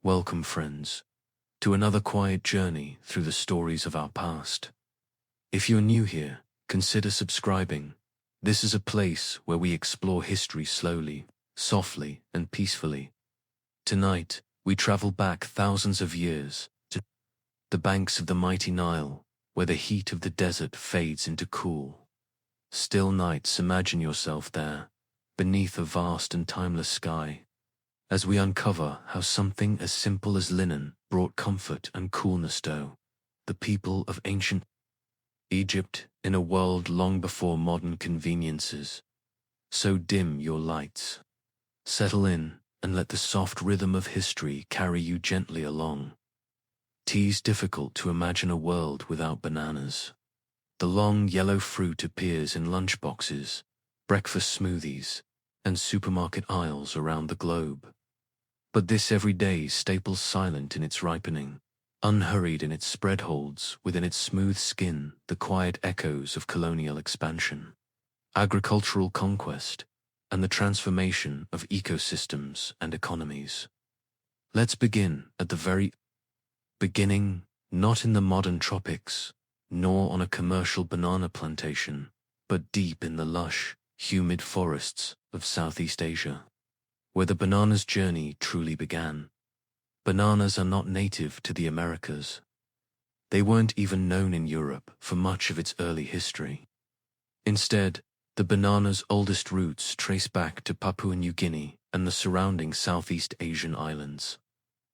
Welcome, friends, to another quiet journey through the stories of our past. If you're new here, consider subscribing. This is a place where we explore history slowly, softly, and peacefully. Tonight, we travel back thousands of years to the banks of the mighty Nile, where the heat of the desert fades into cool, still nights. Imagine yourself there, beneath a vast and timeless sky, as we uncover how something as simple as linen brought comfort and coolness to the people of ancient Egypt in a world long before modern conveniences. So dim your lights. Settle in and let the soft rhythm of history carry you gently along. Tis difficult to imagine a world without bananas. The long yellow fruit appears in lunchboxes, breakfast smoothies, and supermarket aisles around the globe. But this everyday staple's silent in its ripening, unhurried in its spread holds within its smooth skin the quiet echoes of colonial expansion, agricultural conquest, and the transformation of ecosystems and economies. Let's begin at the very beginning, not in the modern tropics, nor on a commercial banana plantation, but deep in the lush, humid forests of Southeast Asia, where the banana's journey truly began. Bananas are not native to the Americas. They weren't even known in Europe for much of its early history. Instead, the banana's oldest roots trace back to Papua New Guinea and the surrounding Southeast Asian islands.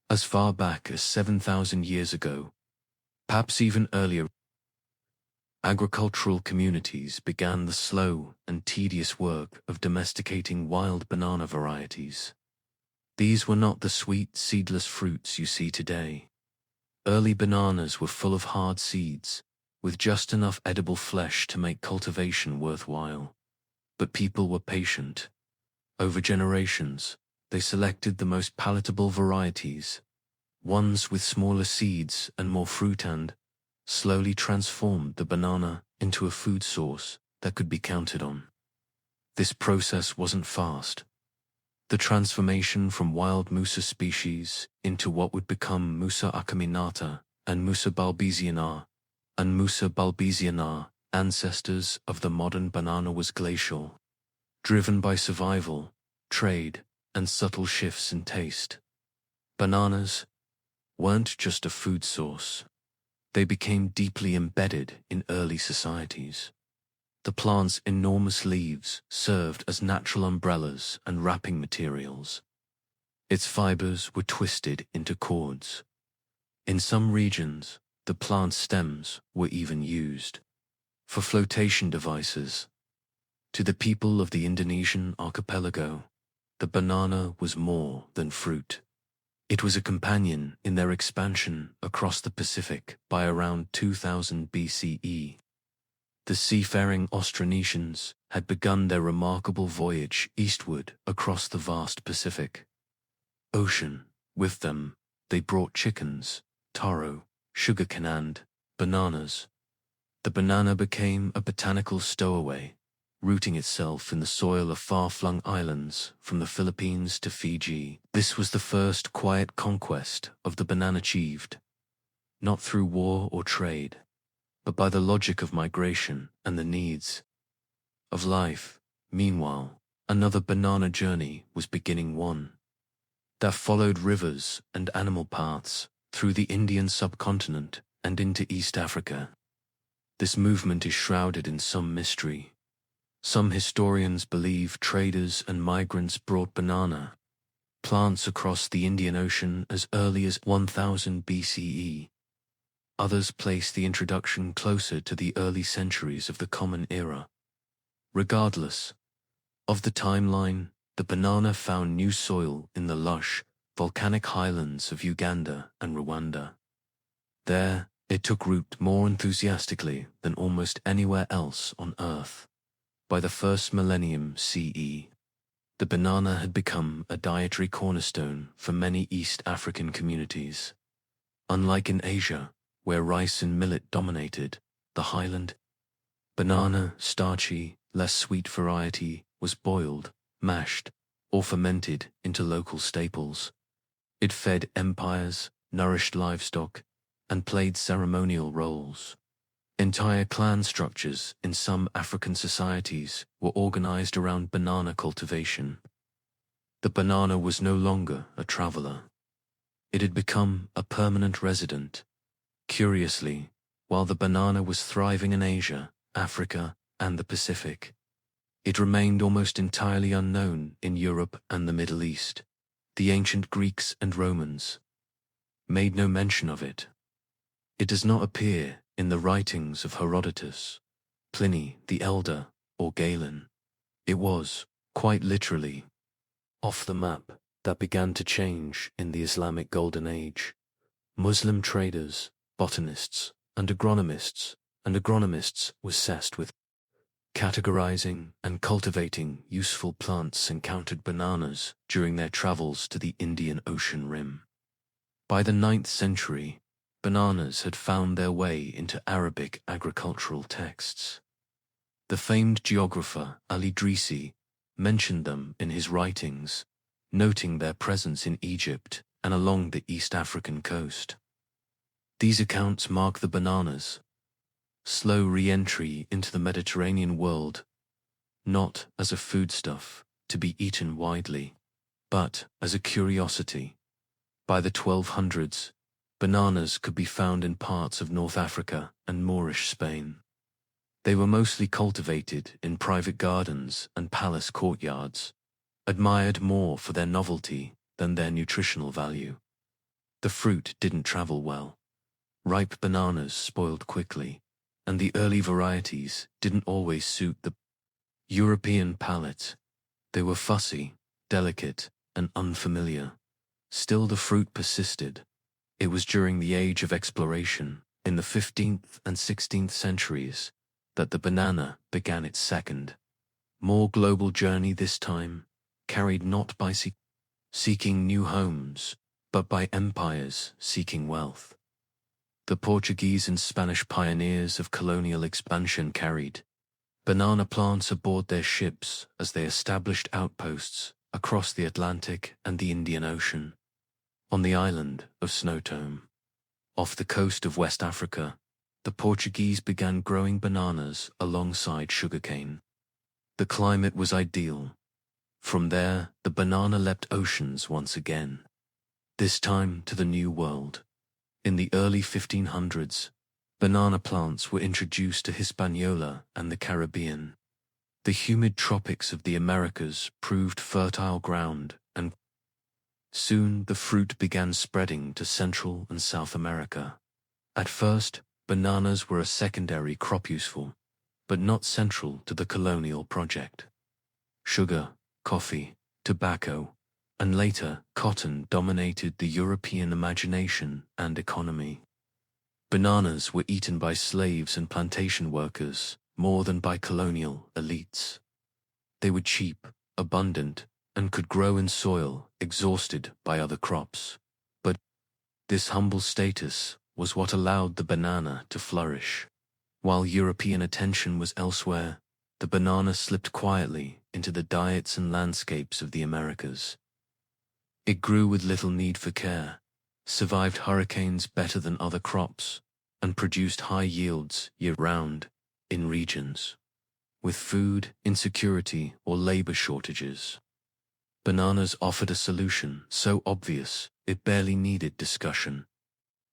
As far back as 7,000 years ago, perhaps even earlier, agricultural communities began the slow and tedious work of domesticating wild banana varieties. These were not the sweet, seedless fruits you see today. Early bananas were full of hard seeds, with just enough edible flesh to make cultivation worthwhile. But people were patient. Over generations, they selected the most palatable varieties, ones with smaller seeds and more fruit, and slowly transformed the banana into a food source that could be counted on. This process wasn't fast. The transformation from wild Musa species into what would become Musa acuminata and Musa balbisiana, ancestors of the modern banana, was glacial, driven by survival, trade, and subtle shifts in taste. Bananas weren't just a food source. They became deeply embedded in early societies. The plant's enormous leaves served as natural umbrellas and wrapping materials. Its fibers were twisted into cords. In some regions, the plant's stems were even used for flotation devices. To the people of the Indonesian archipelago, the banana was more than fruit. It was a companion in their expansion across the Pacific by around 2000 BCE. The seafaring Austronesians had begun their remarkable voyage eastward across the vast Pacific Ocean. With them, they brought chickens, taro, sugarcane, and bananas. The banana became a botanical stowaway, rooting itself in the soil of far-flung islands from the Philippines to Fiji. This was the first quiet conquest of the banana, achieved not through war or trade, but by the logic of migration and the needs of life. Meanwhile, another banana journey was beginning, one that followed rivers and animal paths through the Indian subcontinent and into East Africa. This movement is shrouded in some mystery. Some historians believe traders and migrants brought banana plants across the Indian Ocean as early as 1000 BCE. Others place the introduction closer to the early centuries of the Common Era. Regardless of the timeline, the banana found new soil in the lush, volcanic highlands of Uganda and Rwanda. There, it took root more enthusiastically than almost anywhere else on Earth. By the first millennium CE, the banana had become a dietary cornerstone for many East African communities. Unlike in Asia, where rice and millet dominated, the highland banana, starchy, less sweet variety, was boiled, mashed, or fermented into local staples. It fed empires, nourished livestock, and played ceremonial roles. Entire clan structures in some African societies were organized around banana cultivation. The banana was no longer a traveler. It had become a permanent resident. Curiously, while the banana was thriving in Asia, Africa, and the Pacific, it remained almost entirely unknown in Europe and the Middle East. The ancient Greeks and Romans made no mention of it. It does not appear in the writings of Herodotus, Pliny the Elder, or Galen. It was, quite literally, off the map. That began to change in the Islamic Golden Age. Muslim traders, botanists, and agronomists were obsessed with categorizing and cultivating useful plants encountered bananas during their travels to the Indian Ocean rim. By the 9th century, bananas had found their way into Arabic agricultural texts. The famed geographer al-Idrisi mentioned them in his writings, noting their presence in Egypt and along the East African coast. These accounts mark the banana's slow re-entry into the Mediterranean world, not as a foodstuff to be eaten widely, but as a curiosity. By the 1200s, bananas could be found in parts of North Africa and Moorish Spain. They were mostly cultivated in private gardens and palace courtyards, admired more for their novelty than their nutritional value. The fruit didn't travel well. Ripe bananas spoiled quickly, and the early varieties didn't always suit the European palate. They were fussy, delicate, and unfamiliar. Still, the fruit persisted. It was during the age of exploration, in the 15th and 16th centuries, that the banana began its second, more global journey, this time carried not by seeking new homes, but by empires seeking wealth. The Portuguese and Spanish pioneers of colonial expansion carried banana plants aboard their ships as they established outposts across the Atlantic and the Indian Ocean. On the island of Snowtome, off the coast of West Africa, the Portuguese began growing bananas alongside sugarcane. The climate was ideal. From there, the banana leapt oceans once again, this time to the New World. In the early 1500s, banana plants were introduced to Hispaniola and the Caribbean. The humid tropics of the Americas proved fertile ground, and soon the fruit began spreading to Central and South America. At first, bananas were a secondary crop, useful, but not central to the colonial project. Sugar, coffee, tobacco, and later cotton dominated the European imagination and economy. Bananas were eaten by slaves and plantation workers more than by colonial elites. They were cheap, abundant, and could grow in soil exhausted by other crops. But this humble status was what allowed the banana to flourish. While European attention was elsewhere, the banana slipped quietly into the diets and landscapes of the Americas. It grew with little need for care, survived hurricanes better than other crops, and produced high yields year-round in regions with food insecurity or labor shortages. Bananas offered a solution so obvious it barely needed discussion.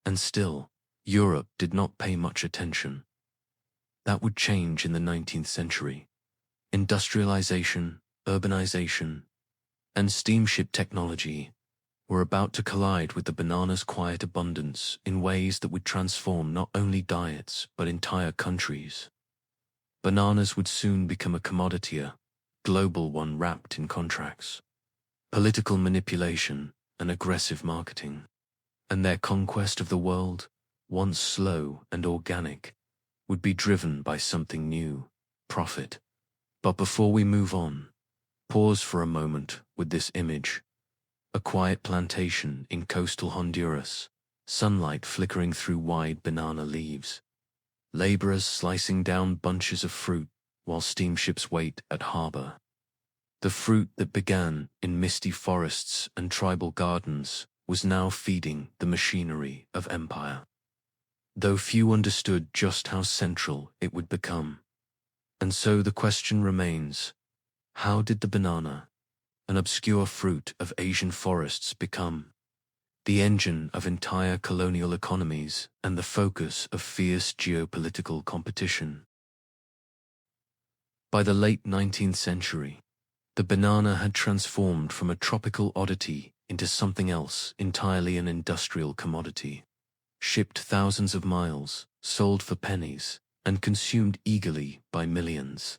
And still, Europe did not pay much attention. That would change in the 19th century. Industrialization, urbanization, and steamship technology were about to collide with the banana's quiet abundance in ways that would transform not only diets but entire countries. Bananas would soon become a commodity, a global one wrapped in contracts, political manipulation, and aggressive marketing. And their conquest of the world, once slow and organic, would be driven by something new, profit. But before we move on, pause for a moment with this image. A quiet plantation in coastal Honduras, sunlight flickering through wide banana leaves. Laborers slicing down bunches of fruit while steamships wait at harbor. The fruit that began in misty forests and tribal gardens was now feeding the machinery of empire, though few understood just how central it would become. And so the question remains, how did the banana, an obscure fruit of Asian forests, become the engine of entire colonial economies and the focus of fierce geopolitical competition? By the late 19th century, the banana had transformed from a tropical oddity into something else entirely, an industrial commodity, shipped thousands of miles, sold for pennies, and consumed eagerly by millions.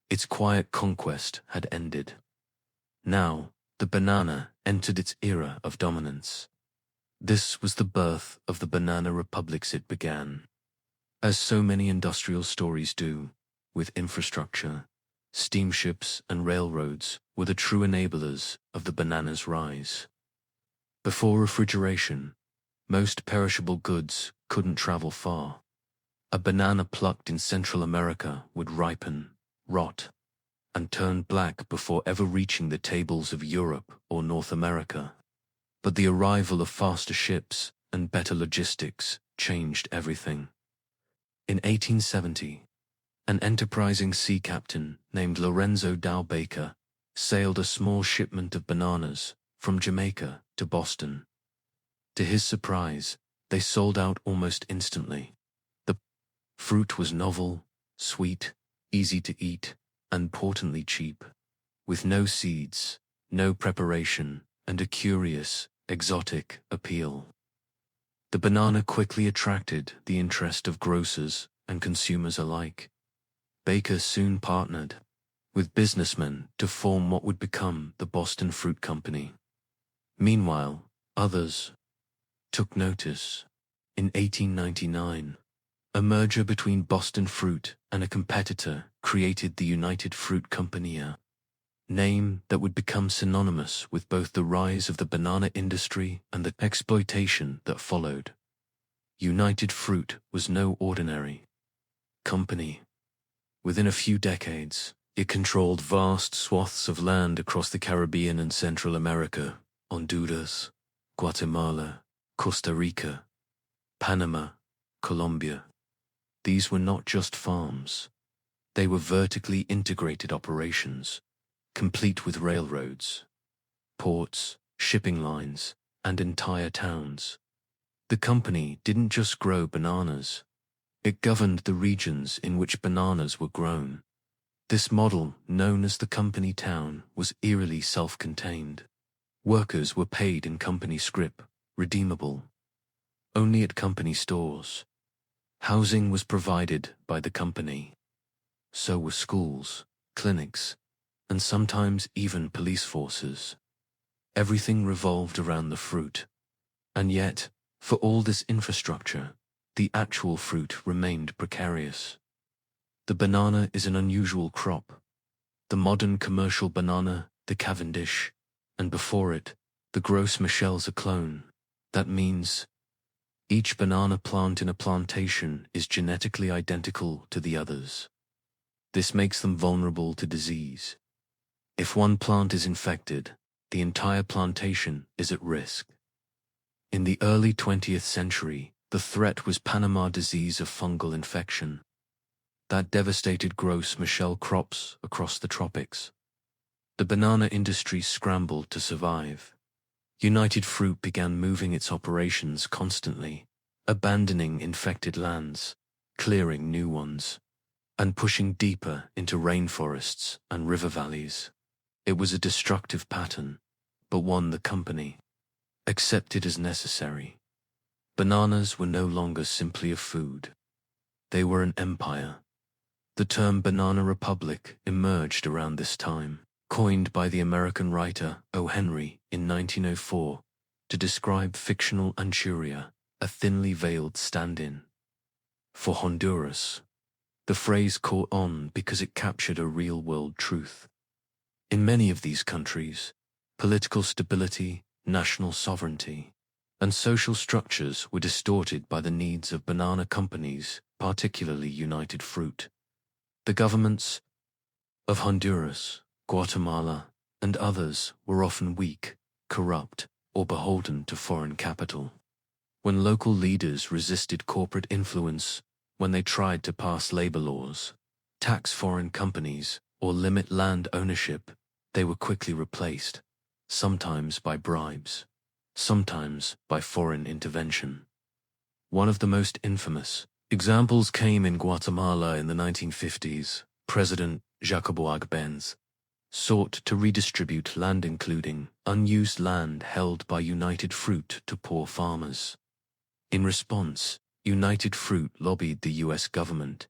Its quiet conquest had ended. Now, the banana entered its era of dominance. This was the birth of the banana republics. It began, as so many industrial stories do, with infrastructure. Steamships and railroads were the true enablers of the banana's rise. Before refrigeration, most perishable goods couldn't travel far. A banana plucked in Central America would ripen, rot, and turn black before ever reaching the tables of Europe or North America. But the arrival of faster ships and better logistics changed everything. In 1870, an enterprising sea captain named Lorenzo Dow Baker sailed a small shipment of bananas from Jamaica to Boston. To his surprise, they sold out almost instantly. The fruit was novel, sweet, easy to eat, and importantly cheap, with no seeds, no preparation, and a curious, exotic appeal. The banana quickly attracted the interest of grocers and consumers alike. Baker soon partnered with businessmen to form what would become the Boston Fruit Company. Meanwhile, others took notice. In 1899, a merger between Boston Fruit and a competitor created the United Fruit Company, a name that would become synonymous with both the rise of the banana industry and the exploitation that followed. United Fruit was no ordinary company. Within a few decades, it controlled vast swaths of land across the Caribbean and Central America, Honduras, Guatemala, Costa Rica, Panama, Colombia. These were not just farms. They were vertically integrated operations, complete with railroads, ports, shipping lines, and entire towns. The company didn't just grow bananas. It governed the regions in which bananas were grown. This model, known as the company town, was eerily self-contained. Workers were paid in company scrip, redeemable only at company stores. Housing was provided by the company. So were schools, clinics, and sometimes even police forces. Everything revolved around the fruit. And yet, for all this infrastructure, the actual fruit remained precarious. The banana is an unusual crop. The modern commercial banana, the Cavendish, and before it, the Gros Michel's, a clone. That means each banana plant in a plantation is genetically identical to the others. This makes them vulnerable to disease. If one plant is infected, the entire plantation is at risk. In the early 20th century, the threat was Panama disease of fungal infection. That devastated Gros Michel crops across the tropics. The banana industry scrambled to survive. United Fruit began moving its operations constantly, abandoning infected lands, clearing new ones, and pushing deeper into rainforests and river valleys. It was a destructive pattern, but one the company accepted as necessary. Bananas were no longer simply a food. They were an empire. The term Banana Republic emerged around this time, coined by the American writer O. Henry in 1904 to describe fictional Anchuria, a thinly veiled stand-in for Honduras. The phrase caught on because it captured a real-world truth. In many of these countries, political stability, national sovereignty, and social structures were distorted by the needs of banana companies, particularly United Fruit. The governments of Honduras, Guatemala, and others were often weak, corrupt, or beholden to foreign capital. When local leaders resisted corporate influence, when they tried to pass labor laws, tax foreign companies, or limit land ownership, they were quickly replaced, sometimes by bribes, sometimes by foreign intervention. One of the most infamous examples came in Guatemala in the 1950s. President Jacobo Arbenz sought to redistribute land, including unused land held by United Fruit, to poor farmers. In response, United Fruit lobbied the US government,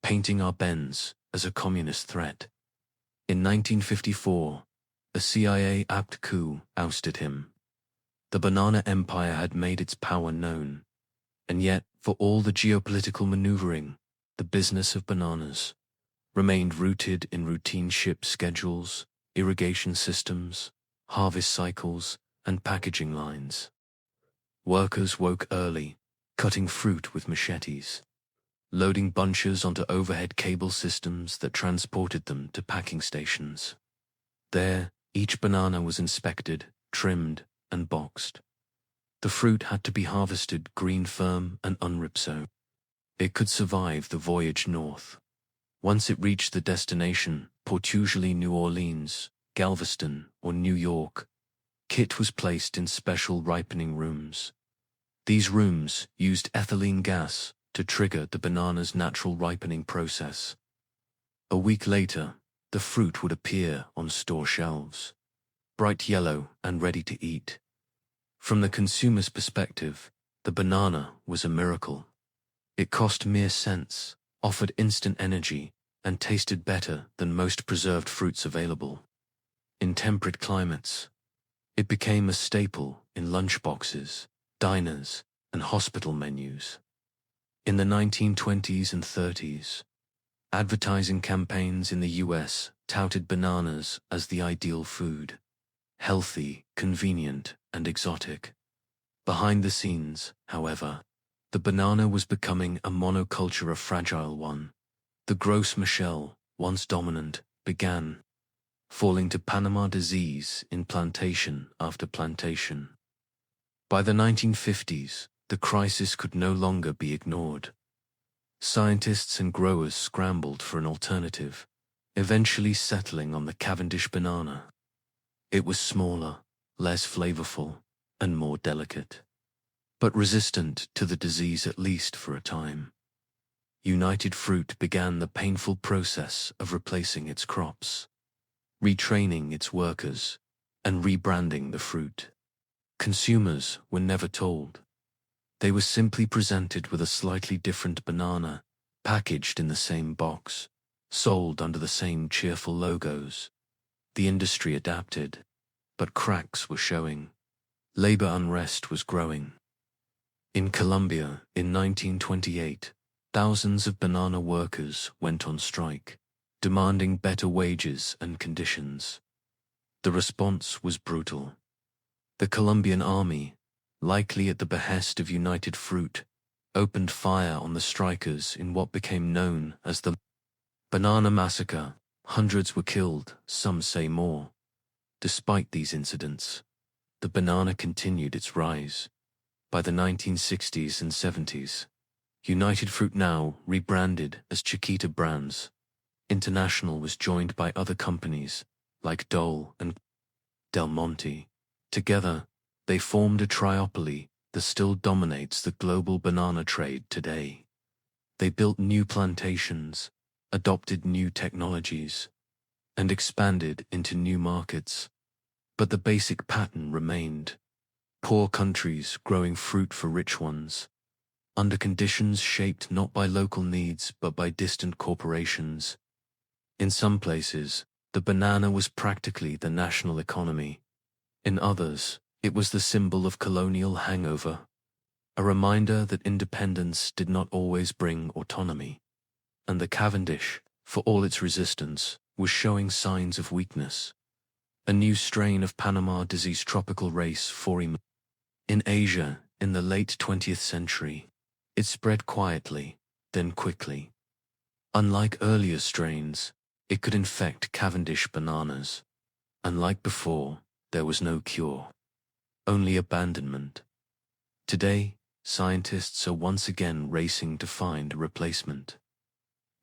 painting Arbenz as a communist threat. In 1954, a CIA apt coup ousted him. The banana empire had made its power known, and yet, for all the geopolitical maneuvering, the business of bananas remained rooted in routine ship schedules, irrigation systems, harvest cycles, and packaging lines. Workers woke early, cutting fruit with machetes, loading bunches onto overhead cable systems that transported them to packing stations. There, each banana was inspected, trimmed, and boxed. The fruit had to be harvested green, firm, and unripped so it could survive the voyage north. Once it reached the destination, port usually New Orleans, Galveston, or New York, kit was placed in special ripening rooms. These rooms used ethylene gas to trigger the banana's natural ripening process. A week later, the fruit would appear on store shelves, bright yellow and ready to eat. From the consumer's perspective, the banana was a miracle. It cost mere cents, offered instant energy, and tasted better than most preserved fruits available. In temperate climates, it became a staple in lunchboxes, diners, and hospital menus. In the 1920s and 30s, advertising campaigns in the US touted bananas as the ideal food, healthy, convenient, and exotic. Behind the scenes, however, the banana was becoming a monoculture, a fragile one. The gross Michelle, once dominant, began falling to Panama disease in plantation after plantation. By the 1950s, the crisis could no longer be ignored. Scientists and growers scrambled for an alternative, eventually settling on the Cavendish banana. It was smaller, less flavorful, and more delicate, but resistant to the disease, at least for a time. United Fruit began the painful process of replacing its crops, retraining its workers, and rebranding the fruit. Consumers were never told. They were simply presented with a slightly different banana, packaged in the same box, sold under the same cheerful logos. The industry adapted, but cracks were showing. Labor unrest was growing. In Colombia, in 1928, thousands of banana workers went on strike, demanding better wages and conditions. The response was brutal. The Colombian army, likely at the behest of United Fruit, opened fire on the strikers in what became known as the Banana Massacre. Hundreds were killed, some say more. Despite these incidents, the banana continued its rise. By the 1960s and 70s, United Fruit, now rebranded as Chiquita Brands International, was joined by other companies like Dole and Del Monte. Together, they formed a triopoly that still dominates the global banana trade today. They built new plantations, adopted new technologies, and expanded into new markets. But the basic pattern remained: poor countries growing fruit for rich ones, under conditions shaped not by local needs but by distant corporations. In some places, the banana was practically the national economy. In others, it was the symbol of colonial hangover, a reminder that independence did not always bring autonomy. And the Cavendish, for all its resistance, was showing signs of weakness. A new strain of Panama disease, tropical race 4E. In Asia, in the late 20th century, it spread quietly, then quickly. Unlike earlier strains, it could infect Cavendish bananas. And like before, there was no cure. only abandonment. Today, scientists are once again racing to find a replacement.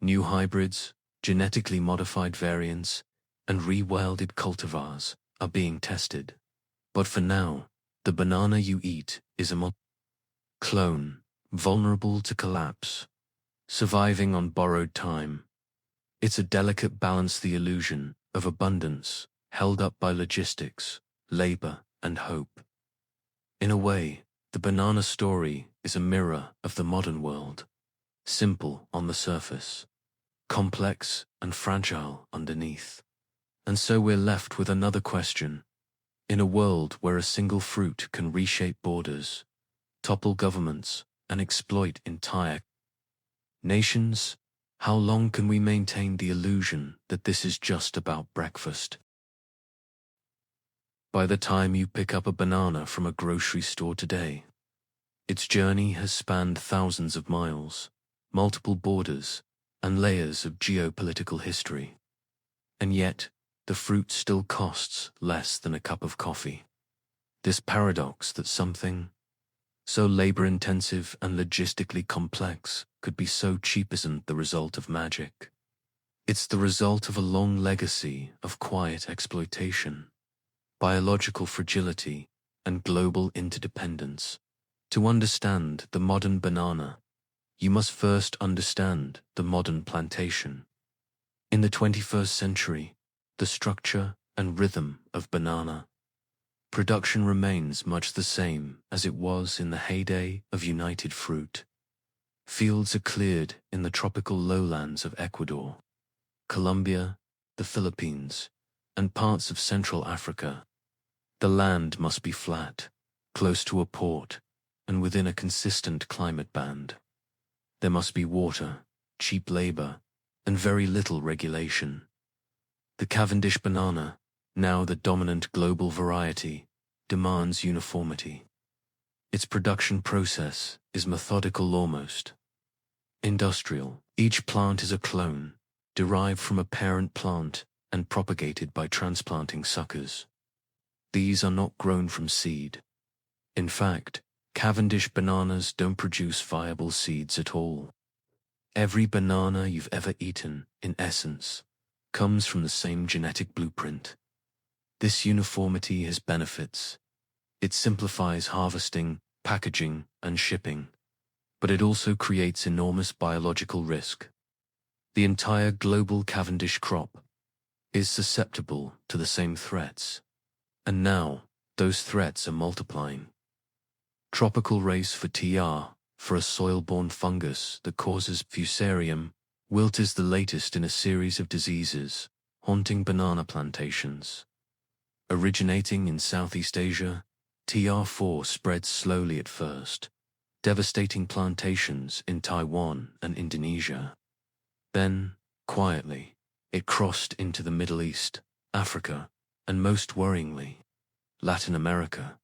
New hybrids, genetically modified variants, and rewilded cultivars are being tested. But for now, the banana you eat is a clone, vulnerable to collapse, surviving on borrowed time. It's a delicate balance, the illusion of abundance held up by logistics, labor, and hope. In a way, the banana story is a mirror of the modern world, simple on the surface, complex and fragile underneath. And so we're left with another question. In a world where a single fruit can reshape borders, topple governments, and exploit entire nations, how long can we maintain the illusion that this is just about breakfast? By the time you pick up a banana from a grocery store today, its journey has spanned thousands of miles, multiple borders, and layers of geopolitical history. And yet, the fruit still costs less than a cup of coffee. This paradox that something so labor-intensive and logistically complex could be so cheap isn't the result of magic. It's the result of a long legacy of quiet exploitation, biological fragility, and global interdependence. To understand the modern banana, you must first understand the modern plantation. In the 21st century, the structure and rhythm of banana production remains much the same as it was in the heyday of United Fruit. Fields are cleared in the tropical lowlands of Ecuador, Colombia, the Philippines, and parts of Central Africa. The land must be flat, close to a port, and within a consistent climate band. There must be water, cheap labor, and very little regulation. The Cavendish banana, now the dominant global variety, demands uniformity. Its production process is methodical, almost industrial. Each plant is a clone, derived from a parent plant and propagated by transplanting suckers. These are not grown from seed. In fact, Cavendish bananas don't produce viable seeds at all. Every banana you've ever eaten, in essence, comes from the same genetic blueprint. This uniformity has benefits. It simplifies harvesting, packaging, and shipping, but it also creates enormous biological risk. The entire global Cavendish crop is susceptible to the same threats, and now those threats are multiplying. Tropical race for TR, for a soil-borne fungus that causes fusarium wilt, is the latest in a series of diseases haunting banana plantations. Originating in Southeast Asia, TR4 spreads slowly at first, devastating plantations in Taiwan and Indonesia. Then, quietly, it crossed into the Middle East, Africa, and most worryingly, Latin America.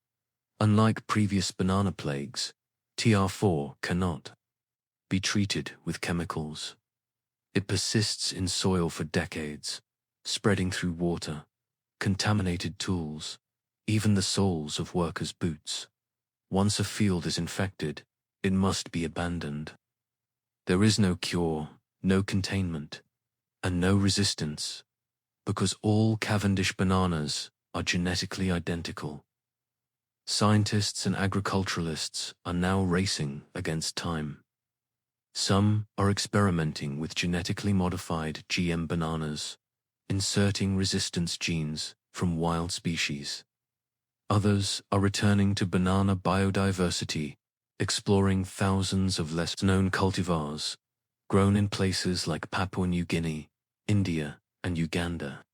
Unlike previous banana plagues, TR4 cannot be treated with chemicals. It persists in soil for decades, spreading through water, contaminated tools, even the soles of workers' boots. Once a field is infected, it must be abandoned. There is no cure, no containment, and no resistance, because all Cavendish bananas are genetically identical. Scientists and agriculturalists are now racing against time. Some are experimenting with genetically modified GM bananas, inserting resistance genes from wild species. Others are returning to banana biodiversity, exploring thousands of less-known cultivars grown in places like Papua New Guinea, India, and Uganda.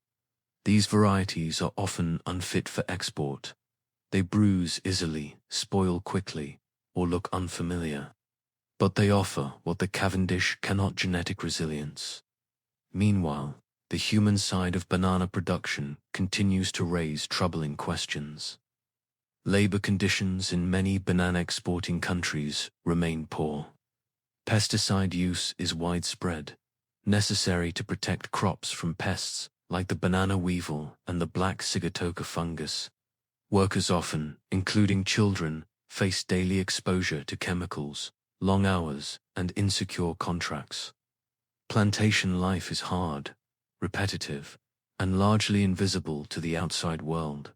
These varieties are often unfit for export. They bruise easily, spoil quickly, or look unfamiliar. But they offer what the Cavendish cannot: genetic resilience. Meanwhile, the human side of banana production continues to raise troubling questions. Labor conditions in many banana-exporting countries remain poor. Pesticide use is widespread, necessary to protect crops from pests like the banana weevil and the black sigatoka fungus. Workers often, including children, face daily exposure to chemicals, long hours, and insecure contracts. Plantation life is hard, repetitive, and largely invisible to the outside world.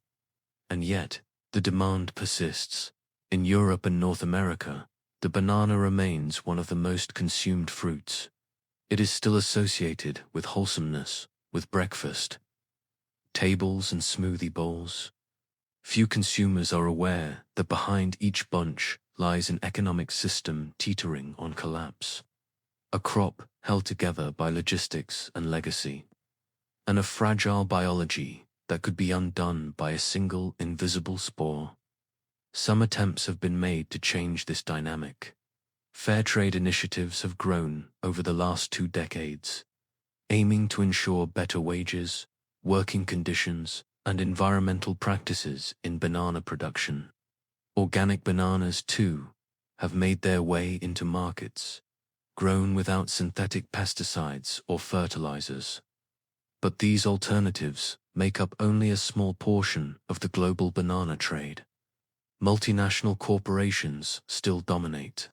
And yet, the demand persists. In Europe and North America, the banana remains one of the most consumed fruits. It is still associated with wholesomeness, with breakfast, tables and smoothie bowls. Few consumers are aware that behind each bunch lies an economic system teetering on collapse, a crop held together by logistics and legacy, and a fragile biology that could be undone by a single invisible spore. Some attempts have been made to change this dynamic. Fair trade initiatives have grown over the last 2 decades, aiming to ensure better wages, working conditions, and environmental practices in banana production. Organic bananas, too, have made their way into markets, grown without synthetic pesticides or fertilizers. But these alternatives make up only a small portion of the global banana trade. Multinational corporations still dominate.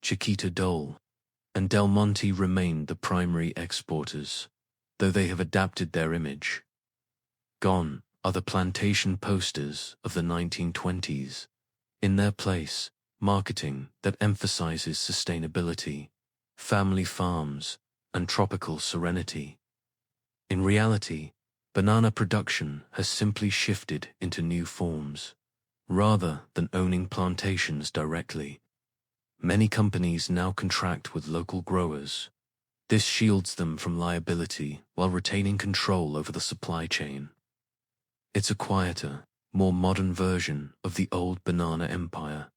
Chiquita Dole and Del Monte remain the primary exporters, though they have adapted their image. Gone are the plantation posters of the 1920s. In their place, marketing that emphasizes sustainability, family farms, and tropical serenity. In reality, banana production has simply shifted into new forms. Rather than owning plantations directly, many companies now contract with local growers. This shields them from liability while retaining control over the supply chain. It's a quieter, more modern version of the old banana empire,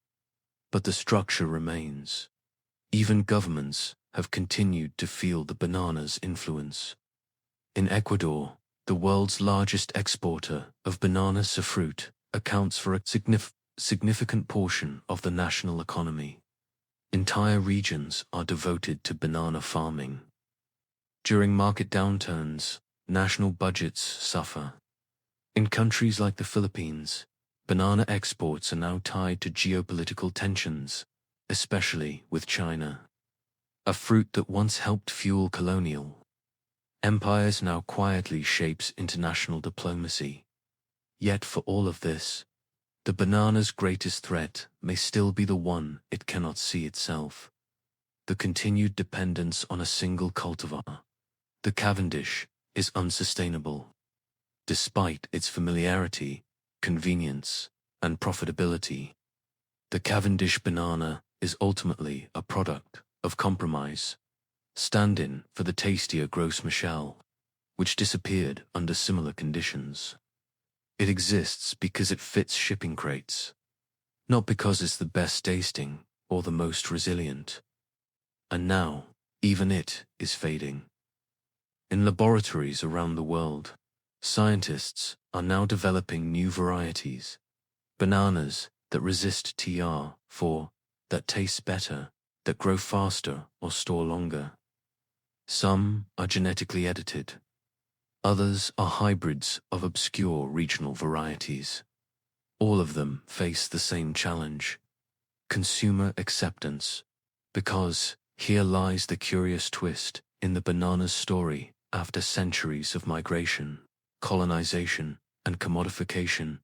but the structure remains. Even governments have continued to feel the banana's influence. In Ecuador, the world's largest exporter of banana fruit accounts for a significant portion of the national economy. Entire regions are devoted to banana farming. During market downturns, national budgets suffer. In countries like the Philippines, banana exports are now tied to geopolitical tensions, especially with China. A fruit that once helped fuel colonial empires now quietly shapes international diplomacy. Yet for all of this, the banana's greatest threat may still be the one it cannot see itself: the continued dependence on a single cultivar. The Cavendish is unsustainable. Despite its familiarity, convenience, and profitability, the Cavendish banana is ultimately a product of compromise, stand-in for the tastier Gros Michel, which disappeared under similar conditions. It exists because it fits shipping crates, not because it's the best tasting or the most resilient. And now, even it is fading. In laboratories around the world, scientists are now developing new varieties, bananas that resist TR4, that taste better, that grow faster or store longer. Some are genetically edited. Others are hybrids of obscure regional varieties. All of them face the same challenge: consumer acceptance. Because here lies the curious twist in the banana's story. After centuries of migration, colonization, and commodification,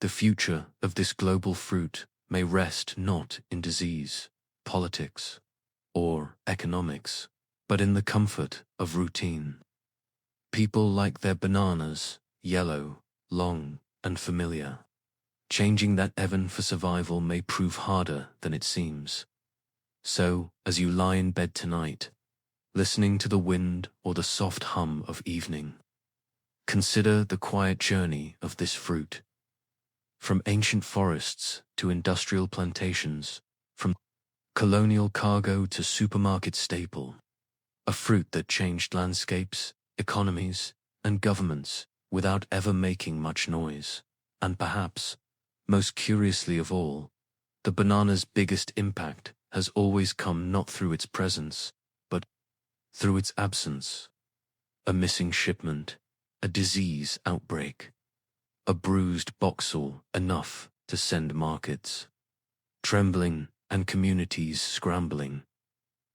the future of this global fruit may rest not in disease, politics, or economics, but in the comfort of routine. People like their bananas, yellow, long, and familiar. Changing that even for survival may prove harder than it seems. So, as you lie in bed tonight, listening to the wind or the soft hum of evening, consider the quiet journey of this fruit. From ancient forests to industrial plantations, from colonial cargo to supermarket staple, a fruit that changed landscapes, economies, and governments without ever making much noise. And perhaps, most curiously of all, the banana's biggest impact has always come not through its presence, but through its absence. A missing shipment, a disease outbreak, a bruised boxall enough to send markets trembling and communities scrambling.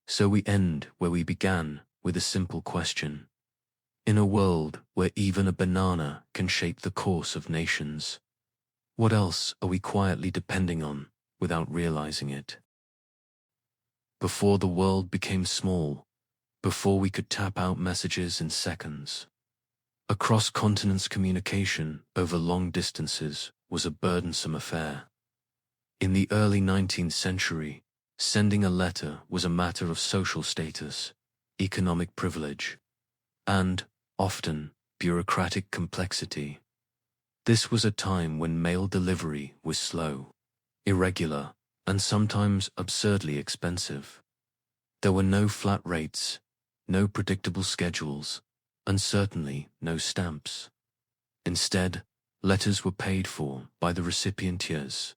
So we end where we began, with a simple question. In a world where even a banana can shape the course of nations, what else are we quietly depending on without realizing it? Before the world became small, before we could tap out messages in seconds, across continents communication over long distances was a burdensome affair. In the early 19th century, sending a letter was a matter of social status, economic privilege, and, often, bureaucratic complexity. This was a time when mail delivery was slow, irregular, and sometimes absurdly expensive. There were no flat rates, no predictable schedules, and certainly no stamps. Instead, letters were paid for by the recipients,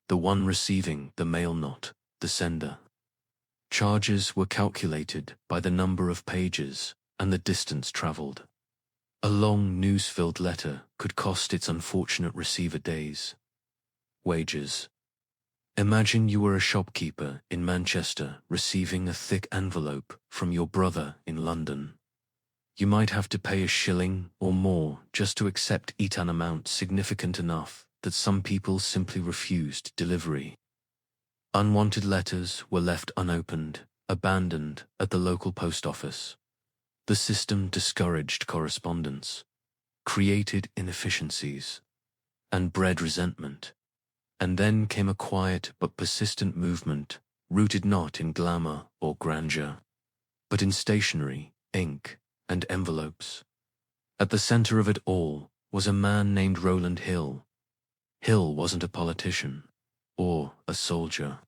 the one receiving the mail, not the sender. Charges were calculated by the number of pages and the distance traveled. A long news-filled letter could cost its unfortunate receiver days' wages. Imagine you were a shopkeeper in Manchester receiving a thick envelope from your brother in London. You might have to pay a shilling or more just to accept an amount significant enough that some people simply refused delivery. Unwanted letters were left unopened, abandoned at the local post office. The system discouraged correspondence, created inefficiencies, and bred resentment. And then came a quiet but persistent movement, rooted not in glamour or grandeur, but in stationery, ink, and envelopes. At the center of it all was a man named Rowland Hill. Hill wasn't a politician or a soldier.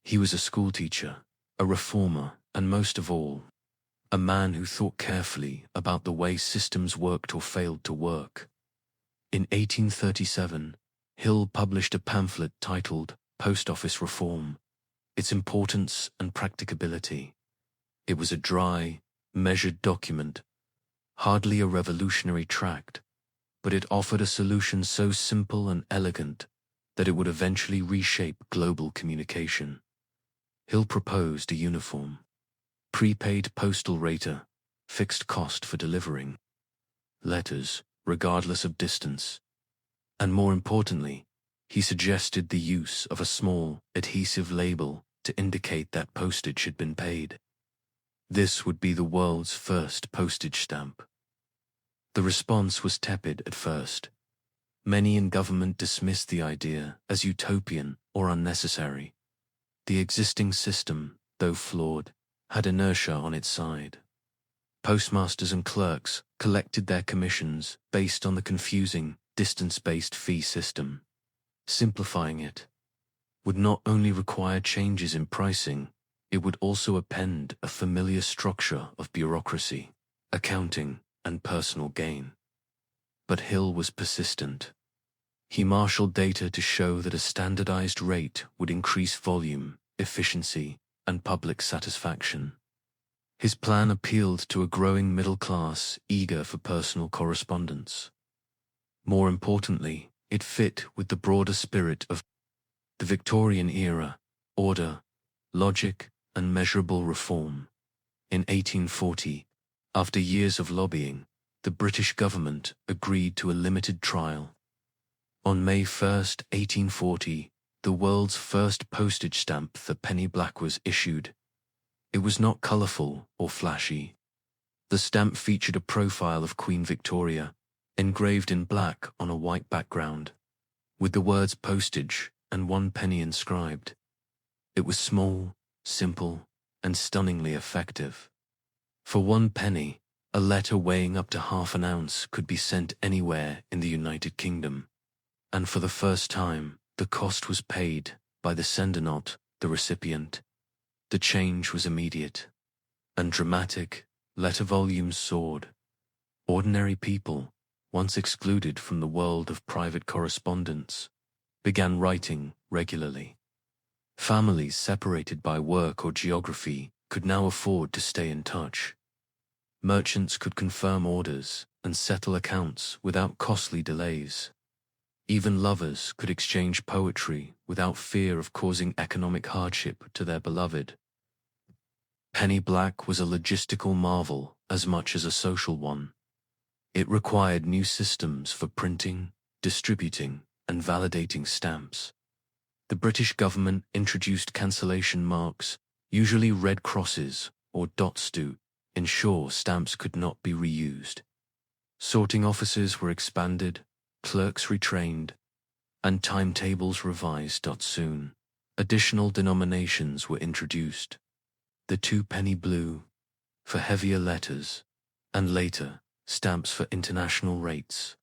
He was a schoolteacher, a reformer, and most of all, a man who thought carefully about the way systems worked or failed to work. In 1837, Hill published a pamphlet titled Post Office Reform, Its Importance and Practicability. It was a dry, measured document, hardly a revolutionary tract, but it offered a solution so simple and elegant that it would eventually reshape global communication. Hill proposed a uniform, prepaid postal rate, fixed cost for delivering letters, regardless of distance. And more importantly, he suggested the use of a small, adhesive label to indicate that postage had been paid. This would be the world's first postage stamp. The response was tepid at first. Many in government dismissed the idea as utopian or unnecessary. The existing system, though flawed, had inertia on its side. Postmasters and clerks collected their commissions based on the confusing, distance-based fee system. Simplifying it would not only require changes in pricing, it would also append a familiar structure of bureaucracy, accounting, and personal gain. But Hill was persistent. He marshaled data to show that a standardized rate would increase volume, efficiency, and public satisfaction. His plan appealed to a growing middle class eager for personal correspondence. More importantly, it fit with the broader spirit of the Victorian era: order, logic, and measurable reform. In 1840, after years of lobbying, the British government agreed to a limited trial. On May 1, 1840, the world's first postage stamp, the penny black, was issued. It was not colorful or flashy. The stamp featured a profile of Queen Victoria, engraved in black on a white background, with the words postage and 1 penny inscribed. It was small, simple, and stunningly effective. For 1 penny, a letter weighing up to half an ounce could be sent anywhere in the United Kingdom. And for the first time, the cost was paid by the sender, not the recipient. The change was immediate and dramatic. Letter volumes soared. Ordinary people, once excluded from the world of private correspondence, began writing regularly. Families separated by work or geography could now afford to stay in touch. Merchants could confirm orders and settle accounts without costly delays. Even lovers could exchange poetry without fear of causing economic hardship to their beloved. Penny black was a logistical marvel as much as a social one. It required new systems for printing, distributing, and validating stamps. The British government introduced cancellation marks, usually red crosses or dots to ensure stamps could not be reused. Sorting offices were expanded, clerks retrained, and timetables revised. Soon, additional denominations were introduced. The 2-penny blue, for heavier letters, and later, stamps for international rates.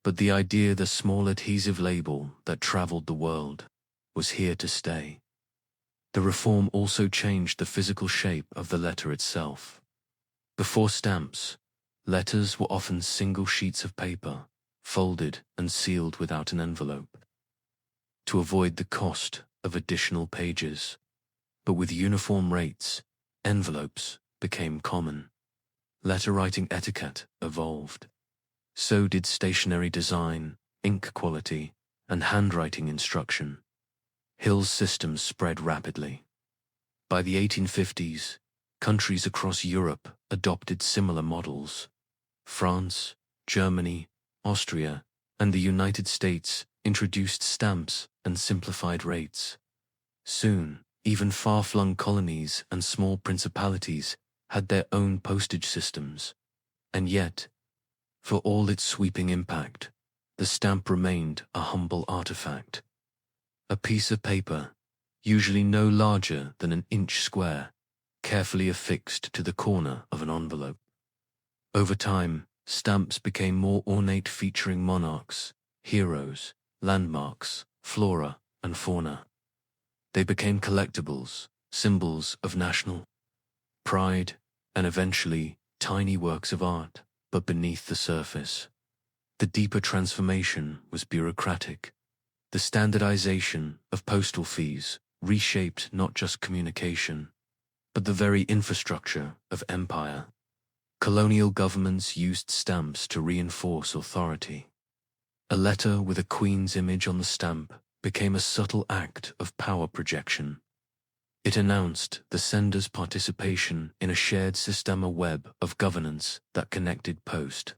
But the idea, the small adhesive label that traveled the world, was here to stay. The reform also changed the physical shape of the letter itself. Before stamps, letters were often single sheets of paper, folded and sealed without an envelope, to avoid the cost of additional pages. But with uniform rates, envelopes became common. Letter writing etiquette evolved. So did stationery design, ink quality, and handwriting instruction. Hill's systems spread rapidly. By the 1850s, countries across Europe adopted similar models. France, Germany, Austria, and the United States introduced stamps and simplified rates. Soon, even far-flung colonies and small principalities had their own postage systems. And yet, for all its sweeping impact, the stamp remained a humble artifact. A piece of paper, usually no larger than an inch square, carefully affixed to the corner of an envelope. Over time, stamps became more ornate, featuring monarchs, heroes, landmarks, flora, and fauna. They became collectibles, symbols of national pride, and eventually tiny works of art. But beneath the surface, the deeper transformation was bureaucratic. The standardization of postal fees reshaped not just communication, but the very infrastructure of empire. Colonial governments used stamps to reinforce authority. A letter with a queen's image on the stamp became a subtle act of power projection. It announced the sender's participation in a shared system, a web of governance that connected post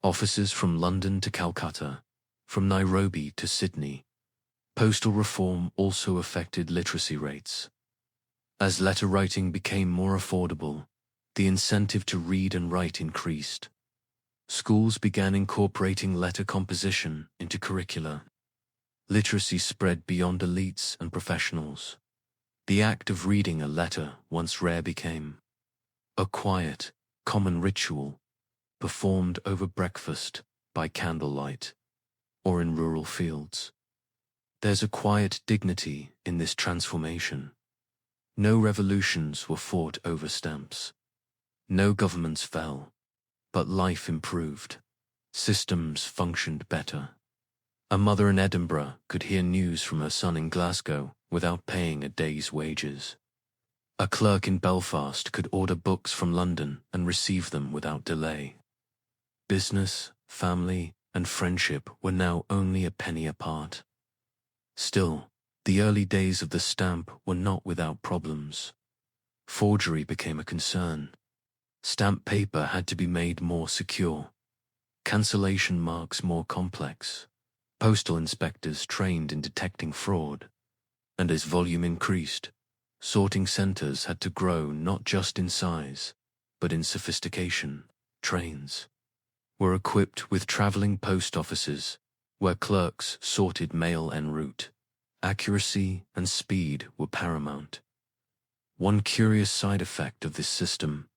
offices from London to Calcutta, from Nairobi to Sydney. Postal reform also affected literacy rates. As letter writing became more affordable, the incentive to read and write increased. Schools began incorporating letter composition into curricula. Literacy spread beyond elites and professionals. The act of reading a letter, once rare, became a quiet, common ritual, performed over breakfast, by candlelight, or in rural fields. There's a quiet dignity in this transformation. No revolutions were fought over stamps. No governments fell, but life improved. Systems functioned better. A mother in Edinburgh could hear news from her son in Glasgow without paying a day's wages. A clerk in Belfast could order books from London and receive them without delay. Business, family, and friendship were now only a penny apart. Still, the early days of the stamp were not without problems. Forgery became a concern. Stamp paper had to be made more secure, cancellation marks more complex, postal inspectors trained in detecting fraud, and as volume increased, sorting centers had to grow not just in size, but in sophistication. Trains were equipped with traveling post offices, where clerks sorted mail en route. Accuracy and speed were paramount. One curious side effect of this system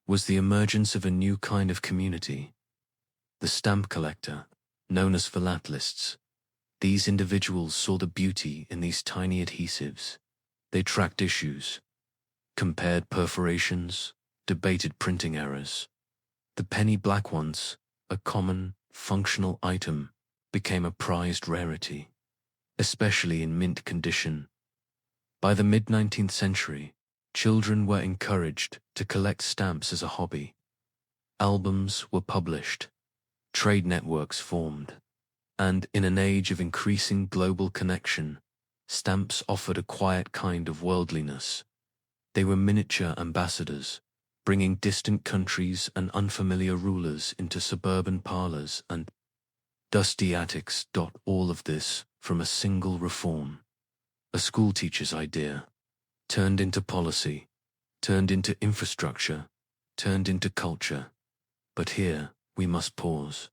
was the emergence of a new kind of community, the stamp collector, known as philatelists. These individuals saw the beauty in these tiny adhesives. They tracked issues, compared perforations, debated printing errors. The penny black ones, a common, functional item, became a prized rarity, especially in mint condition. By the mid-19th century, children were encouraged to collect stamps as a hobby. Albums were published, trade networks formed, And in an age of increasing global connection, stamps offered a quiet kind of worldliness. They were miniature ambassadors, bringing distant countries and unfamiliar rulers into suburban parlors and dusty attics. All of this from a single reform, a schoolteacher's idea, turned into policy, turned into infrastructure, turned into culture. But here we must pause,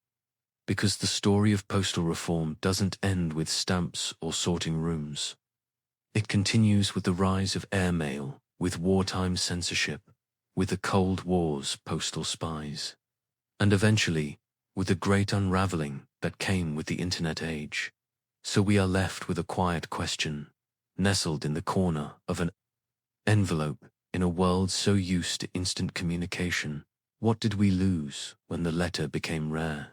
because the story of postal reform doesn't end with stamps or sorting rooms. It continues with the rise of airmail, with wartime censorship, with the Cold War's postal spies, and eventually with the great unraveling that came with the internet age. So we are left with a quiet question, nestled in the corner of an envelope in a world so used to instant communication. What did we lose when the letter became rare?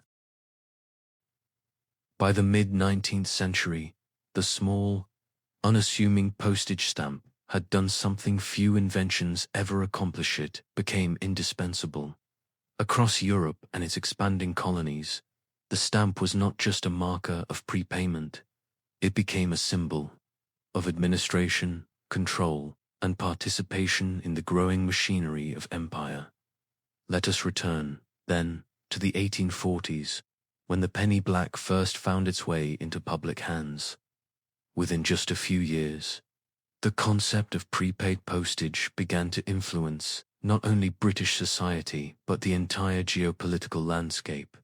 By the mid-19th century, the small, unassuming postage stamp had done something few inventions ever accomplish. It became indispensable. Across Europe and its expanding colonies, the stamp was not just a marker of prepayment, it became a symbol of administration, control, and participation in the growing machinery of empire. Let us return, then, to the 1840s, when the penny black first found its way into public hands. Within just a few years, the concept of prepaid postage began to influence not only British society but the entire geopolitical landscape.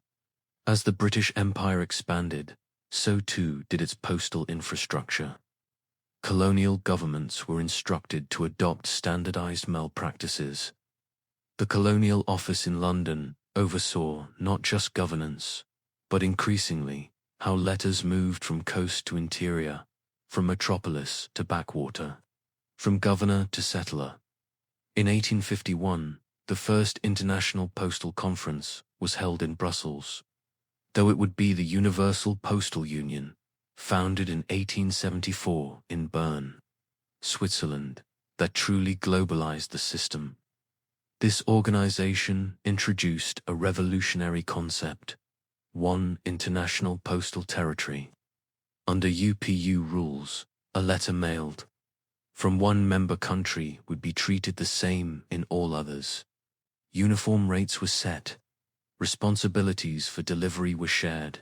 As the British Empire expanded, so too did its postal infrastructure. Colonial governments were instructed to adopt standardized mail practices. The Colonial Office in London oversaw not just governance, but increasingly how letters moved from coast to interior, from metropolis to backwater, from governor to settler. In 1851, the first International Postal Conference was held in Brussels, though it would be the Universal Postal Union, founded in 1874 in Bern, Switzerland, that truly globalized the system. This organization introduced a revolutionary concept: one international postal territory. Under UPU rules, a letter mailed from one member country would be treated the same in all others. Uniform rates were set. Responsibilities for delivery were shared.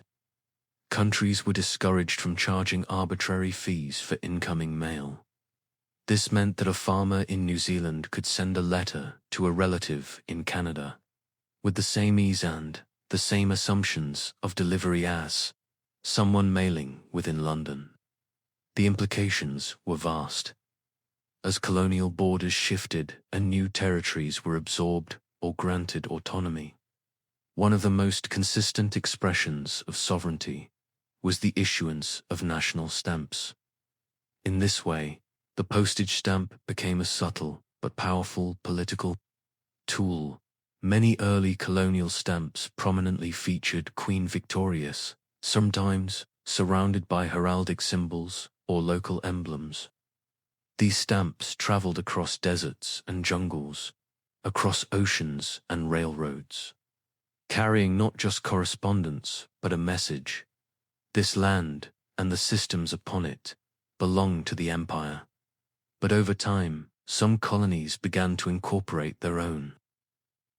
Countries were discouraged from charging arbitrary fees for incoming mail. This meant that a farmer in New Zealand could send a letter to a relative in Canada with the same ease and the same assumptions of delivery as someone mailing within London. The implications were vast. As colonial borders shifted and new territories were absorbed or granted autonomy, one of the most consistent expressions of sovereignty was the issuance of national stamps. In this way, the postage stamp became a subtle but powerful political tool. Many early colonial stamps prominently featured Queen Victoria's, sometimes surrounded by heraldic symbols or local emblems. These stamps traveled across deserts and jungles, across oceans and railroads, carrying not just correspondence but a message. This land and the systems upon it belonged to the empire. But over time, some colonies began to incorporate their own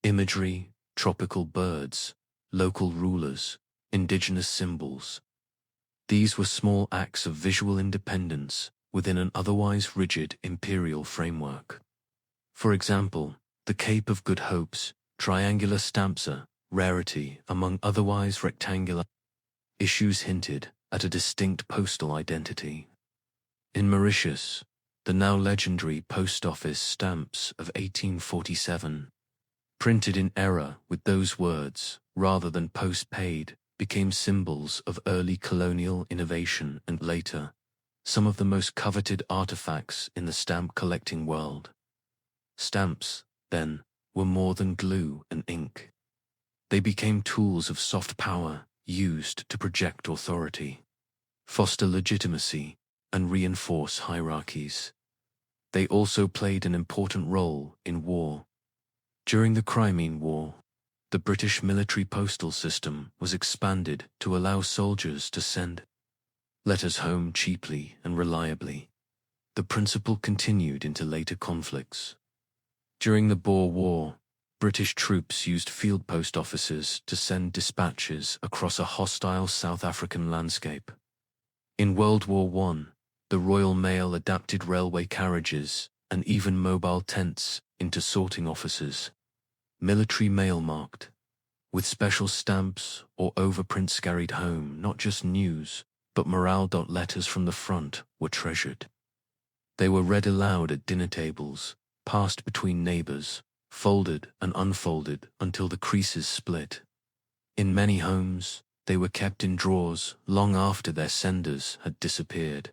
imagery, tropical birds, local rulers, indigenous symbols. These were small acts of visual independence within an otherwise rigid imperial framework. For example, the Cape of Good Hope's triangular stamps, a rarity among otherwise rectangular issues, hinted at a distinct postal identity. In Mauritius, the now legendary post office stamps of 1847, printed in error with those words rather than post-paid, became symbols of early colonial innovation and later, some of the most coveted artifacts in the stamp collecting world. Stamps, then, were more than glue and ink. They became tools of soft power used to project authority, foster legitimacy, and reinforce hierarchies. They also played an important role in war. During the Crimean War, The British military postal system was expanded to allow soldiers to send letters home cheaply and reliably. The principle continued into later conflicts. During the Boer War, British troops used field post offices to send dispatches across a hostile South African landscape. In World War I, the Royal Mail adapted railway carriages and even mobile tents into sorting offices. Military mail marked with special stamps or overprints carried home not just news, but morale. Letters from the front were treasured. They were read aloud at dinner tables, passed between neighbors, folded and unfolded until the creases split. In many homes, they were kept in drawers long after their senders had disappeared.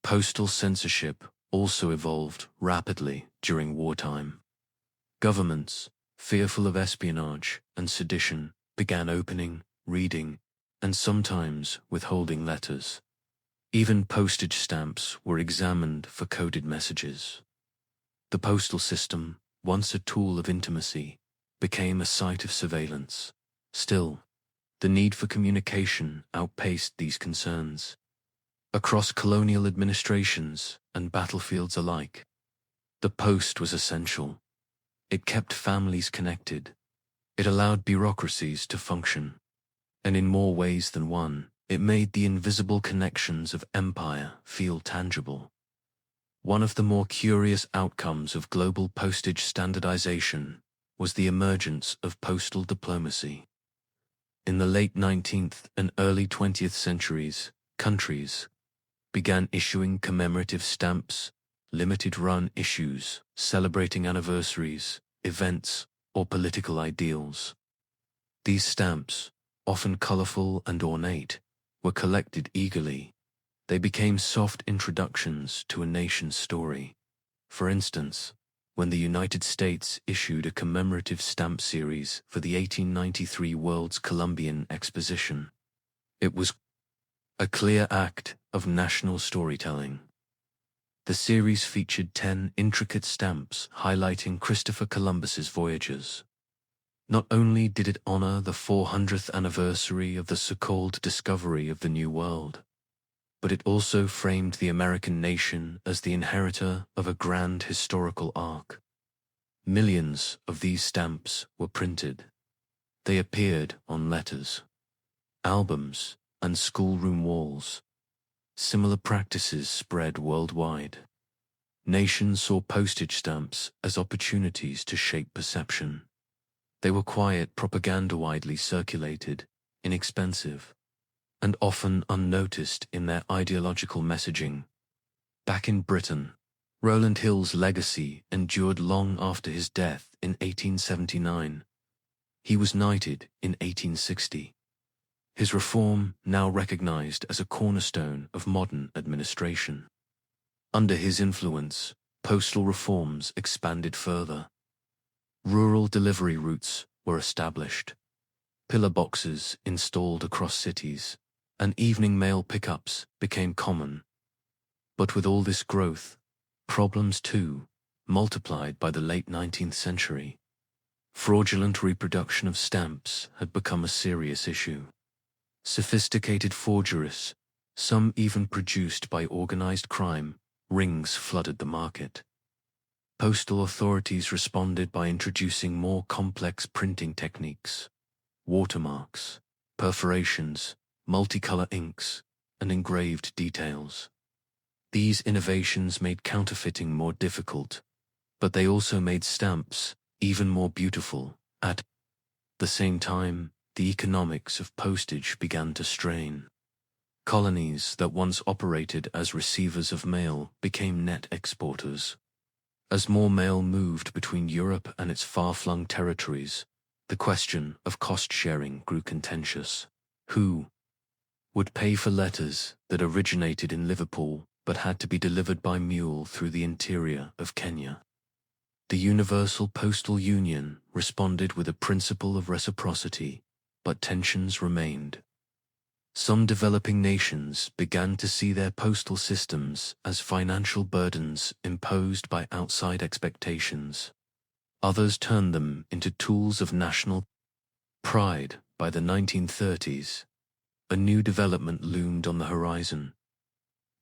Postal censorship also evolved rapidly during wartime. Governments, fearful of espionage and sedition, began opening, reading, and sometimes withholding letters. Even postage stamps were examined for coded messages. The postal system, once a tool of intimacy, became a site of surveillance. Still, the need for communication outpaced these concerns. Across colonial administrations and battlefields alike, the post was essential. It kept families connected. It allowed bureaucracies to function. And in more ways than one, it made the invisible connections of empire feel tangible. One of the more curious outcomes of global postage standardization was the emergence of postal diplomacy. In the late 19th and early 20th centuries, countries began issuing commemorative stamps, limited-run issues celebrating anniversaries, events, or political ideals. These stamps, often colorful and ornate, were collected eagerly. They became soft introductions to a nation's story. For instance, when the United States issued a commemorative stamp series for the 1893 World's Columbian Exposition, it was a clear act of national storytelling. The series featured 10 intricate stamps highlighting Christopher Columbus's voyages. Not only did it honor the 400th anniversary of the so-called discovery of the New World, but it also framed the American nation as the inheritor of a grand historical arc. Millions of these stamps were printed. They appeared on letters, albums, and schoolroom walls. Similar practices spread worldwide. Nations saw postage stamps as opportunities to shape perception. They were quiet propaganda widely circulated, inexpensive, and often unnoticed in their ideological messaging. Back in Britain, Rowland Hill's legacy endured long after his death in 1879. He was knighted in 1860. His reform now recognized as a cornerstone of modern administration. Under his influence, postal reforms expanded further. Rural delivery routes were established, pillar boxes installed across cities, and evening mail pickups became common. But with all this growth, problems too multiplied by the late 19th century. Fraudulent reproduction of stamps had become a serious issue. Sophisticated forgeries, some even produced by organized crime, rings flooded the market. Postal authorities responded by introducing more complex printing techniques, watermarks, perforations, multicolor inks, and engraved details. These innovations made counterfeiting more difficult, but they also made stamps even more beautiful. At the same time, the economics of postage began to strain. Colonies that once operated as receivers of mail became net exporters. As more mail moved between Europe and its far-flung territories, the question of cost-sharing grew contentious. Who would pay for letters that originated in Liverpool but had to be delivered by mule through the interior of Kenya? The Universal Postal Union responded with a principle of reciprocity, but tensions remained. Some developing nations began to see their postal systems as financial burdens imposed by outside expectations. Others turned them into tools of national Pride, by the 1930s, a new development loomed on the horizon.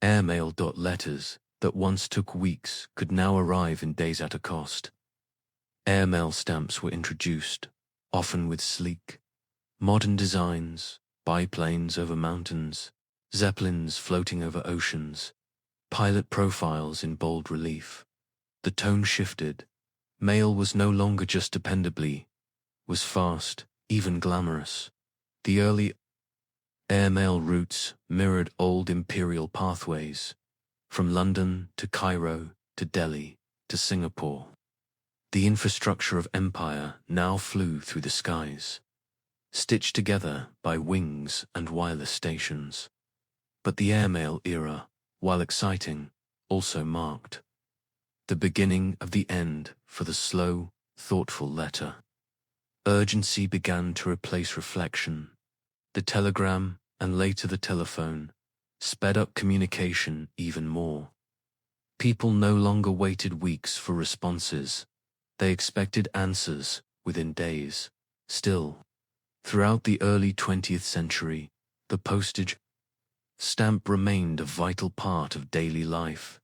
Airmail letters that once took weeks could now arrive in days at a cost. Airmail stamps were introduced, often with sleek, modern designs, biplanes over mountains, zeppelins floating over oceans, pilot profiles in bold relief. The tone shifted. Mail was no longer just dependably, was fast, even glamorous. The early airmail routes mirrored old imperial pathways, from London to Cairo to Delhi to Singapore. The infrastructure of empire now flew through the skies, stitched together by wings and wireless stations. But the airmail era, while exciting, also marked the beginning of the end for the slow, thoughtful letter. Urgency began to replace reflection. The telegram, and later the telephone, sped up communication even more. People no longer waited weeks for responses. They expected answers within days. Still, throughout the early 20th century, the postage stamp remained a vital part of daily life.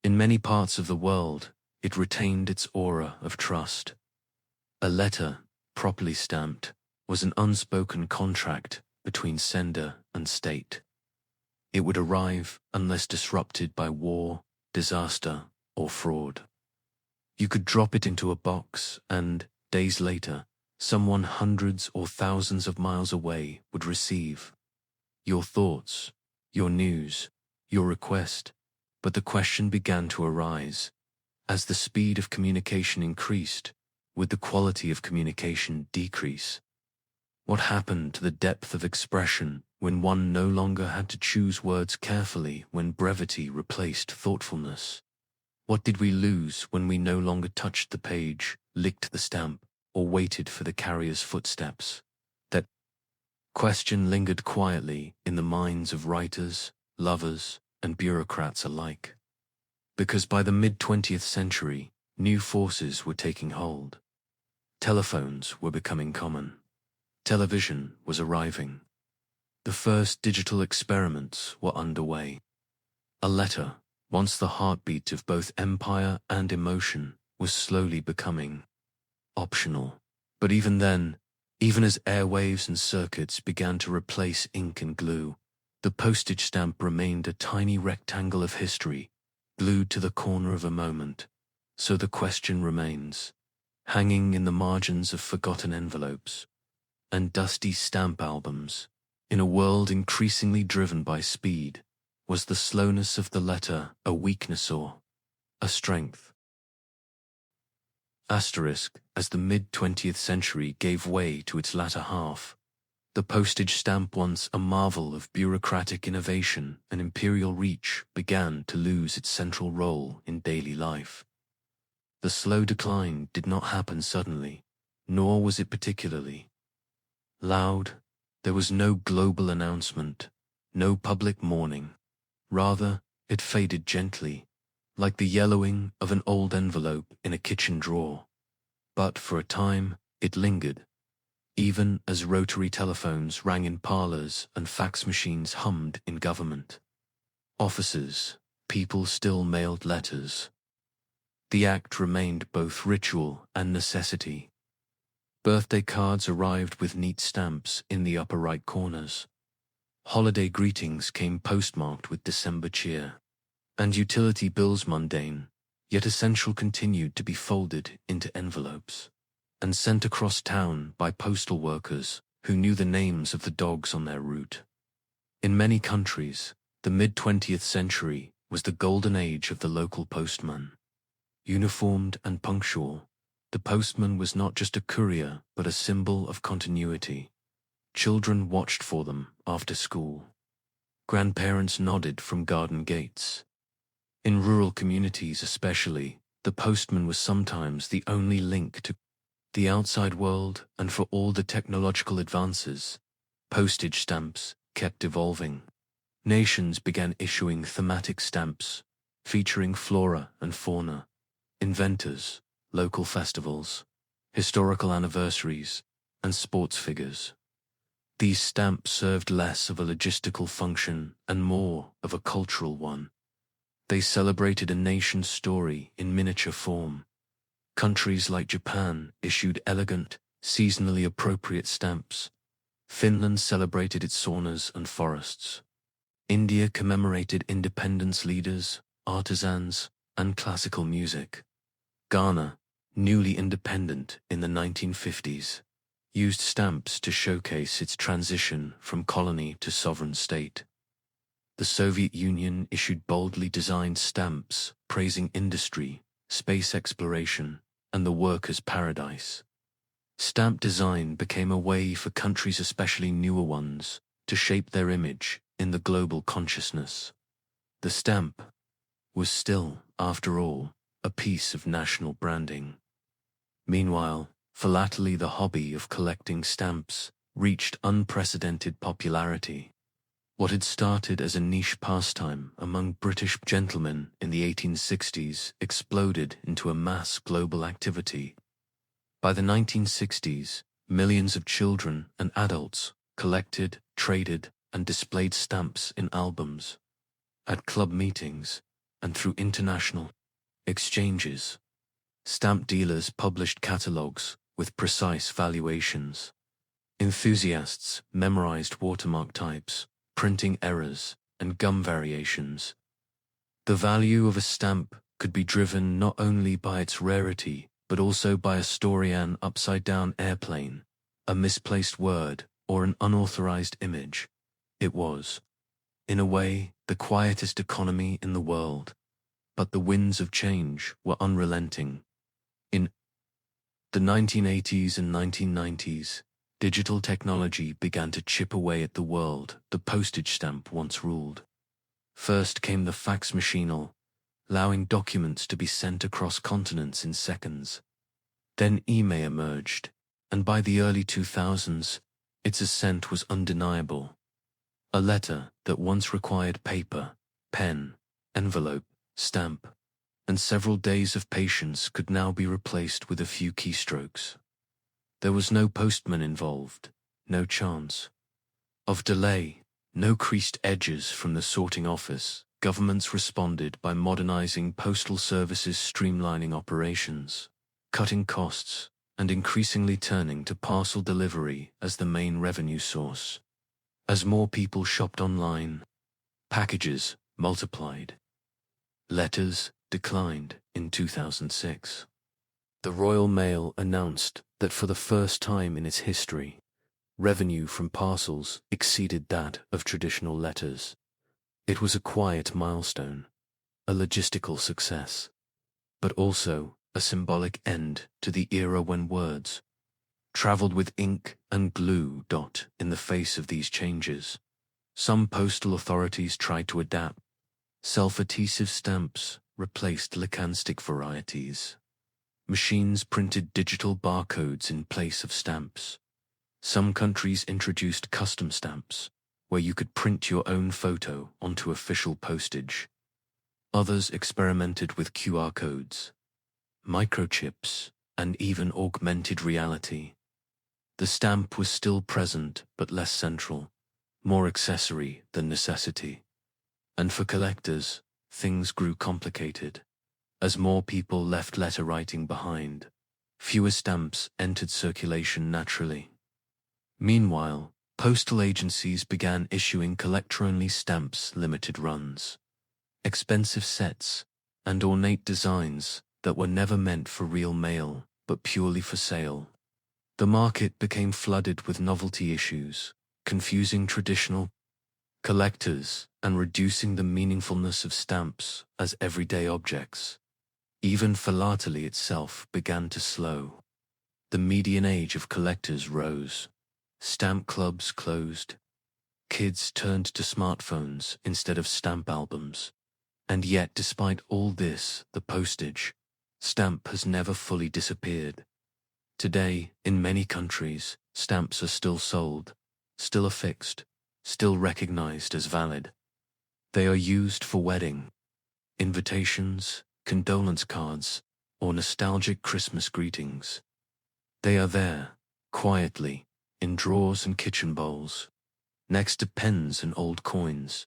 In many parts of the world, it retained its aura of trust. A letter, properly stamped, was an unspoken contract between sender and state. It would arrive unless disrupted by war, disaster, or fraud. You could drop it into a box and, days later, someone hundreds or thousands of miles away would receive your thoughts, your news, your request. But the question began to arise. As the speed of communication increased, would the quality of communication decrease? What happened to the depth of expression when one no longer had to choose words carefully, when brevity replaced thoughtfulness? What did we lose when we no longer touched the page, licked the stamp, or waited for the carrier's footsteps? That question lingered quietly in the minds of writers, lovers, and bureaucrats alike. Because by the mid-20th century, new forces were taking hold. Telephones were becoming common. Television was arriving. The first digital experiments were underway. A letter, once the heartbeat of both empire and emotion, was slowly becoming optional. But even then, even as airwaves and circuits began to replace ink and glue, the postage stamp remained a tiny rectangle of history, glued to the corner of a moment. So the question remains, hanging in the margins of forgotten envelopes and dusty stamp albums, in a world increasingly driven by speed, was the slowness of the letter a weakness or a strength? Asterisk, as the mid-20th century gave way to its latter half, the postage stamp, once a marvel of bureaucratic innovation and imperial reach, began to lose its central role in daily life. The slow decline did not happen suddenly, nor was it particularly loud. There was no global announcement, no public mourning. Rather, it faded gently, like the yellowing of an old envelope in a kitchen drawer. But for a time, it lingered. Even as rotary telephones rang in parlors and fax machines hummed in government offices, people still mailed letters. The act remained both ritual and necessity. Birthday cards arrived with neat stamps in the upper right corners. Holiday greetings came postmarked with December cheer. And utility bills, mundane, yet essential, continued to be folded into envelopes and sent across town by postal workers who knew the names of the dogs on their route. In many countries, the mid-20th century was the golden age of the local postman. Uniformed and punctual, the postman was not just a courier but a symbol of continuity. Children watched for them after school. Grandparents nodded from garden gates. In rural communities especially, the postman was sometimes the only link to the outside world, and for all the technological advances, postage stamps kept evolving. Nations began issuing thematic stamps, featuring flora and fauna, inventors, local festivals, historical anniversaries, and sports figures. These stamps served less of a logistical function and more of a cultural one. They celebrated a nation's story in miniature form. Countries like Japan issued elegant, seasonally appropriate stamps. Finland celebrated its saunas and forests. India commemorated independence leaders, artisans, and classical music. Ghana, newly independent in the 1950s, used stamps to showcase its transition from colony to sovereign state. The Soviet Union issued boldly designed stamps praising industry, space exploration, and the workers' paradise. Stamp design became a way for countries, especially newer ones, to shape their image in the global consciousness. The stamp was still, after all, a piece of national branding. Meanwhile, philately, the hobby of collecting stamps, reached unprecedented popularity. What had started as a niche pastime among British gentlemen in the 1860s exploded into a mass global activity. By the 1960s, millions of children and adults collected, traded, and displayed stamps in albums, at club meetings, and through international exchanges. Stamp dealers published catalogues with precise valuations. Enthusiasts memorized watermark types, printing errors, and gum variations. The value of a stamp could be driven not only by its rarity, but also by a story, an upside-down airplane, a misplaced word, or an unauthorized image. It was, in a way, the quietest economy in the world, but the winds of change were unrelenting. In the 1980s and 1990s, digital technology began to chip away at the world the postage stamp once ruled. First came the fax machine, allowing documents to be sent across continents in seconds. Then email emerged, and by the early 2000s, its ascent was undeniable. A letter that once required paper, pen, envelope, stamp, and several days of patience could now be replaced with a few keystrokes. There was no postman involved, no chance of delay, no creased edges from the sorting office. Governments responded by modernizing postal services, streamlining operations, cutting costs, and increasingly turning to parcel delivery as the main revenue source. As more people shopped online, packages multiplied. Letters declined in 2006. The Royal Mail announced that for the first time in its history, revenue from parcels exceeded that of traditional letters. It was a quiet milestone, a logistical success, but also a symbolic end to the era when words traveled with ink and glue. In the face of these changes, some postal authorities tried to adapt. Self-adhesive stamps replaced leucanstic varieties. Machines printed digital barcodes in place of stamps. Some countries introduced custom stamps, where you could print your own photo onto official postage. Others experimented with QR codes, microchips, and even augmented reality. The stamp was still present but less central, more accessory than necessity. And for collectors, things grew complicated. As more people left letter writing behind, fewer stamps entered circulation naturally. Meanwhile, postal agencies began issuing collect-only stamps, limited runs, expensive sets, and ornate designs that were never meant for real mail, but purely for sale. The market became flooded with novelty issues, confusing traditional collectors and reducing the meaningfulness of stamps as everyday objects. Even philately itself began to slow. The median age of collectors rose. Stamp clubs closed. Kids turned to smartphones instead of stamp albums. And yet, despite all this, the postage stamp has never fully disappeared. Today, in many countries, stamps are still sold, still affixed, still recognized as valid. They are used for wedding, invitations, condolence cards, or nostalgic Christmas greetings. They are there, quietly, in drawers and kitchen bowls, next to pens and old coins,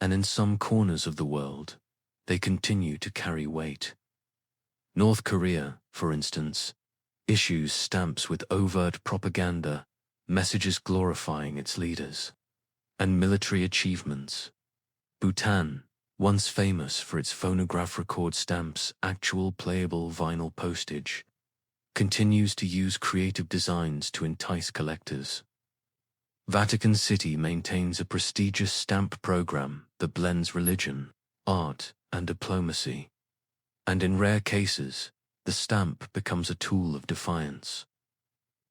and in some corners of the world, they continue to carry weight. North Korea, for instance, issues stamps with overt propaganda, messages glorifying its leaders, and military achievements. Bhutan, once famous for its phonograph record stamps' actual playable vinyl postage, continues to use creative designs to entice collectors. Vatican City maintains a prestigious stamp program that blends religion, art, and diplomacy. And in rare cases, the stamp becomes a tool of defiance.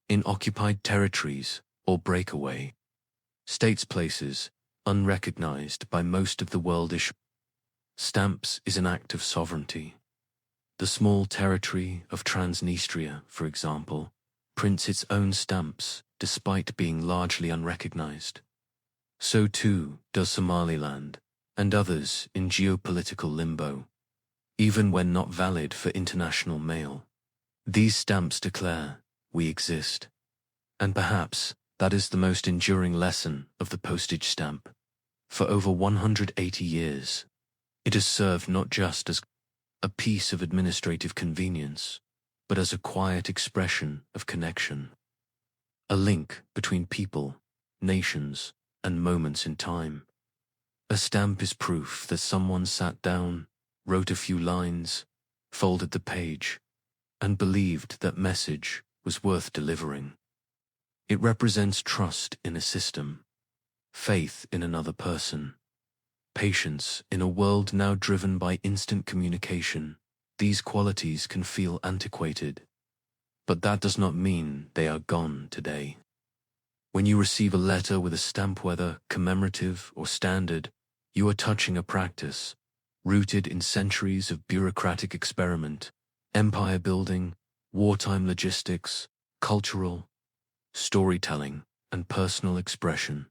In occupied territories or breakaway states places, unrecognized by most of the world, stamps is an act of sovereignty. The small territory of Transnistria, for example, prints its own stamps despite being largely unrecognized. So too does Somaliland and others in geopolitical limbo, even when not valid for international mail. These stamps declare, we exist. And perhaps that is the most enduring lesson of the postage stamp. For over 180 years, it has served not just as a piece of administrative convenience, but as a quiet expression of connection. A link between people, nations, and moments in time. A stamp is proof that someone sat down, wrote a few lines, folded the page, and believed that message was worth delivering. It represents trust in a system, faith in another person, patience in a world now driven by instant communication. These qualities can feel antiquated, but that does not mean they are gone today. When you receive a letter with a stamp, whether commemorative or standard, you are touching a practice rooted in centuries of bureaucratic experiment, empire building, wartime logistics, cultural, storytelling, and personal expression.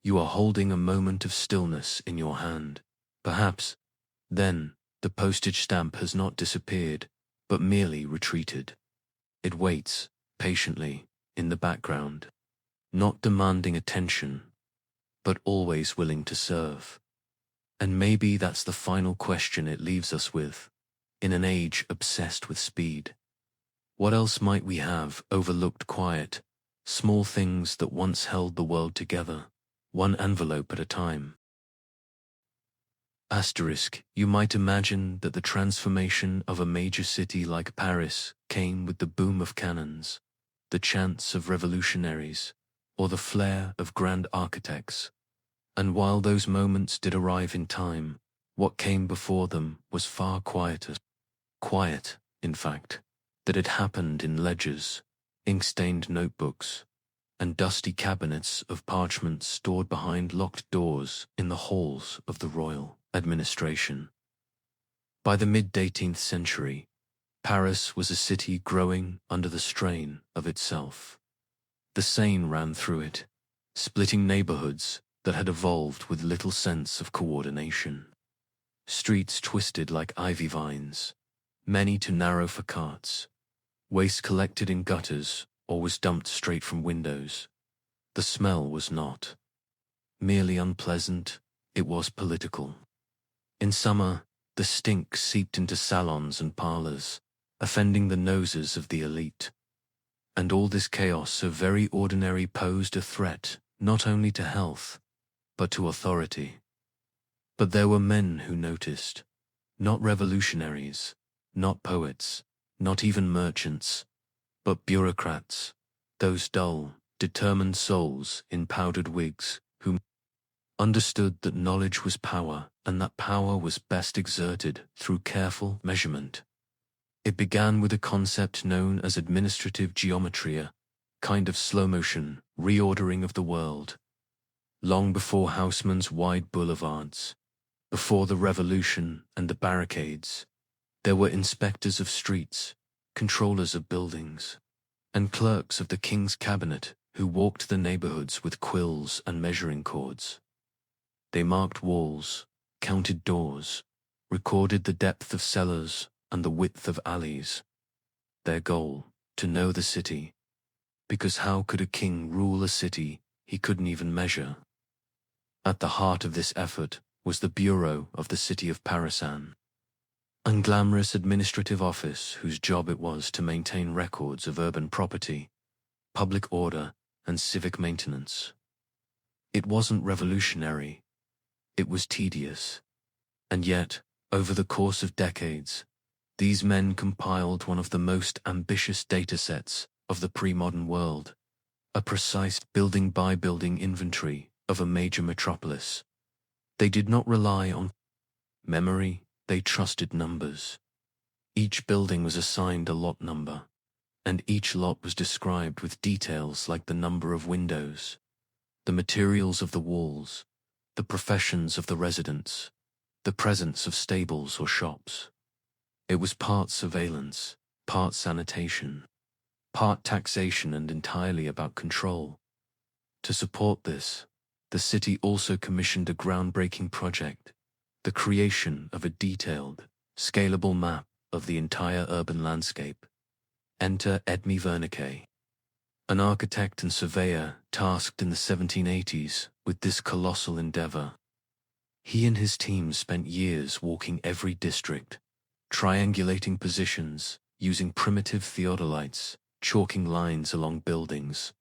You are holding a moment of stillness in your hand. Perhaps, then, the postage stamp has not disappeared, but merely retreated. It waits, patiently, in the background, not demanding attention, but always willing to serve. And maybe that's the final question it leaves us with, in an age obsessed with speed. What else might we have overlooked? Quiet, small things that once held the world together, one envelope at a time. Asterisk, you might imagine that the transformation of a major city like Paris came with the boom of cannons, the chants of revolutionaries, or the flair of grand architects. And while those moments did arrive in time, what came before them was far quieter. Quiet, in fact, that it happened in ledgers, ink-stained notebooks, and dusty cabinets of parchment stored behind locked doors in the halls of the royal administration. By the mid-18th century, Paris was a city growing under the strain of itself. The Seine ran through it, splitting neighborhoods that had evolved with little sense of coordination. Streets twisted like ivy vines, many too narrow for carts. Waste collected in gutters or was dumped straight from windows. The smell was not merely unpleasant, it was political. In summer, the stink seeped into salons and parlors, offending the noses of the elite. And all this chaos so very ordinary posed a threat not only to health, but to authority. But there were men who noticed, not revolutionaries, not poets, not even merchants, but bureaucrats, those dull, determined souls in powdered wigs who understood that knowledge was power and that power was best exerted through careful measurement. It began with a concept known as administrative geometry, a kind of slow-motion reordering of the world. Long before Haussmann's wide boulevards, before the revolution and the barricades, there were inspectors of streets, controllers of buildings, and clerks of the king's cabinet who walked the neighborhoods with quills and measuring cords. They marked walls, counted doors, recorded the depth of cellars and the width of alleys. Their goal, to know the city, Because how could a king rule a city he couldn't even measure? At the heart of this effort was the Bureau of the City of Parisan, a unglamorous administrative office whose job it was to maintain records of urban property, public order, and civic maintenance. It wasn't revolutionary, it was tedious. And yet, over the course of decades, these men compiled one of the most ambitious datasets of the pre-modern world, a precise building-by-building inventory of a major metropolis. They did not rely on memory, they trusted numbers. Each building was assigned a lot number, and each lot was described with details like the number of windows, the materials of the walls, the professions of the residents, the presence of stables or shops. It was part surveillance, part sanitation, part taxation, and entirely about control. To support this, the city also commissioned a groundbreaking project, the creation of a detailed, scalable map of the entire urban landscape. Enter Edme Wernicke, an architect and surveyor tasked in the 1780s with this colossal endeavor. He and his team spent years walking every district, triangulating positions, using primitive theodolites, chalking lines along buildings,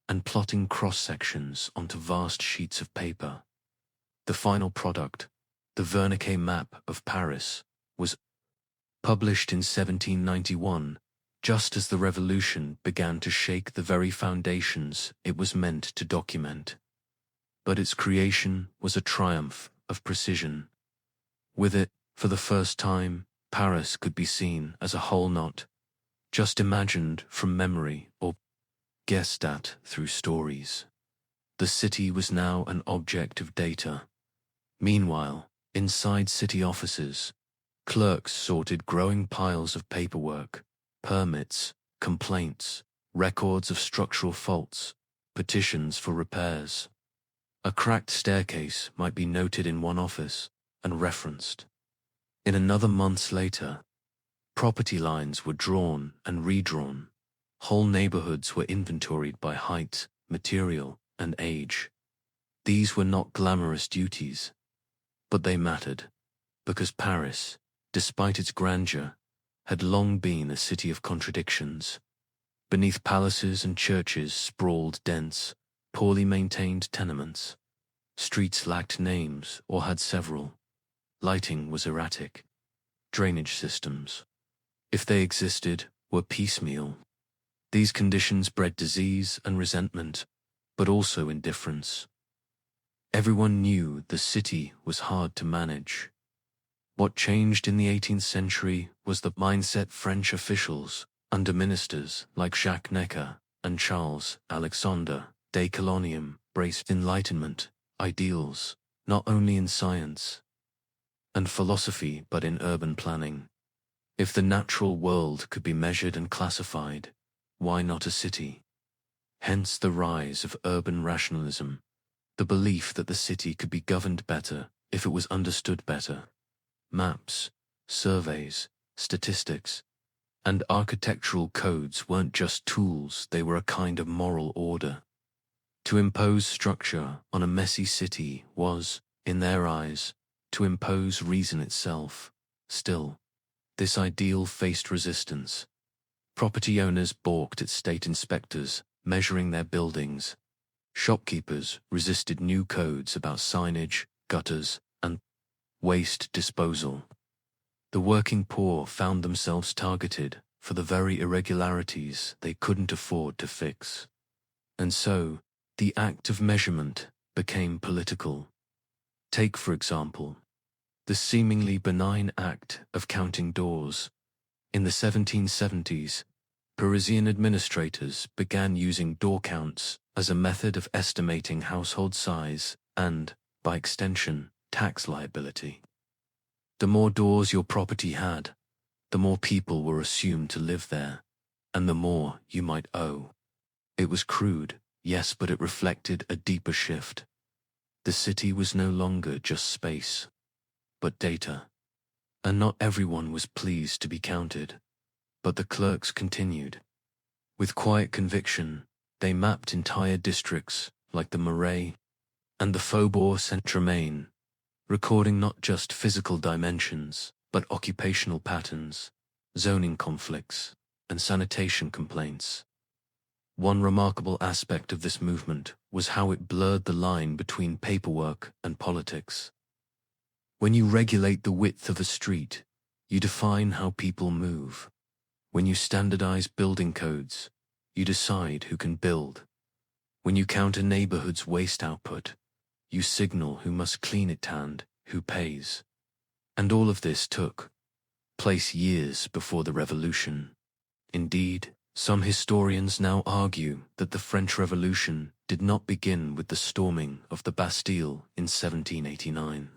and plotting cross-sections onto vast sheets of paper. The final product, the Wernicke map of Paris, was published in 1791, just as the revolution began to shake the very foundations it was meant to document. But its creation was a triumph of precision. With it, for the first time, Paris could be seen as a whole, not just imagined from memory or guessed at through stories. The city was now an object of data. Meanwhile, inside city offices, clerks sorted growing piles of paperwork, permits, complaints, records of structural faults, petitions for repairs. A cracked staircase might be noted in one office and referenced. In another, months later, property lines were drawn and redrawn. Whole neighborhoods were inventoried by height, material, and age. These were not glamorous duties, but they mattered, because Paris, despite its grandeur, had long been a city of contradictions. Beneath palaces and churches sprawled dense, poorly maintained tenements. Streets lacked names or had several. Lighting was erratic. Drainage systems, if they existed, were piecemeal. These conditions bred disease and resentment, but also indifference. Everyone knew the city was hard to manage. What changed in the 18th century was the mindset French officials, under ministers like Jacques Necker and Charles Alexandre de Coligny, braced Enlightenment ideals, not only in science and philosophy but in urban planning. If the natural world could be measured and classified, why not a city? Hence the rise of urban rationalism, the belief that the city could be governed better if it was understood better. Maps, surveys, statistics, and architectural codes weren't just tools, they were a kind of moral order. To impose structure on a messy city was, in their eyes, to impose reason itself. Still, this ideal faced resistance. Property owners balked at state inspectors measuring their buildings. Shopkeepers resisted new codes about signage, gutters, and waste disposal. The working poor found themselves targeted for the very irregularities they couldn't afford to fix. And so, the act of measurement became political. Take, for example, the seemingly benign act of counting doors. In the 1770s, Parisian administrators began using door counts as a method of estimating household size and, by extension, tax liability. The more doors your property had, the more people were assumed to live there, and the more you might owe. It was crude, yes, but it reflected a deeper shift. The city was no longer just space, but data. And not everyone was pleased to be counted, but the clerks continued. With quiet conviction, they mapped entire districts like the Marais and the Faubourg Saint-Germain, recording not just physical dimensions, but occupational patterns, zoning conflicts, and sanitation complaints. One remarkable aspect of this movement was how it blurred the line between paperwork and politics. When you regulate the width of a street, you define how people move. When you standardize building codes, you decide who can build. When you count a neighborhood's waste output, you signal who must clean it and who pays. And all of this took place years before the Revolution. Indeed, some historians now argue that the French Revolution did not begin with the storming of the Bastille in 1789,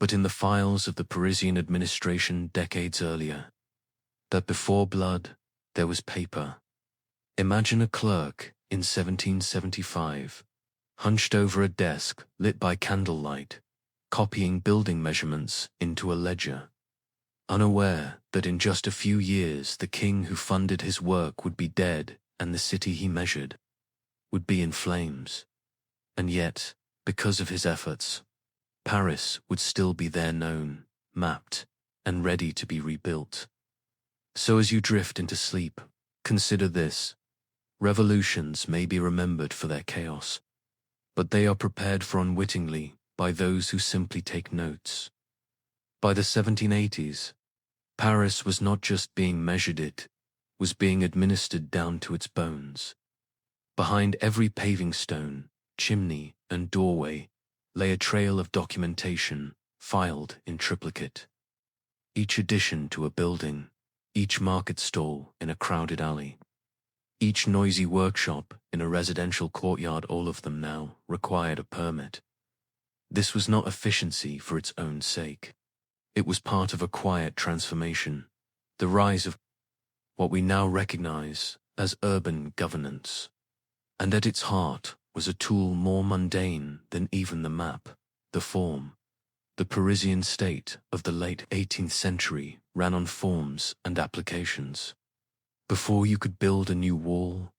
but in the files of the Parisian administration decades earlier. That before blood, there was paper. Imagine a clerk in 1775, hunched over a desk lit by candlelight, copying building measurements into a ledger, unaware that in just a few years the king who funded his work would be dead and the city he measured would be in flames. And yet, because of his efforts, Paris would still be there, known, mapped, and ready to be rebuilt. So as you drift into sleep, consider this. Revolutions may be remembered for their chaos, but they are prepared for unwittingly by those who simply take notes. By the 1780s, Paris was not just being measured, it was being administered down to its bones. Behind every paving stone, chimney, and doorway lay a trail of documentation filed in triplicate. Each addition to a building, each market stall in a crowded alley, each noisy workshop in a residential courtyard, all of them now required a permit. This was not efficiency for its own sake. It was part of a quiet transformation, the rise of what we now recognize as urban governance. And at its heart was a tool more mundane than even the map, the form. The Parisian state of the late 18th century ran on forms and applications. Before you could build a new wall,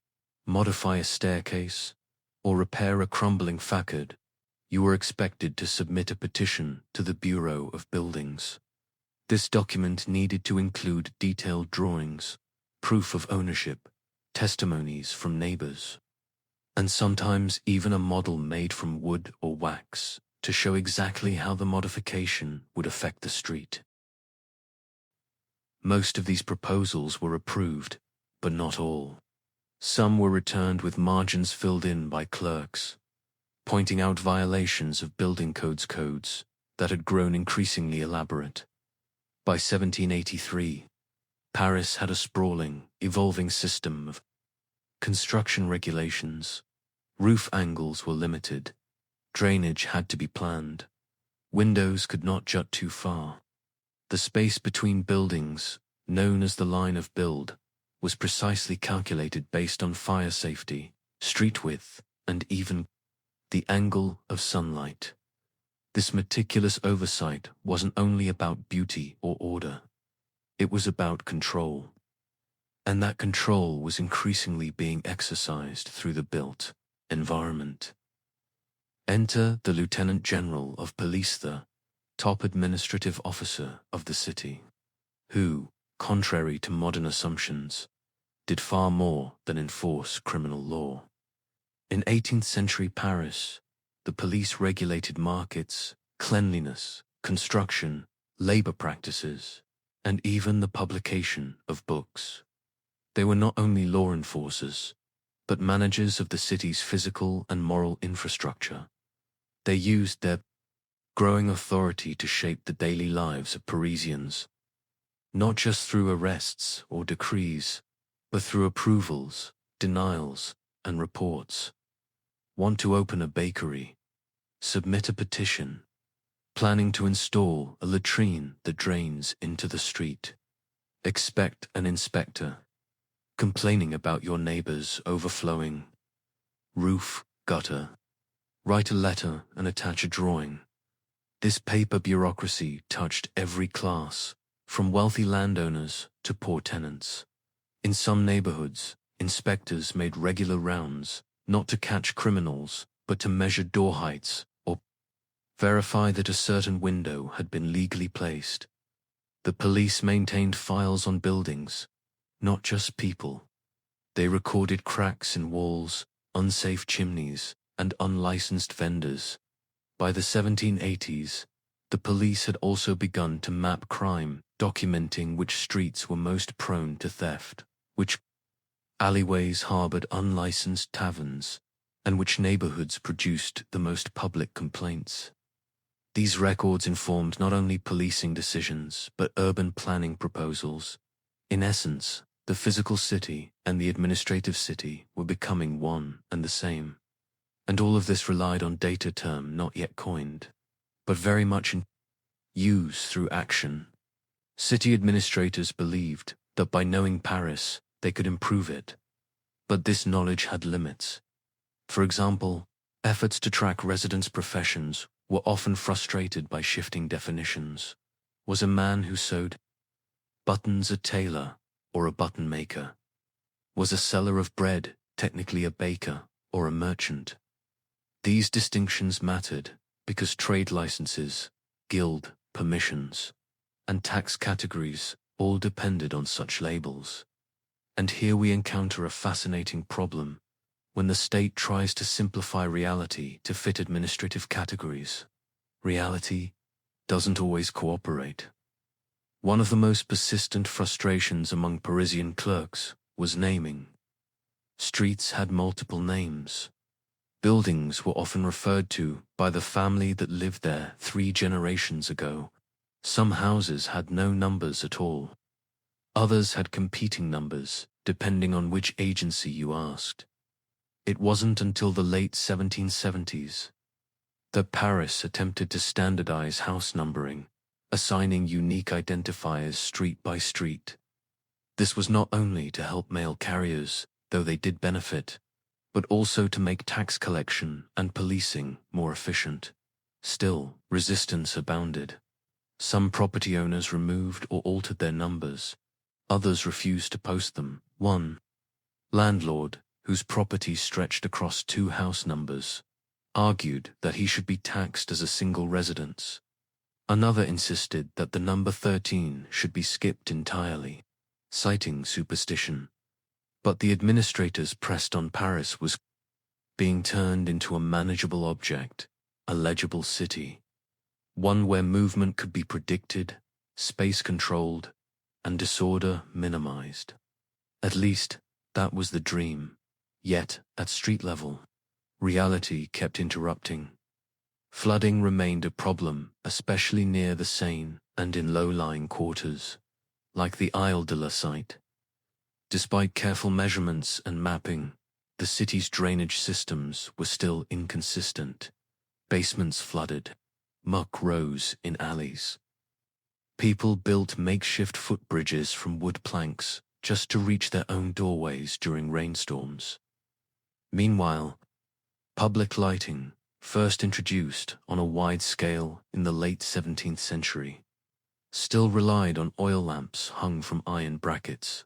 modify a staircase, or repair a crumbling facade, you were expected to submit a petition to the Bureau of Buildings. This document needed to include detailed drawings, proof of ownership, testimonies from neighbors, and sometimes even a model made from wood or wax to show exactly how the modification would affect the street. Most of these proposals were approved, but not all. Some were returned with margins filled in by clerks, pointing out violations of building codes that had grown increasingly elaborate. By 1783, Paris had a sprawling, evolving system of construction regulations. Roof angles were limited, drainage had to be planned, windows could not jut too far. The space between buildings, known as the line of build, was precisely calculated based on fire safety, street width, and even the angle of sunlight. This meticulous oversight wasn't only about beauty or order, it was about control. And that control was increasingly being exercised through the built environment. Enter the Lieutenant General of Police, the top administrative officer of the city, who, contrary to modern assumptions, did far more than enforce criminal law. In 18th century Paris, the police regulated markets, cleanliness, construction, labor practices, and even the publication of books. They were not only law enforcers, but managers of the city's physical and moral infrastructure. They used their growing authority to shape the daily lives of Parisians, not just through arrests or decrees, but through approvals, denials, and reports. Want to open a bakery? Submit a petition. Planning to install a latrine that drains into the street? Expect an inspector. Complaining about your neighbor's overflowing roof, gutter? Write a letter and attach a drawing. This paper bureaucracy touched every class, from wealthy landowners to poor tenants. In some neighborhoods, Inspectors made regular rounds, not to catch criminals, but to measure door heights or verify that a certain window had been legally placed. The police maintained files on buildings, not just people. They recorded cracks in walls, unsafe chimneys, and unlicensed vendors. By the 1780s, the police had also begun to map crime, documenting which streets were most prone to theft, which alleyways harbored unlicensed taverns, and which neighborhoods produced the most public complaints. These records informed not only policing decisions, but urban planning proposals. In essence, the physical city and the administrative city were becoming one and the same. And all of this relied on data term not yet coined, but very much in use through action. City administrators believed that by knowing Paris, they could improve it. But this knowledge had limits. For example, efforts to track residents' professions were often frustrated by shifting definitions. Was a man who sewed buttons a tailor or a button maker? Was a seller of bread technically a baker or a merchant? These distinctions mattered because trade licenses, guild permissions, and tax categories all depended on such labels. And here we encounter a fascinating problem when the state tries to simplify reality to fit administrative categories. Reality doesn't always cooperate. One of the most persistent frustrations among Parisian clerks was naming. Streets had multiple names. Buildings were often referred to by the family that lived there 3 generations ago. Some houses had no numbers at all. Others had competing numbers, depending on which agency you asked. It wasn't until the late 1770s that Paris attempted to standardize house numbering, assigning unique identifiers street by street. This was not only to help mail carriers, though they did benefit, but also to make tax collection and policing more efficient. Still, resistance abounded. Some property owners removed or altered their numbers. Others refused to post them. One landlord, whose property stretched across 2 house numbers, argued that he should be taxed as a single residence. Another insisted that the number 13 should be skipped entirely, citing superstition. But the administrators pressed on Paris was being turned into a manageable object, a legible city, one where movement could be predicted, space controlled, and disorder minimized. At least, that was the dream. Yet, at street level, reality kept interrupting. Flooding remained a problem, especially near the Seine and in low-lying quarters, like the Isle de la Cite. Despite careful measurements and mapping, the city's drainage systems were still inconsistent. Basements flooded, muck rose in alleys. People built makeshift footbridges from wood planks just to reach their own doorways during rainstorms. Meanwhile, public lighting, first introduced on a wide scale in the late 17th century, still relied on oil lamps hung from iron brackets.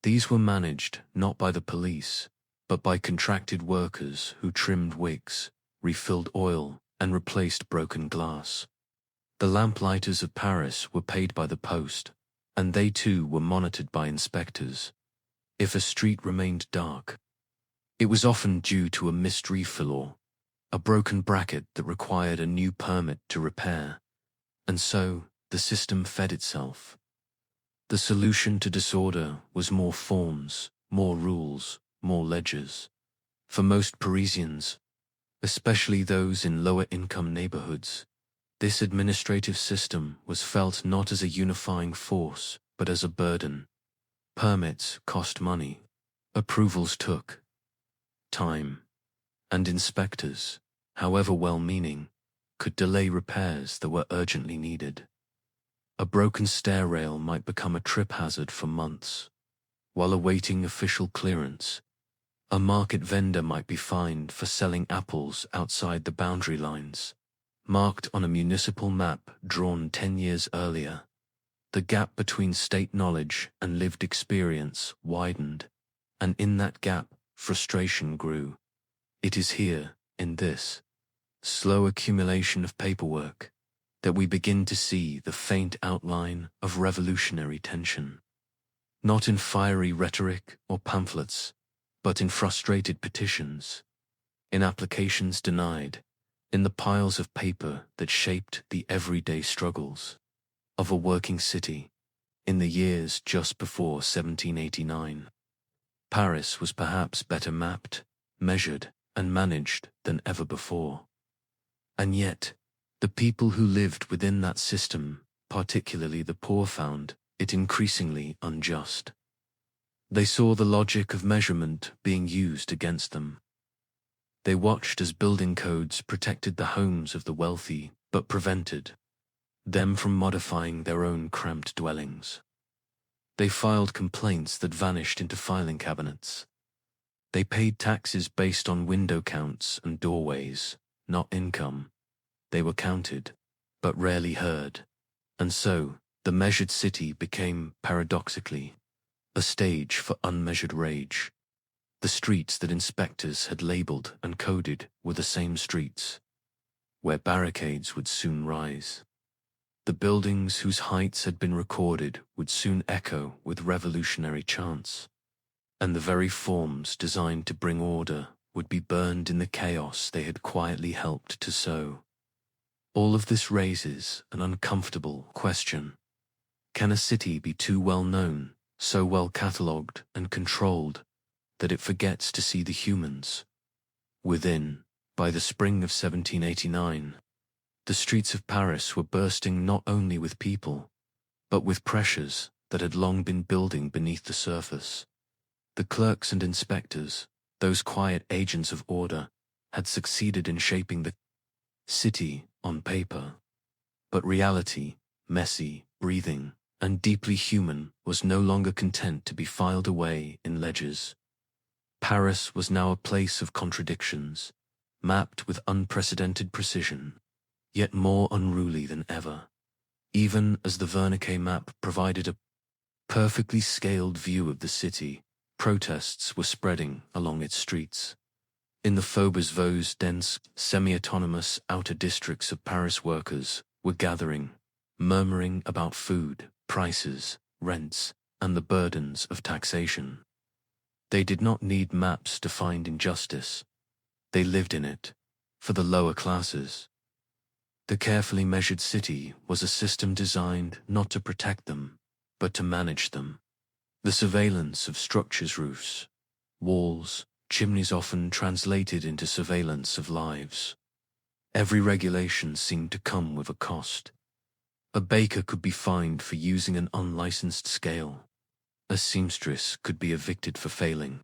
These were managed not by the police, but by contracted workers who trimmed wicks, refilled oil, and replaced broken glass. The lamplighters of Paris were paid by the post, and they too were monitored by inspectors. If a street remained dark, it was often due to a missed refill or a broken bracket that required a new permit to repair. And so, the system fed itself. The solution to disorder was more forms, more rules, more ledgers. For most Parisians, especially those in lower-income neighborhoods, this administrative system was felt not as a unifying force, but as a burden. Permits cost money. Approvals took time. And inspectors, however well-meaning, could delay repairs that were urgently needed. A broken stair rail might become a trip hazard for months. While awaiting official clearance, a market vendor might be fined for selling apples outside the boundary lines, marked on a municipal map drawn 10 years earlier. The gap between state knowledge and lived experience widened. And in that gap, frustration grew. It is here, in this slow accumulation of paperwork, that we begin to see the faint outline of revolutionary tension. Not in fiery rhetoric or pamphlets, but in frustrated petitions, in applications denied, in the piles of paper that shaped the everyday struggles of a working city in the years just before 1789. Paris was perhaps better mapped, measured, and managed than ever before. And yet, the people who lived within that system, particularly the poor, found it increasingly unjust. They saw the logic of measurement being used against them. They watched as building codes protected the homes of the wealthy but prevented them from modifying their own cramped dwellings. They filed complaints that vanished into filing cabinets. They paid taxes based on window counts and doorways, not income. They were counted, but rarely heard. And so, the measured city became, paradoxically, a stage for unmeasured rage. The streets that inspectors had labeled and coded were the same streets, where barricades would soon rise. The buildings whose heights had been recorded would soon echo with revolutionary chants, and the very forms designed to bring order would be burned in the chaos they had quietly helped to sow. All of this raises an uncomfortable question. Can a city be too well known, so well catalogued and controlled, that it forgets to see the humans within? By the spring of 1789, the streets of Paris were bursting not only with people, but with pressures that had long been building beneath the surface. The clerks and inspectors, those quiet agents of order, had succeeded in shaping the city on paper. But reality, messy, breathing, and deeply human, was no longer content to be filed away in ledgers. Paris was now a place of contradictions, mapped with unprecedented precision, yet more unruly than ever. Even as the Wernicke map provided a perfectly scaled view of the city, protests were spreading along its streets. In the Faubourgs Vosges, dense, semi-autonomous outer districts of Paris, workers were gathering, murmuring about food, prices, rents, and the burdens of taxation. They did not need maps to find injustice. They lived in it, for the lower classes. The carefully measured city was a system designed not to protect them, but to manage them. The surveillance of structures, roofs, walls, chimneys often translated into surveillance of lives. Every regulation seemed to come with a cost. A baker could be fined for using an unlicensed scale. A seamstress could be evicted for failing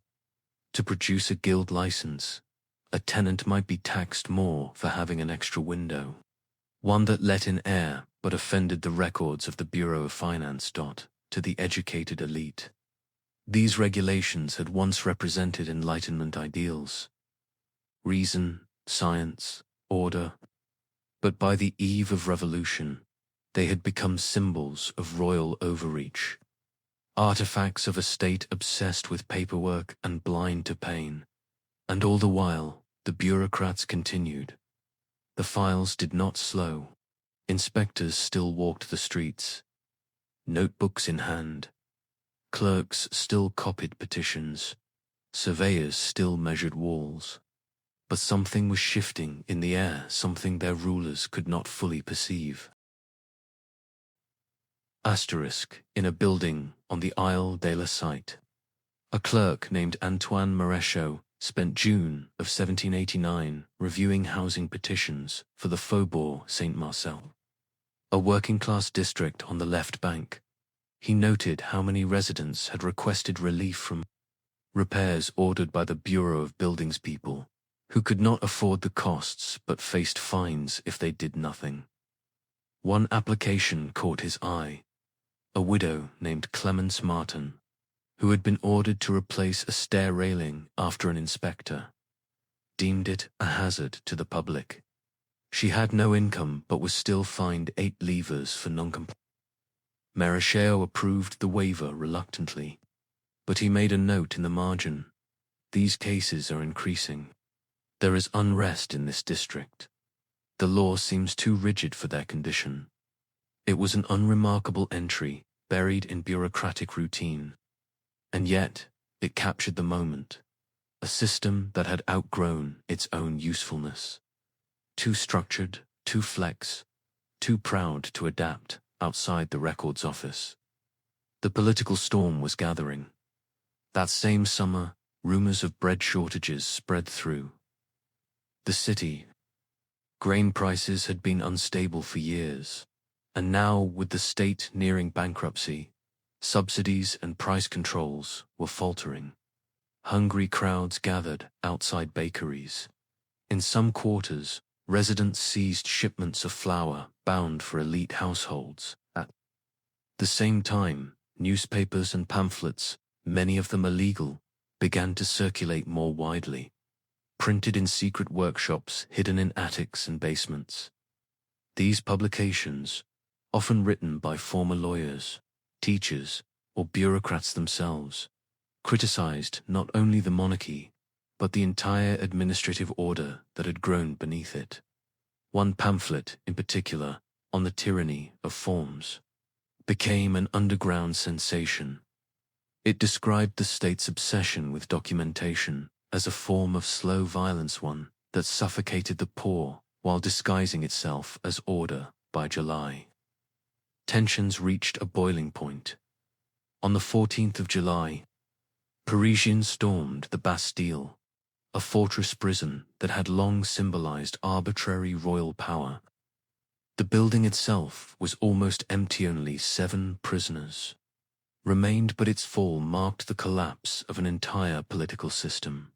to produce a guild license. A tenant might be taxed more for having an extra window, one that let in air but offended the records of the Bureau of Finance. To the educated elite, these regulations had once represented Enlightenment ideals: reason, science, order. But by the eve of revolution, they had become symbols of royal overreach, artifacts of a state obsessed with paperwork and blind to pain. And all the while, the bureaucrats continued. The files did not slow. Inspectors still walked the streets, notebooks in hand. Clerks still copied petitions. Surveyors still measured walls. But something was shifting in the air, something their rulers could not fully perceive. Asterisk, in a building on the Isle de la Cite, a clerk named Antoine Maréchaux spent June of 1789 reviewing housing petitions for the Faubourg Saint-Marcel, a working-class district on the left bank. He noted how many residents had requested relief from repairs ordered by the Bureau of Buildings people, who could not afford the costs but faced fines if they did nothing. One application caught his eye. A widow named Clemence Martin, who had been ordered to replace a stair railing after an inspector, deemed it a hazard to the public. She had no income but was still fined 8 livres for non-compliance. Maréchaux approved the waiver reluctantly. But he made a note in the margin. These cases are increasing. There is unrest in this district. The law seems too rigid for their condition. It was an unremarkable entry, buried in bureaucratic routine. And yet, it captured the moment. A system that had outgrown its own usefulness. Too structured, too flex, too proud to adapt outside the records office. The political storm was gathering. That same summer, rumors of bread shortages spread through the city. Grain prices had been unstable for years, and now, with the state nearing bankruptcy, subsidies and price controls were faltering. Hungry crowds gathered outside bakeries. In some quarters, residents seized shipments of flour bound for elite households. At the same time, newspapers and pamphlets, many of them illegal, began to circulate more widely, printed in secret workshops hidden in attics and basements. These publications, often written by former lawyers, teachers, or bureaucrats themselves, criticized not only the monarchy, but the entire administrative order that had grown beneath it. One pamphlet, in particular, on the tyranny of forms, became an underground sensation. It described the state's obsession with documentation as a form of slow violence, one that suffocated the poor while disguising itself as order by July. Tensions reached a boiling point. On the 14th of July, Parisians stormed the Bastille, a fortress prison that had long symbolized arbitrary royal power. The building itself was almost empty. Only 7 prisoners remained, but its fall marked the collapse of an entire political system.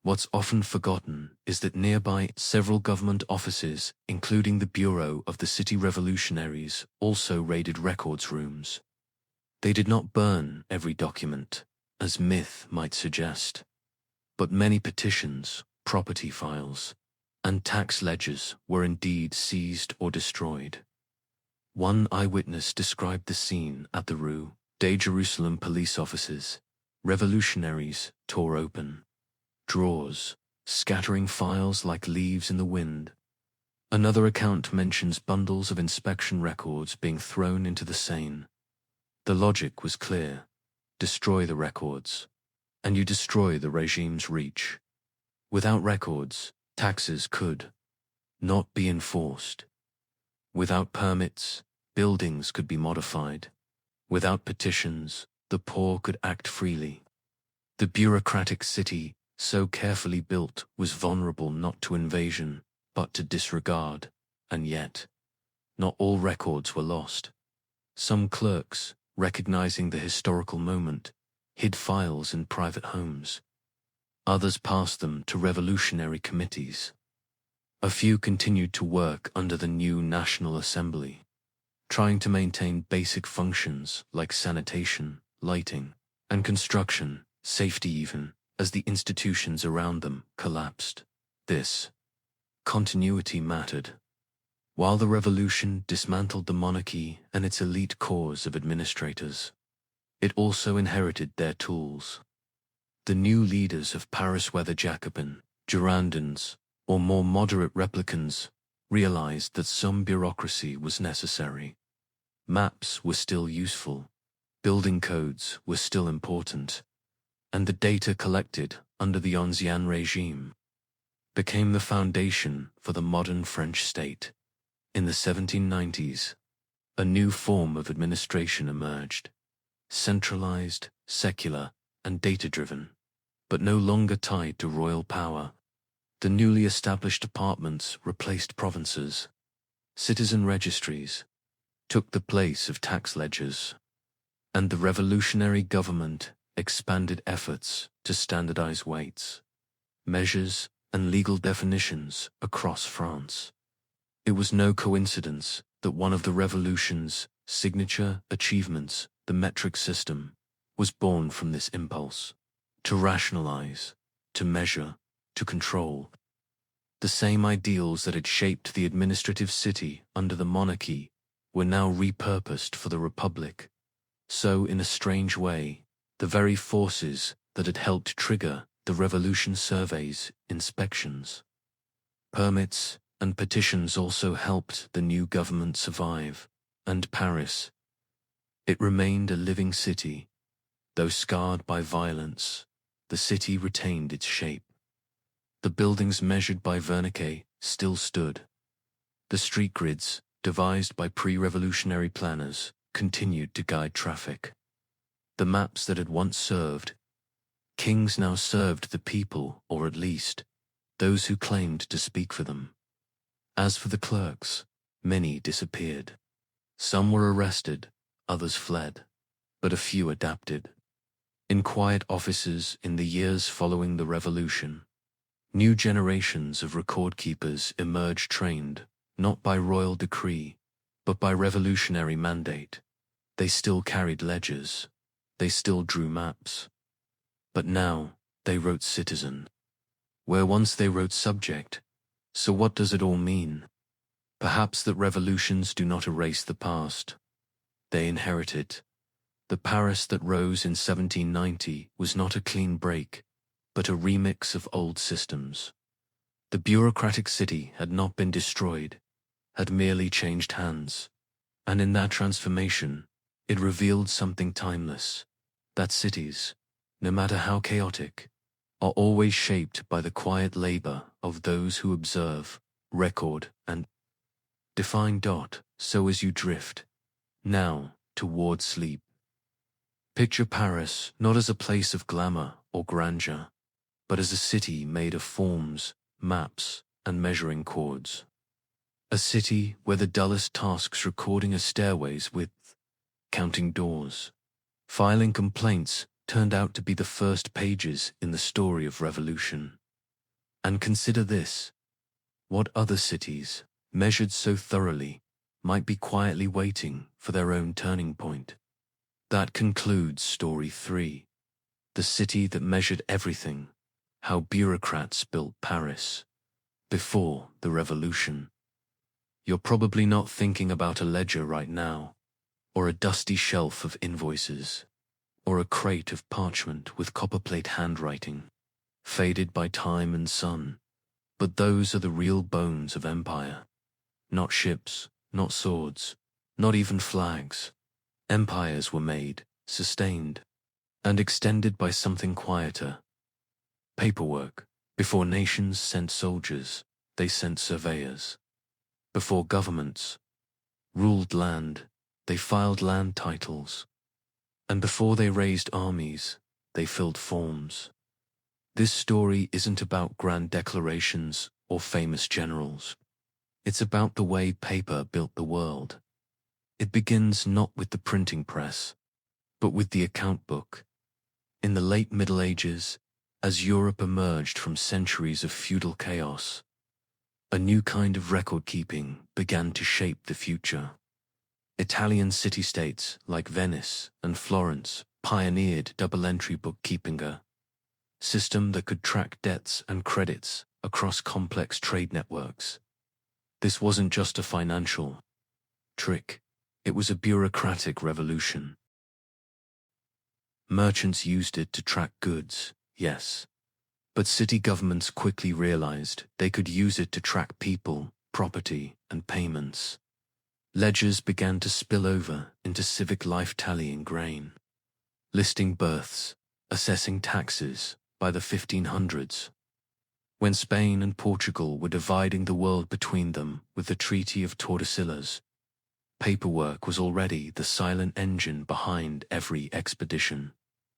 What's often forgotten is that nearby several government offices, including the Bureau of the City Revolutionaries, also raided records rooms. They did not burn every document, as myth might suggest, but many petitions, property files, and tax ledgers were indeed seized or destroyed. One eyewitness described the scene at the Rue de Jerusalem police offices. Revolutionaries tore open drawers, scattering files like leaves in the wind. Another account mentions bundles of inspection records being thrown into the Seine. The logic was clear. Destroy the records, and you destroy the regime's reach. Without records, taxes could not be enforced. Without permits, buildings could be modified. Without petitions, the poor could act freely. The bureaucratic city, so carefully built, was vulnerable not to invasion, but to disregard. And yet, not all records were lost. Some clerks, recognizing the historical moment, hid files in private homes. Others passed them to revolutionary committees. A few continued to work under the new National Assembly, trying to maintain basic functions like sanitation, lighting, and construction, safety even, as the institutions around them collapsed. This continuity mattered. While the revolution dismantled the monarchy and its elite corps of administrators, it also inherited their tools. The new leaders of Paris, whether Jacobin, Girondins, or more moderate replicants, realized that some bureaucracy was necessary. Maps were still useful, building codes were still important, and the data collected under the Ancien regime became the foundation for the modern French state. In the 1790s, a new form of administration emerged, centralized, secular, and data-driven, but no longer tied to royal power. The newly established departments replaced provinces. Citizen registries took the place of tax ledgers, and the revolutionary government expanded efforts to standardize weights, measures, and legal definitions across France. It was no coincidence that one of the revolution's signature achievements, the metric system, was born from this impulse to rationalize, to measure, to control. The same ideals that had shaped the administrative city under the monarchy were now repurposed for the Republic. So, in a strange way, the very forces that had helped trigger the revolution surveys, inspections. Permits and petitions also helped the new government survive, and Paris. It remained a living city. Though scarred by violence, the city retained its shape. The buildings measured by Wernicke still stood. The street grids, devised by pre-revolutionary planners, continued to guide traffic. The maps that had once served kings now served the people, or at least those who claimed to speak for them. As for the clerks, many disappeared. Some were arrested, others fled, but a few adapted. In quiet offices in the years following the revolution, new generations of record keepers emerged trained, not by royal decree, but by revolutionary mandate. They still carried ledgers. They still drew maps. But now they wrote citizen, where once they wrote subject. So what does it all mean? Perhaps that revolutions do not erase the past. They inherit it. The Paris that rose in 1790 was not a clean break, but a remix of old systems. The bureaucratic city had not been destroyed, had merely changed hands. And in that transformation, it revealed something timeless, that cities, no matter how chaotic, are always shaped by the quiet labor of those who observe, record, and define. So as you drift, now, toward sleep. Picture Paris not as a place of glamour or grandeur, but as a city made of forms, maps, and measuring cords. A city where the dullest tasks recording a stairway's width, counting doors, filing complaints turned out to be the first pages in the story of revolution. And consider this: what other cities, measured so thoroughly, might be quietly waiting for their own turning point? That concludes Story 3, the city that measured everything, how bureaucrats built Paris, before the revolution. You're probably not thinking about a ledger right now, or a dusty shelf of invoices, or a crate of parchment with copperplate handwriting, faded by time and sun. But those are the real bones of empire. Not ships, not swords, not even flags. Empires were made, sustained, and extended by something quieter. Paperwork. Before nations sent soldiers, they sent surveyors. Before governments ruled land, they filed land titles. And before they raised armies, they filled forms. This story isn't about grand declarations or famous generals. It's about the way paper built the world. It begins not with the printing press, but with the account book. In the late Middle Ages, as Europe emerged from centuries of feudal chaos, a new kind of record-keeping began to shape the future. Italian city-states like Venice and Florence pioneered double-entry bookkeeping, a system that could track debts and credits across complex trade networks. This wasn't just a financial trick, it was a bureaucratic revolution. Merchants used it to track goods, yes, but city governments quickly realized they could use it to track people, property, and payments. Ledgers began to spill over into civic life tallying grain, listing births, assessing taxes by the 1500s. When Spain and Portugal were dividing the world between them with the Treaty of Tordesillas, paperwork was already the silent engine behind every expedition.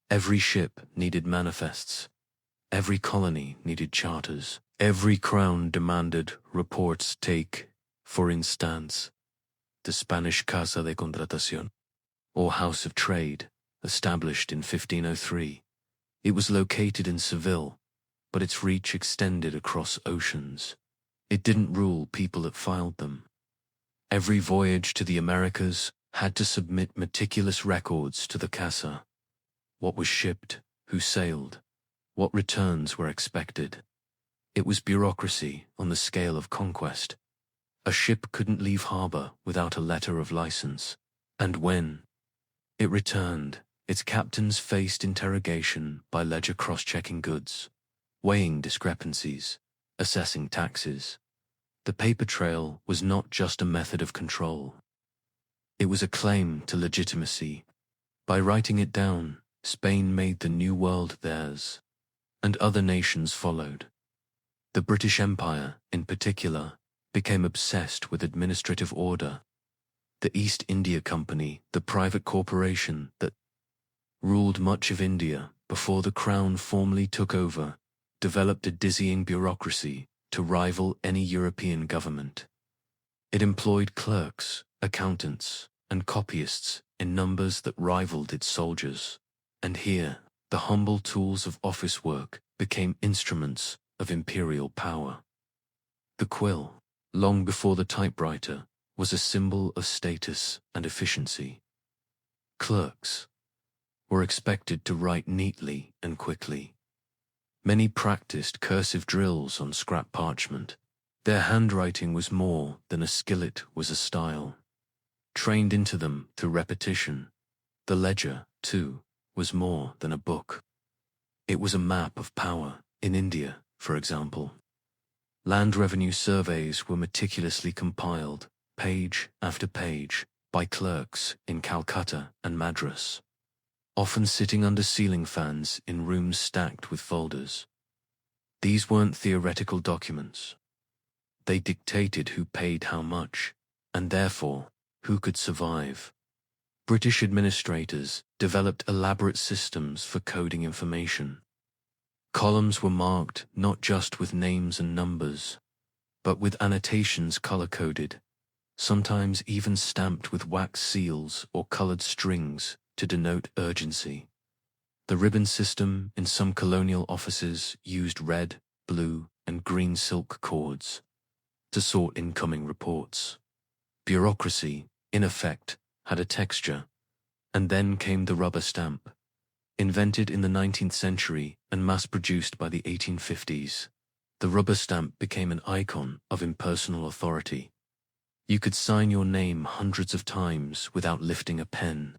Every ship needed manifests. Every colony needed charters. Every crown demanded reports. Take, for instance, the Spanish Casa de Contratación, or House of Trade, established in 1503. It was located in Seville, but its reach extended across oceans. It didn't rule people that filed them. Every voyage to the Americas had to submit meticulous records to the Casa. What was shipped, who sailed, what returns were expected. It was bureaucracy on the scale of conquest. A ship couldn't leave harbor without a letter of license, and when it returned, Its captains faced interrogation by ledger cross-checking goods, weighing discrepancies, assessing taxes. The paper trail was not just a method of control. It was a claim to legitimacy. By writing it down, Spain made the New World theirs, and other nations followed. The British Empire, in particular, became obsessed with administrative order. The East India Company, the private corporation that ruled much of India before the Crown formally took over, developed a dizzying bureaucracy to rival any European government. It employed clerks, accountants, and copyists in numbers that rivaled its soldiers, and here the humble tools of office work became instruments of imperial power. The quill, long before the typewriter, was a symbol of status and efficiency. Clerks were expected to write neatly and quickly. Many practiced cursive drills on scrap parchment. Their handwriting was more than a skill, it was a style. Trained into them through repetition, the ledger, too, was more than a book. It was a map of power. In India, for example, land revenue surveys were meticulously compiled, page after page, by clerks in Calcutta and Madras, often sitting under ceiling fans in rooms stacked with folders. These weren't theoretical documents. They dictated who paid how much, and therefore, who could survive. British administrators developed elaborate systems for coding information. Columns were marked not just with names and numbers, but with annotations color-coded, sometimes even stamped with wax seals or colored strings to denote urgency. The ribbon system in some colonial offices used red, blue, and green silk cords to sort incoming reports. Bureaucracy, in effect, had a texture, and then came the rubber stamp. Invented in the 19th century and mass-produced by the 1850s, the rubber stamp became an icon of impersonal authority. You could sign your name hundreds of times without lifting a pen.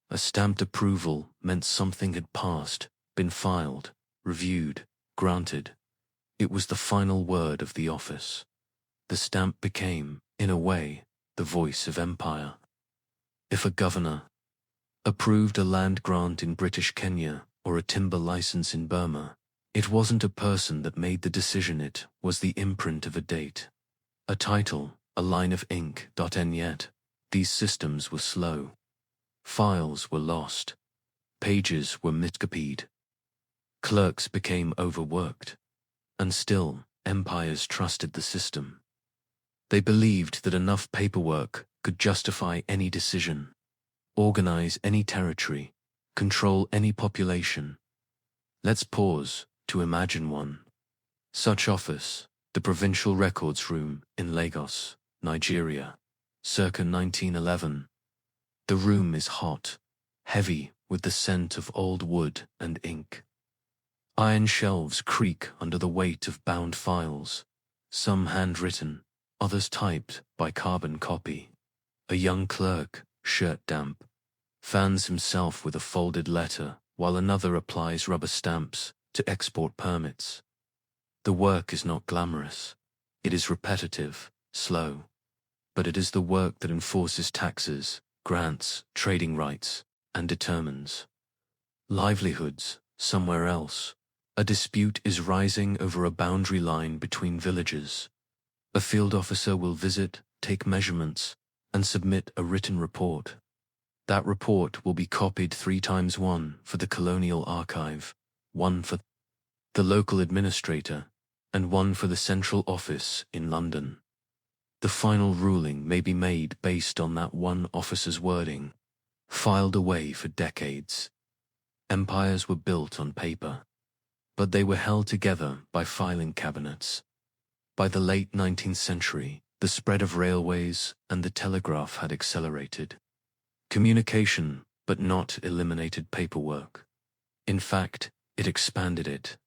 A stamped approval meant something had passed, been filed, reviewed, granted. It was the final word of the office. The stamp became, in a way, the voice of empire. If a governor approved a land grant in British Kenya or a timber license in Burma, it wasn't a person that made the decision, it was the imprint of a date. A title, a line of ink. And yet, these systems were slow. Files were lost. Pages were miscopied. Clerks became overworked. And still, empires trusted the system. They believed that enough paperwork could justify any decision, organize any territory, control any population. Let's pause to imagine one. Such office, the Provincial Records Room in Lagos, Nigeria, circa 1911. The room is hot, heavy with the scent of old wood and ink. Iron shelves creak under the weight of bound files, some handwritten, others typed by carbon copy. A young clerk, shirt damp, fans himself with a folded letter while another applies rubber stamps to export permits. The work is not glamorous. It is repetitive, slow. But it is the work that enforces taxes, grants, trading rights, and determines livelihoods somewhere else. A dispute is rising over a boundary line between villages. A field officer will visit, take measurements, and submit a written report. That report will be copied 3 times, one for the Colonial Archive, one for the local administrator, and one for the central office in London. The final ruling may be made based on that one officer's wording, filed away for decades. Empires were built on paper, but they were held together by filing cabinets. By the late 19th century, the spread of railways and the telegraph had accelerated. Communication, but not eliminated paperwork. In fact, it expanded it.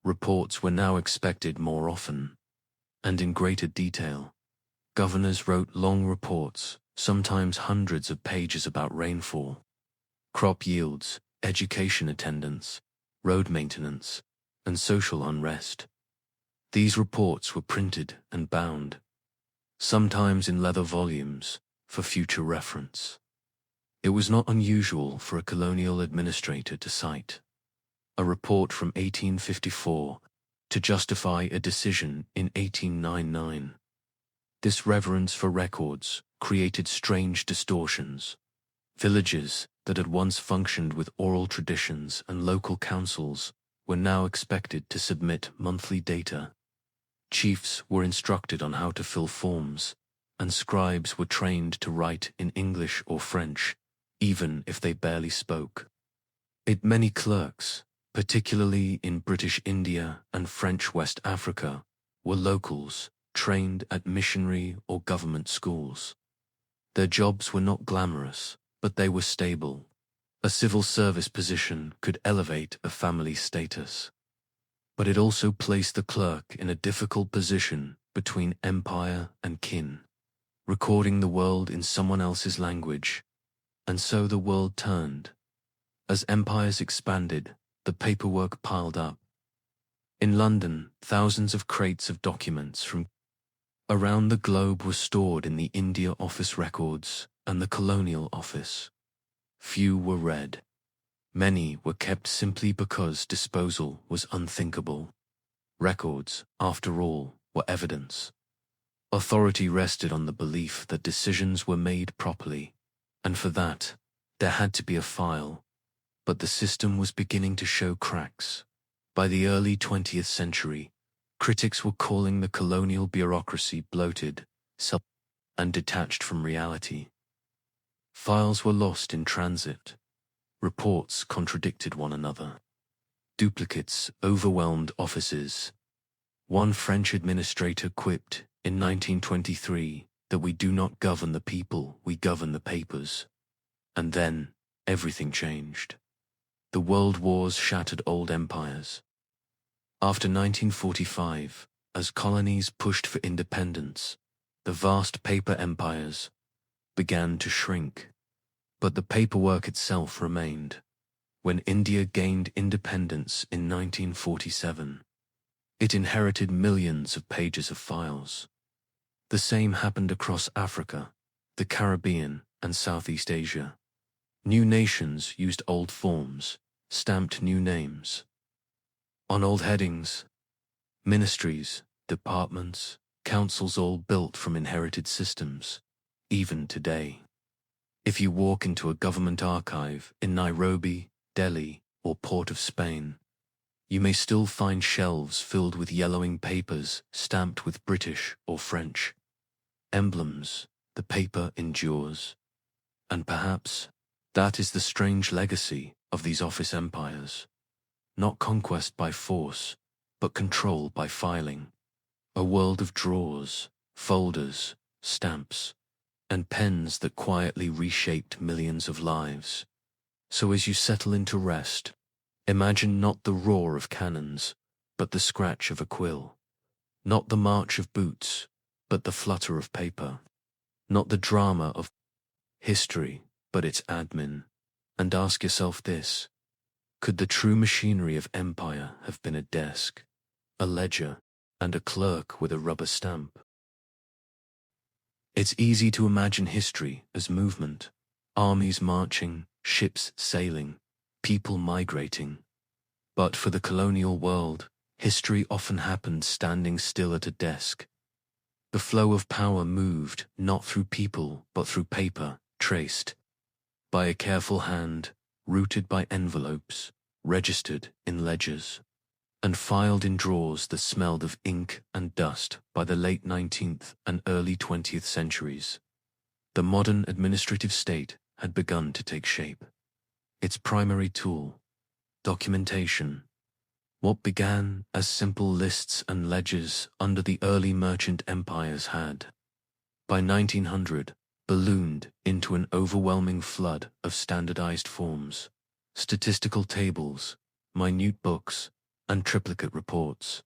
Reports were now expected more often, and in greater detail. Governors wrote long reports, sometimes hundreds of pages about rainfall, crop yields, education attendance, road maintenance, and social unrest. These reports were printed and bound, sometimes in leather volumes, for future reference. It was not unusual for a colonial administrator to cite a report from 1854 to justify a decision in 1899. This reverence for records created strange distortions. Villages that had once functioned with oral traditions and local councils were now expected to submit monthly data. Chiefs were instructed on how to fill forms, and scribes were trained to write in English or French, even if they barely spoke. Many clerks, particularly in British India and French West Africa, were locals trained at missionary or government schools. Their jobs were not glamorous, but they were stable. A civil service position could elevate a family status. But it also placed the clerk in a difficult position between empire and kin, recording the world in someone else's language. And so the world turned. As empires expanded, the paperwork piled up. In London, thousands of crates of documents from around the globe were stored in the India Office Records and the Colonial Office. Few were read. Many were kept simply because disposal was unthinkable. Records, after all, were evidence. Authority rested on the belief that decisions were made properly, and for that, there had to be a file. But the system was beginning to show cracks. By the early 20th century, critics were calling the colonial bureaucracy bloated, and detached from reality. Files were lost in transit. Reports contradicted one another. Duplicates overwhelmed offices. One French administrator quipped in 1923 that we do not govern the people, we govern the papers. And then everything changed. The world wars shattered old empires. After 1945, as colonies pushed for independence, the vast paper empires began to shrink. But the paperwork itself remained. When India gained independence in 1947, it inherited millions of pages of files. The same happened across Africa, the Caribbean, and Southeast Asia. New nations used old forms, stamped new names. On old headings, ministries, departments, councils all built from inherited systems, even today. If you walk into a government archive in Nairobi, Delhi, or Port of Spain, you may still find shelves filled with yellowing papers stamped with British or French emblems. The paper endures. And perhaps that is the strange legacy of these office empires. Not conquest by force, but control by filing. A world of drawers, folders, stamps, and pens that quietly reshaped millions of lives. So as you settle into rest, imagine not the roar of cannons, but the scratch of a quill. Not the march of boots, but the flutter of paper. Not the drama of history, but its admin. And ask yourself this: could the true machinery of empire have been a desk, a ledger, and a clerk with a rubber stamp? It's easy to imagine history as movement, armies marching, ships sailing, people migrating. But for the colonial world, history often happened standing still at a desk. The flow of power moved not through people but through paper, traced by a careful hand, routed by envelopes, registered in ledgers, and filed in drawers that smelled of ink and dust. By the late 19th and early 20th centuries, the modern administrative state had begun to take shape. Its primary tool, documentation. What began as simple lists and ledgers under the early merchant empires had, by 1900, ballooned into an overwhelming flood of standardized forms, statistical tables, minute books, and triplicate reports.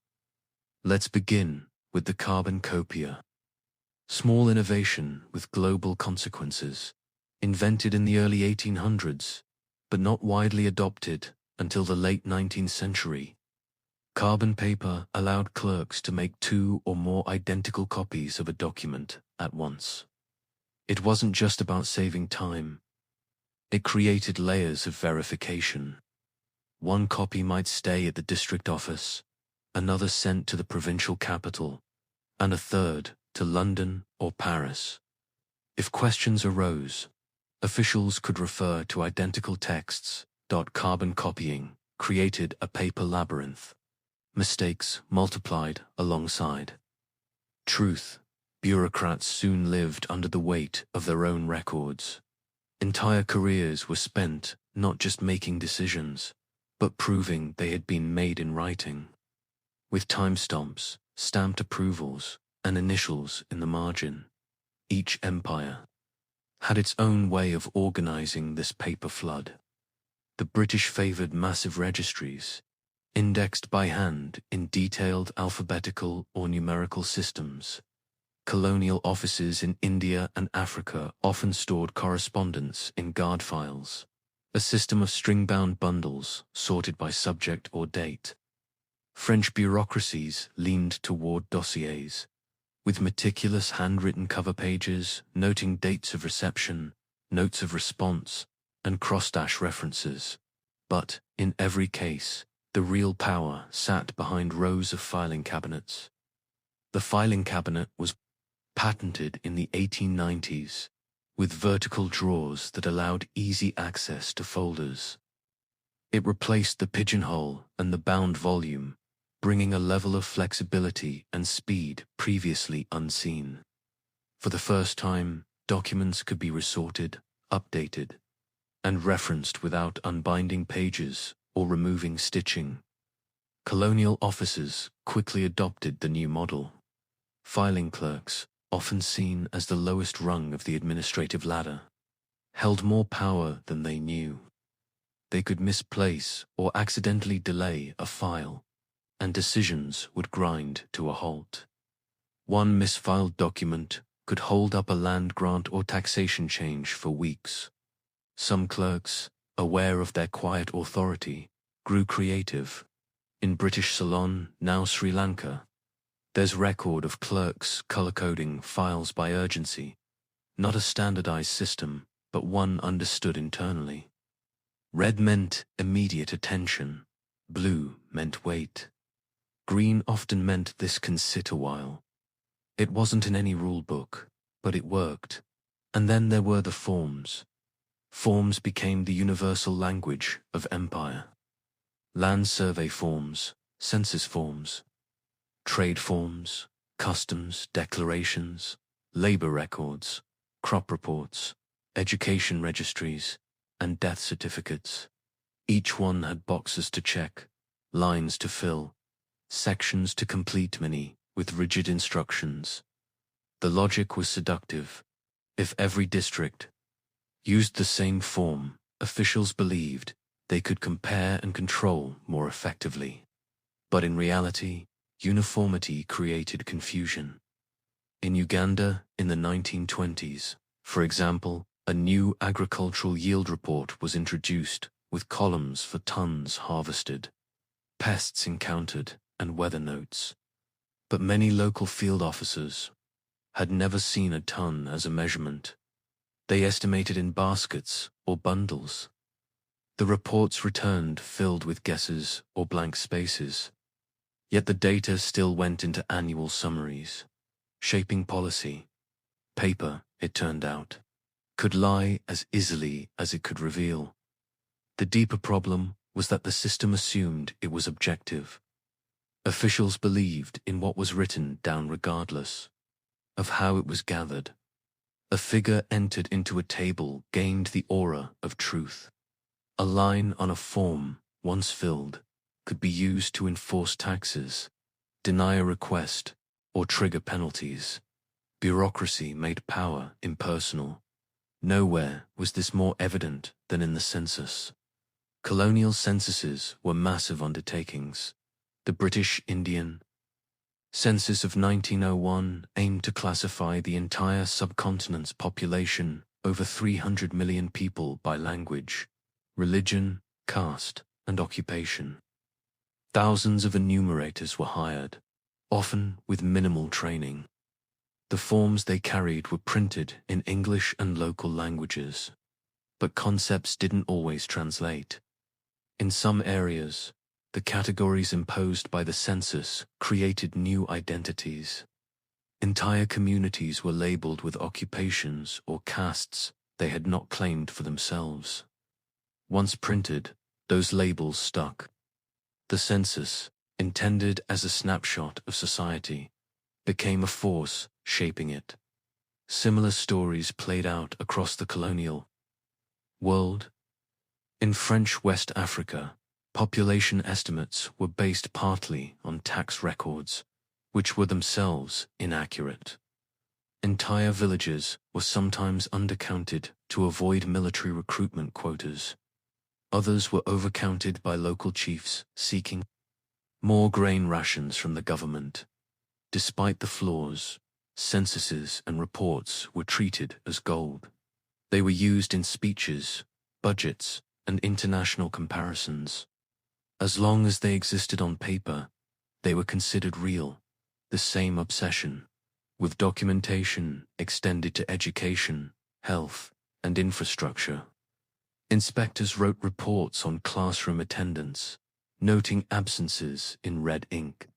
Let's begin with the carbon copia. Small innovation with global consequences. Invented in the early 1800s, but not widely adopted until the late 19th century. Carbon paper allowed clerks to make 2 or more identical copies of a document at once. It wasn't just about saving time. It created layers of verification. One copy might stay at the district office, another sent to the provincial capital, and a third to London or Paris. If questions arose, officials could refer to identical texts. Carbon copying created a paper labyrinth. Mistakes multiplied alongside truth. Bureaucrats soon lived under the weight of their own records. Entire careers were spent not just making decisions, but proving they had been made in writing, with timestamps, stamped approvals, and initials in the margin. Each empire had its own way of organizing this paper flood. The British favored massive registries, indexed by hand in detailed alphabetical or numerical systems. Colonial offices in India and Africa often stored correspondence in guard files, a system of string-bound bundles sorted by subject or date. French bureaucracies leaned toward dossiers, with meticulous handwritten cover pages noting dates of reception, notes of response, and cross-dash references. But, in every case, the real power sat behind rows of filing cabinets. The filing cabinet was patented in the 1890s, with vertical drawers that allowed easy access to folders. It replaced the pigeonhole and the bound volume, bringing a level of flexibility and speed previously unseen. For the first time, documents could be resorted, updated, and referenced without unbinding pages or removing stitching. Colonial officers quickly adopted the new model. Filing clerks, often seen as the lowest rung of the administrative ladder, held more power than they knew. They could misplace or accidentally delay a file, and decisions would grind to a halt. One misfiled document could hold up a land grant or taxation change for weeks. Some clerks, aware of their quiet authority, grew creative. In British Ceylon, now Sri Lanka, there's record of clerks color-coding files by urgency, not a standardized system, but one understood internally. Red meant immediate attention, blue meant wait. Green often meant this can sit a while. It wasn't in any rule book, but it worked. And then there were the forms. Forms became the universal language of empire. Land survey forms, census forms, trade forms, customs declarations, labor records, crop reports, education registries, and death certificates. Each one had boxes to check, lines to fill, sections to complete, many with rigid instructions. The logic was seductive. If every district used the same form, officials believed they could compare and control more effectively. But in reality, uniformity created confusion. In Uganda in the 1920s, for example, a new agricultural yield report was introduced with columns for tons harvested, pests encountered, and weather notes. But many local field officers had never seen a ton as a measurement. They estimated in baskets or bundles. The reports returned filled with guesses or blank spaces. Yet the data still went into annual summaries, shaping policy. Paper, it turned out, could lie as easily as it could reveal. The deeper problem was that the system assumed it was objective. Officials believed in what was written down regardless of how it was gathered. A figure entered into a table gained the aura of truth. A line on a form, once filled, could be used to enforce taxes, deny a request, or trigger penalties. Bureaucracy made power impersonal. Nowhere was this more evident than in the census. Colonial censuses were massive undertakings. The British Indian census of 1901 aimed to classify the entire subcontinent's population, over 300 million people, by language, religion, caste, and occupation. Thousands of enumerators were hired, often with minimal training. The forms they carried were printed in English and local languages, but concepts didn't always translate. In some areas, the categories imposed by the census created new identities. Entire communities were labeled with occupations or castes they had not claimed for themselves. Once printed, those labels stuck. The census, intended as a snapshot of society, became a force shaping it. Similar stories played out across the colonial world. In French West Africa, population estimates were based partly on tax records, which were themselves inaccurate. Entire villages were sometimes undercounted to avoid military recruitment quotas. Others were overcounted by local chiefs seeking more grain rations from the government. Despite the flaws, censuses and reports were treated as gold. They were used in speeches, budgets, and international comparisons. As long as they existed on paper, they were considered real. The same obsession, with documentation extended to education, health, and infrastructure. Inspectors wrote reports on classroom attendance, noting absences in red ink.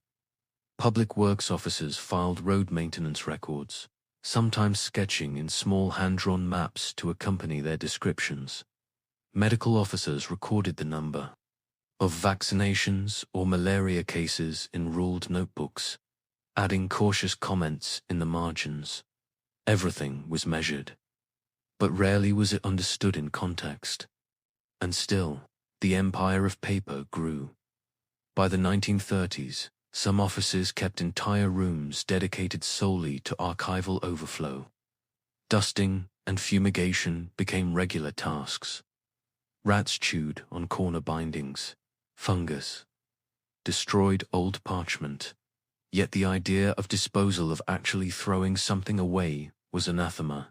Public works officers filed road maintenance records, sometimes sketching in small hand-drawn maps to accompany their descriptions. Medical officers recorded the number of vaccinations or malaria cases in ruled notebooks, adding cautious comments in the margins. Everything was measured, but rarely was it understood in context. And still, the empire of paper grew. By the 1930s, some offices kept entire rooms dedicated solely to archival overflow. Dusting and fumigation became regular tasks. Rats chewed on corner bindings. Fungus destroyed old parchment. Yet the idea of disposal, of actually throwing something away, was anathema.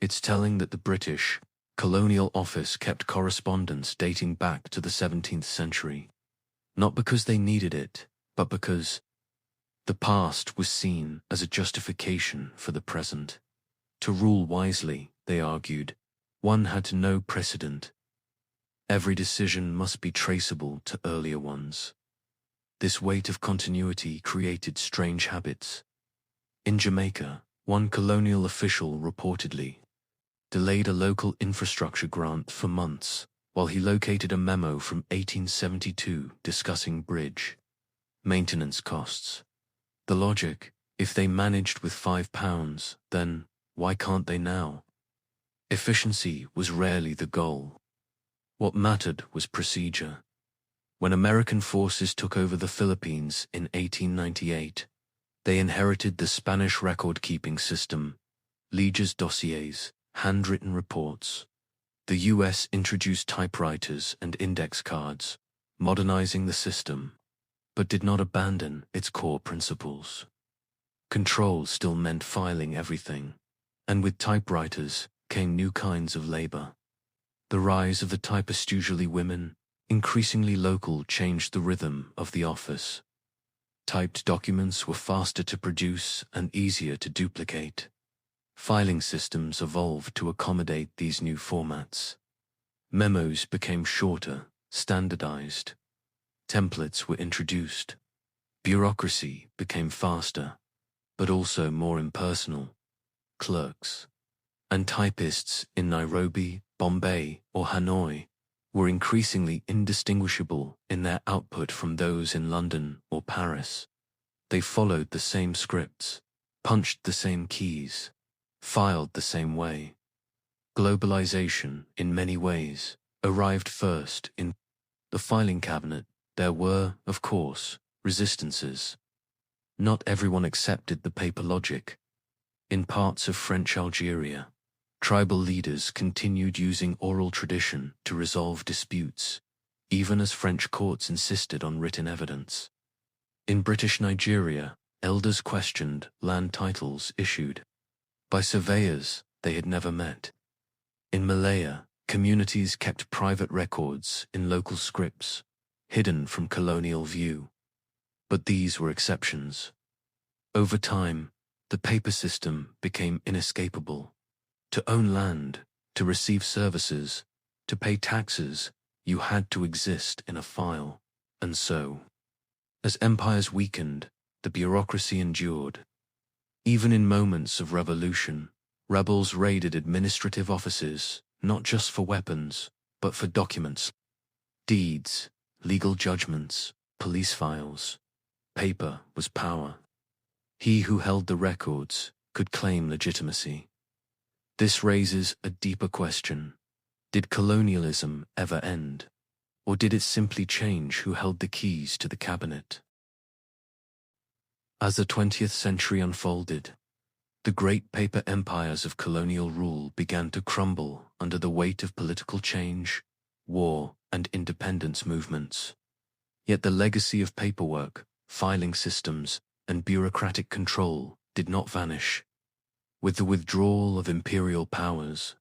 It's telling that the British Colonial Office kept correspondence dating back to the 17th century. Not because they needed it, but because the past was seen as a justification for the present. To rule wisely, they argued, one had to know precedent. Every decision must be traceable to earlier ones. This weight of continuity created strange habits. In Jamaica, one colonial official reportedly delayed a local infrastructure grant for months while he located a memo from 1872 discussing bridge maintenance costs. The logic, if they managed with £5, then why can't they now? Efficiency was rarely the goal. What mattered was procedure. When American forces took over the Philippines in 1898, they inherited the Spanish record-keeping system, Leger's dossiers, handwritten reports. The US introduced typewriters and index cards, modernizing the system, but did not abandon its core principles. Control still meant filing everything, and with typewriters came new kinds of labor. The rise of the typist, usually women, increasingly local, changed the rhythm of the office. Typed documents were faster to produce and easier to duplicate. Filing systems evolved to accommodate these new formats. Memos became shorter, standardized. Templates were introduced. Bureaucracy became faster, but also more impersonal. Clerks and typists in Nairobi, Bombay, or Hanoi were increasingly indistinguishable in their output from those in London or Paris. They followed the same scripts, punched the same keys, filed the same way. Globalization, in many ways, arrived first in the filing cabinet. There were, of course, resistances. Not everyone accepted the paper logic. In parts of French Algeria, tribal leaders continued using oral tradition to resolve disputes, even as French courts insisted on written evidence. In British Nigeria, elders questioned land titles issued by surveyors they had never met. In Malaya, Communities kept private records in local scripts, hidden from colonial view. But these were exceptions. Over time, the paper system became inescapable. To own land, to receive services, to pay taxes, you had to exist in a file. And so, as empires weakened, the bureaucracy endured. Even in moments of revolution, rebels raided administrative offices, not just for weapons, but for documents, deeds, legal judgments, police files. Paper was power. He who held the records could claim legitimacy. This raises a deeper question. Did colonialism ever end? Or did it simply change who held the keys to the cabinet? As the 20th century unfolded, the great paper empires of colonial rule began to crumble under the weight of political change, war, and independence movements. Yet the legacy of paperwork, filing systems, and bureaucratic control did not vanish with the withdrawal of imperial powers.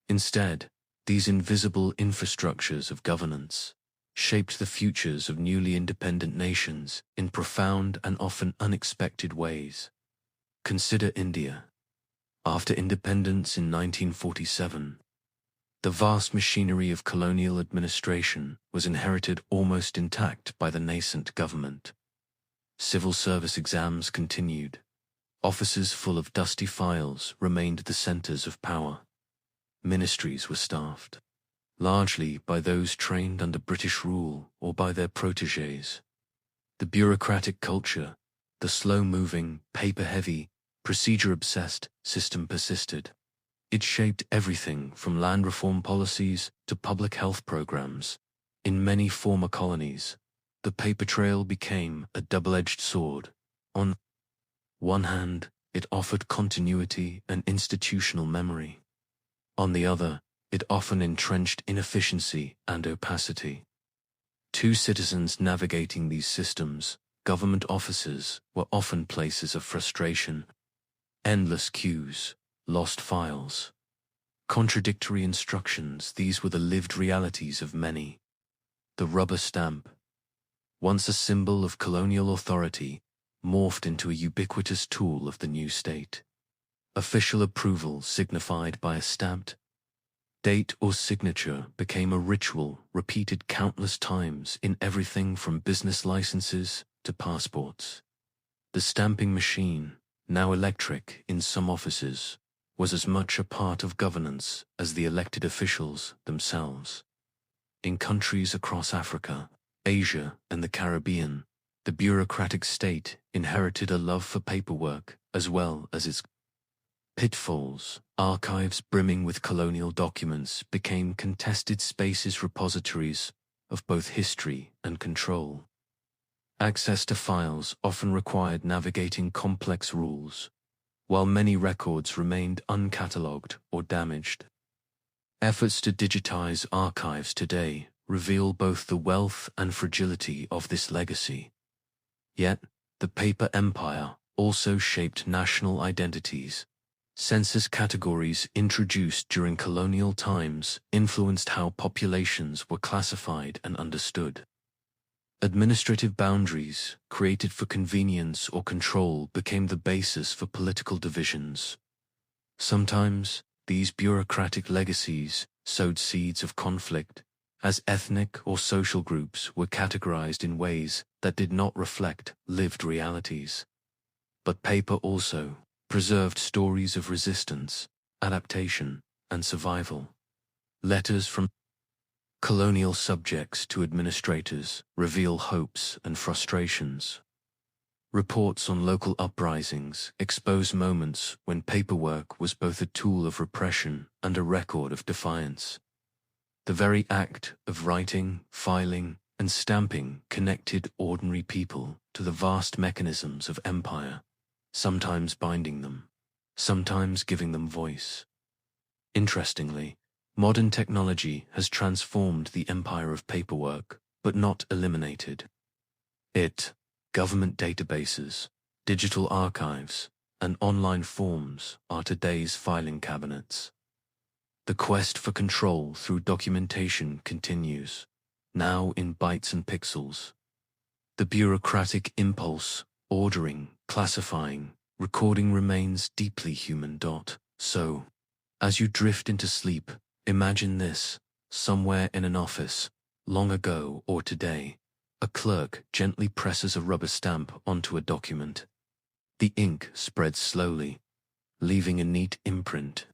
Instead, these invisible infrastructures of governance shaped the futures of newly independent nations in profound and often unexpected ways. Consider India. After independence in 1947, the vast machinery of colonial administration was inherited almost intact by the nascent government. Civil service exams continued. Offices full of dusty files remained the centers of power. Ministries were staffed, largely by those trained under British rule or by their protégés. The bureaucratic culture, the slow-moving, paper-heavy, procedure-obsessed system persisted. It shaped everything from land reform policies to public health programs. In many former colonies, the paper trail became a double-edged sword. On one hand, it offered continuity and institutional memory. On the other, it often entrenched inefficiency and opacity. To citizens navigating these systems, government offices were often places of frustration. Endless queues, lost files, contradictory instructions, these were the lived realities of many. The rubber stamp, once a symbol of colonial authority, morphed into a ubiquitous tool of the new state. Official approval signified by a stamped date or signature became a ritual repeated countless times in everything from business licenses to passports. The stamping machine, now electric in some offices, was as much a part of governance as the elected officials themselves. In countries across Africa, Asia, and the Caribbean, the bureaucratic state inherited a love for paperwork as well as its pitfalls. Archives brimming with colonial documents became contested spaces, repositories of both history and control. Access to files often required navigating complex rules, while many records remained uncatalogued or damaged. Efforts to digitize archives today reveal both the wealth and fragility of this legacy. Yet, the paper empire also shaped national identities. Census categories introduced during colonial times influenced how populations were classified and understood. Administrative boundaries, created for convenience or control, became the basis for political divisions. Sometimes, these bureaucratic legacies sowed seeds of conflict, as ethnic or social groups were categorized in ways that did not reflect lived realities. But paper also preserved stories of resistance, adaptation, and survival. Letters from colonial subjects to administrators reveal hopes and frustrations. Reports on local uprisings expose moments when paperwork was both a tool of repression and a record of defiance. The very act of writing, filing, and stamping connected ordinary people to the vast mechanisms of empire, sometimes binding them, sometimes giving them voice. Interestingly, modern technology has transformed the empire of paperwork, but not eliminated it. Government databases, digital archives, and online forms are today's filing cabinets. The quest for control through documentation continues, now in bytes and pixels. The bureaucratic impulse, ordering, classifying, recording remains deeply human. So, as you drift into sleep, imagine this: somewhere in an office, long ago or today, a clerk gently presses a rubber stamp onto a document. The ink spreads slowly, leaving a neat imprint.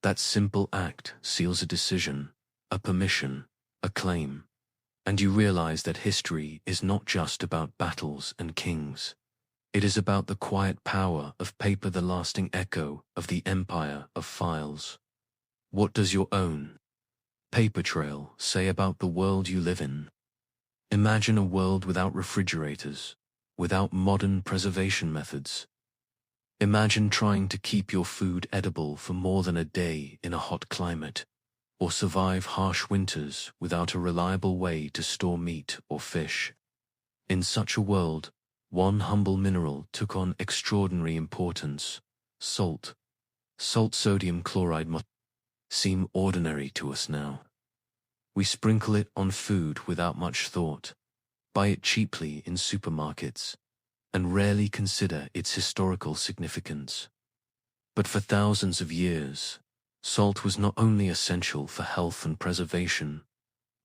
That simple act seals a decision, a permission, a claim. And you realize that history is not just about battles and kings. It is about the quiet power of paper, the lasting echo of the empire of files. What does your own paper trail say about the world you live in? Imagine a world without refrigerators, without modern preservation methods. Imagine trying to keep your food edible for more than a day in a hot climate, or survive harsh winters without a reliable way to store meat or fish. In such a world, one humble mineral took on extraordinary importance: salt. Salt, sodium chloride, must seem ordinary to us now. We sprinkle it on food without much thought, buy it cheaply in supermarkets, and rarely consider its historical significance. But for thousands of years, salt was not only essential for health and preservation,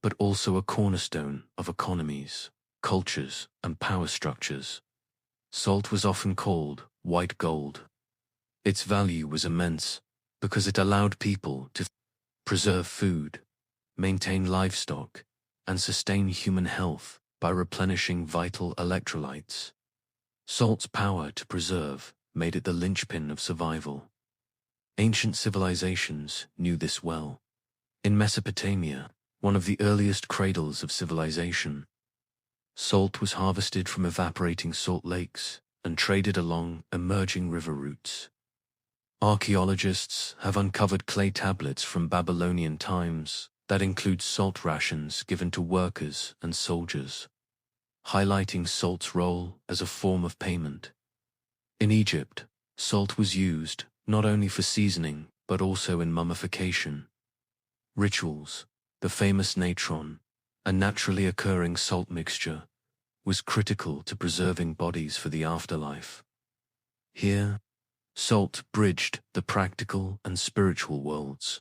but also a cornerstone of economies, cultures, and power structures. Salt was often called white gold. Its value was immense because it allowed people to preserve food, maintain livestock, and sustain human health by replenishing vital electrolytes. Salt's power to preserve made it the linchpin of survival. Ancient civilizations knew this well. In Mesopotamia, one of the earliest cradles of civilization, salt was harvested from evaporating salt lakes and traded along emerging river routes. Archaeologists have uncovered clay tablets from Babylonian times that include salt rations given to workers and soldiers, highlighting salt's role as a form of payment. In Egypt, salt was used not only for seasoning but also in mummification rituals. The famous natron, a naturally occurring salt mixture, was critical to preserving bodies for the afterlife. Here, salt bridged the practical and spiritual worlds.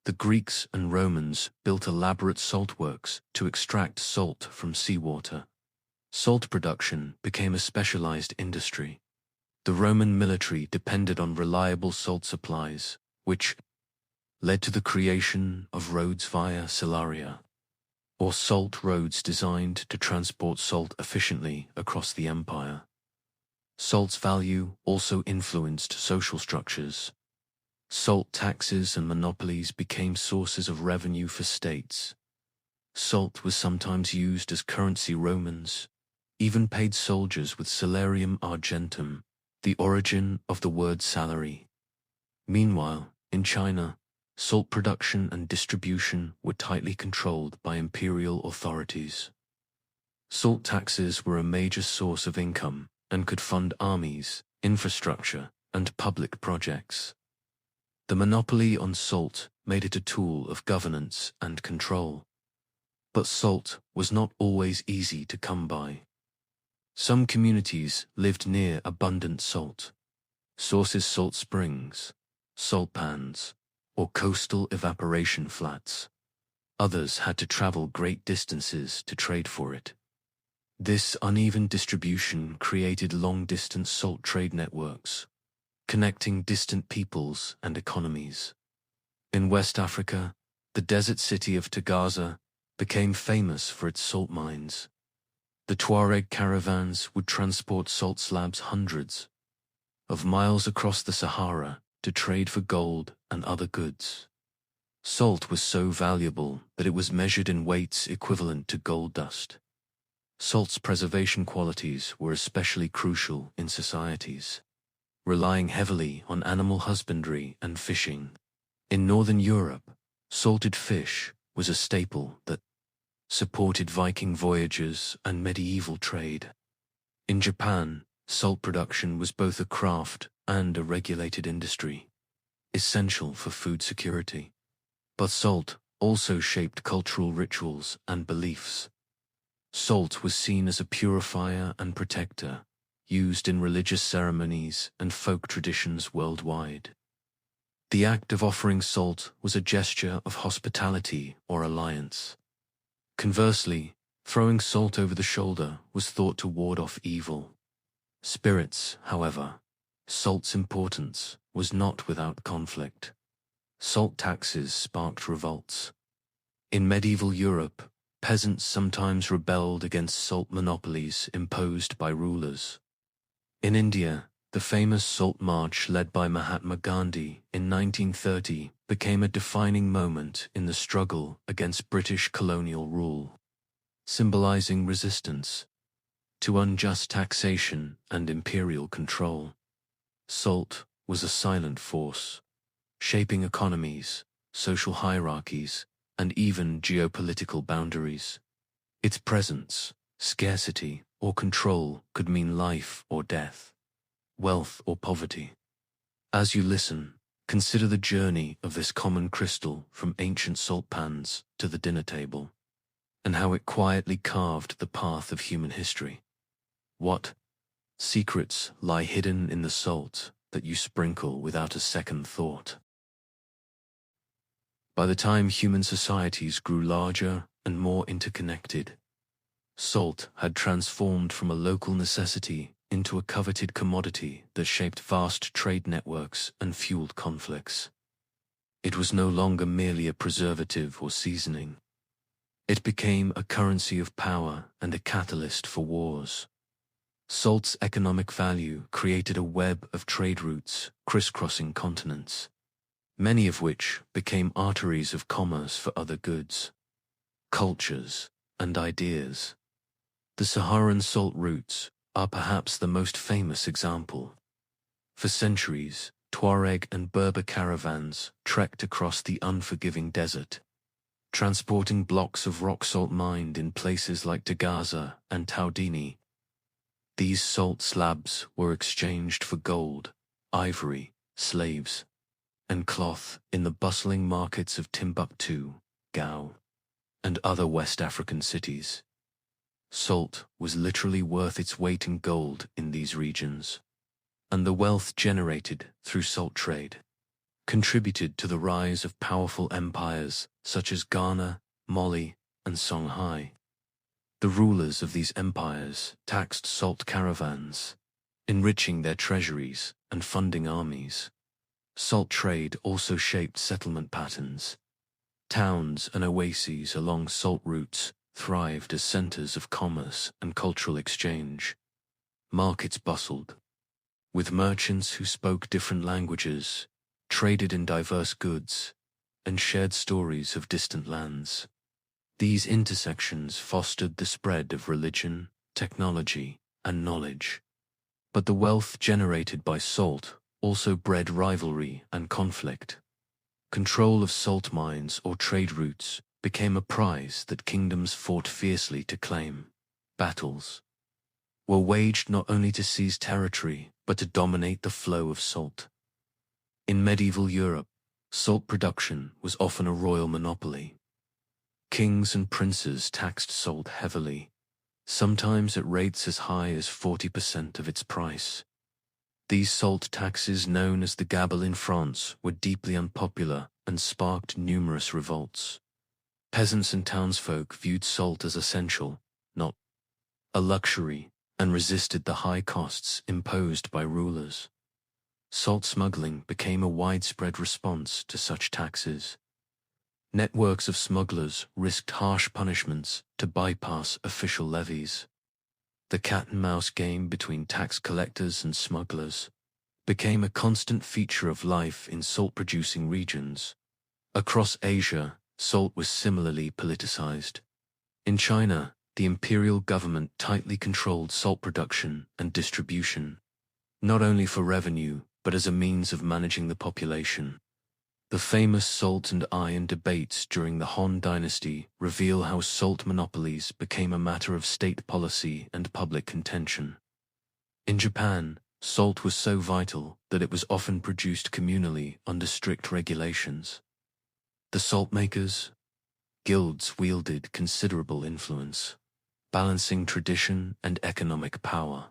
The Greeks and Romans built elaborate saltworks to extract salt from seawater. Salt production became a specialized industry. The Roman military depended on reliable salt supplies, which led to the creation of roads via Celaria, or salt roads designed to transport salt efficiently across the empire. Salt's value also influenced social structures. Salt taxes and monopolies became sources of revenue for states. Salt was sometimes used as currency. Romans even paid soldiers with salarium argentum, the origin of the word salary. Meanwhile, in China, salt production and distribution were tightly controlled by imperial authorities. Salt taxes were a major source of income and could fund armies, infrastructure, and public projects. The monopoly on salt made it a tool of governance and control. But salt was not always easy to come by. Some communities lived near abundant salt sources, salt springs, salt pans, or coastal evaporation flats. Others had to travel great distances to trade for it. This uneven distribution created long-distance salt trade networks, connecting distant peoples and economies. In West Africa, the desert city of Tagaza became famous for its salt mines. The Tuareg caravans would transport salt slabs hundreds of miles across the Sahara to trade for gold and other goods. Salt was so valuable that it was measured in weights equivalent to gold dust. Salt's preservation qualities were especially crucial in societies relying heavily on animal husbandry and fishing. In Northern Europe, salted fish was a staple that supported Viking voyages and medieval trade. In Japan, salt production was both a craft and a regulated industry, essential for food security. But salt also shaped cultural rituals and beliefs. Salt was seen as a purifier and protector, used in religious ceremonies and folk traditions worldwide. The act of offering salt was a gesture of hospitality or alliance. Conversely, throwing salt over the shoulder was thought to ward off evil. Spirits, however, salt's importance was not without conflict. Salt taxes sparked revolts. In medieval Europe, peasants sometimes rebelled against salt monopolies imposed by rulers. In India, the famous Salt March led by Mahatma Gandhi in 1930 became a defining moment in the struggle against British colonial rule, symbolizing resistance to unjust taxation and imperial control. Salt was a silent force, shaping economies, social hierarchies, and even geopolitical boundaries. Its presence, scarcity, or control could mean life or death, wealth or poverty. As you listen, consider the journey of this common crystal from ancient salt pans to the dinner table, and how it quietly carved the path of human history. What secrets lie hidden in the salt that you sprinkle without a second thought? By the time human societies grew larger and more interconnected, salt had transformed from a local necessity into a coveted commodity that shaped vast trade networks and fueled conflicts. It was no longer merely a preservative or seasoning. It became a currency of power and a catalyst for wars. Salt's economic value created a web of trade routes crisscrossing continents, many of which became arteries of commerce for other goods, cultures, and ideas. The Saharan salt routes are perhaps the most famous example. For centuries, Tuareg and Berber caravans trekked across the unforgiving desert, transporting blocks of rock salt mined in places like Tagaza and Taudini. These salt slabs were exchanged for gold, ivory, slaves, and cloth in the bustling markets of Timbuktu, Gao, and other West African cities. Salt was literally worth its weight in gold in these regions, and the wealth generated through salt trade contributed to the rise of powerful empires such as Ghana, Mali, and Songhai. The rulers of these empires taxed salt caravans, enriching their treasuries and funding armies. Salt trade also shaped settlement patterns. Towns and oases along salt routes thrived as centers of commerce and cultural exchange. Markets bustled, with merchants who spoke different languages, traded in diverse goods, and shared stories of distant lands. These intersections fostered the spread of religion, technology, and knowledge. But the wealth generated by salt also bred rivalry and conflict. Control of salt mines or trade routes became a prize that kingdoms fought fiercely to claim. Battles were waged not only to seize territory, but to dominate the flow of salt. In medieval Europe, salt production was often a royal monopoly. Kings and princes taxed salt heavily, sometimes at rates as high as 40% of its price. These salt taxes, known as the gabelle in France, were deeply unpopular and sparked numerous revolts. Peasants and townsfolk viewed salt as essential, not a luxury, and resisted the high costs imposed by rulers. Salt smuggling became a widespread response to such taxes. Networks of smugglers risked harsh punishments to bypass official levies. The cat-and-mouse game between tax collectors and smugglers became a constant feature of life in salt-producing regions. Across Asia, salt was similarly politicized. In China, the imperial government tightly controlled salt production and distribution, not only for revenue, but as a means of managing the population. The famous salt and iron debates during the Han Dynasty reveal how salt monopolies became a matter of state policy and public contention. In Japan, salt was so vital that it was often produced communally under strict regulations. The salt makers' guilds wielded considerable influence, balancing tradition and economic power.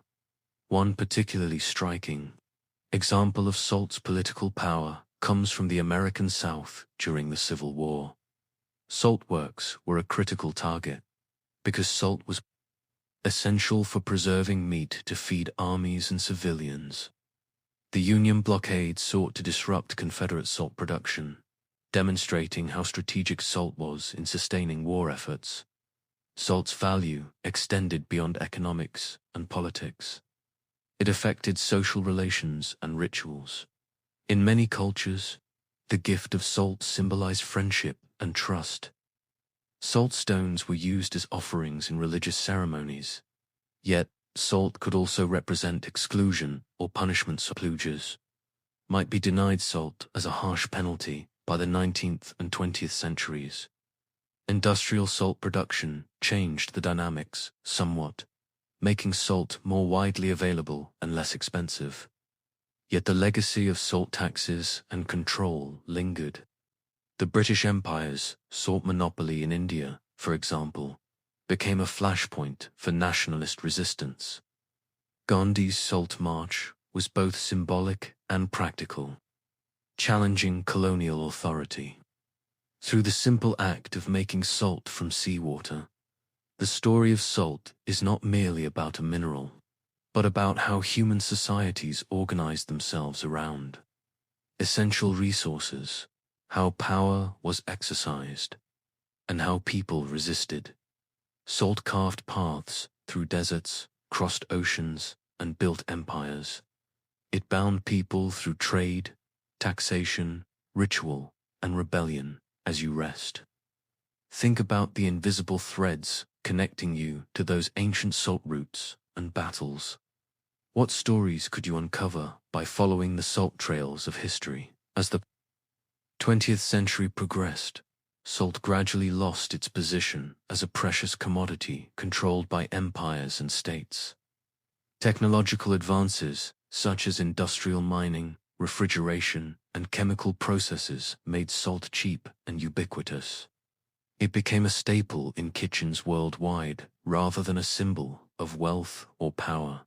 One particularly striking example of salt's political power comes from the American South during the Civil War. Salt works were a critical target because salt was essential for preserving meat to feed armies and civilians. The Union blockade sought to disrupt Confederate salt production, demonstrating how strategic salt was in sustaining war efforts. Salt's value extended beyond economics and politics. It affected social relations and rituals. In many cultures, the gift of salt symbolized friendship and trust. Salt stones were used as offerings in religious ceremonies. Yet, salt could also represent exclusion or punishment. Soldiers might be denied salt as a harsh penalty by the 19th and 20th centuries. Industrial salt production changed the dynamics somewhat, making salt more widely available and less expensive. Yet the legacy of salt taxes and control lingered. The British Empire's salt monopoly in India, for example, became a flashpoint for nationalist resistance. Gandhi's Salt March was both symbolic and practical, challenging colonial authority. Through the simple act of making salt from seawater, the story of salt is not merely about a mineral, but about how human societies organized themselves around essential resources, how power was exercised, and how people resisted. Salt carved paths through deserts, crossed oceans, and built empires. It bound people through trade, taxation, ritual, and rebellion as you rest. Think about the invisible threads connecting you to those ancient salt routes and battles. What stories could you uncover by following the salt trails of history? As the 20th century progressed, salt gradually lost its position as a precious commodity controlled by empires and states. Technological advances, such as industrial mining, refrigeration, and chemical processes, made salt cheap and ubiquitous. It became a staple in kitchens worldwide rather than a symbol of wealth or power.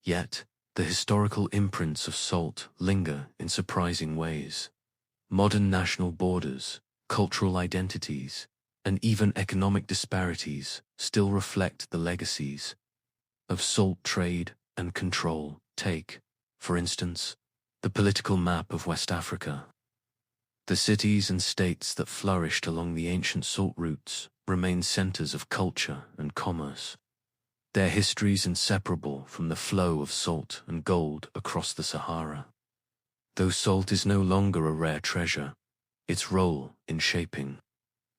Yet, the historical imprints of salt linger in surprising ways. Modern national borders, cultural identities, and even economic disparities still reflect the legacies of salt trade and control. Take, for instance, the political map of West Africa. The cities and states that flourished along the ancient salt routes remain centers of culture and commerce. Their histories inseparable from the flow of salt and gold across the Sahara. Though salt is no longer a rare treasure, its role in shaping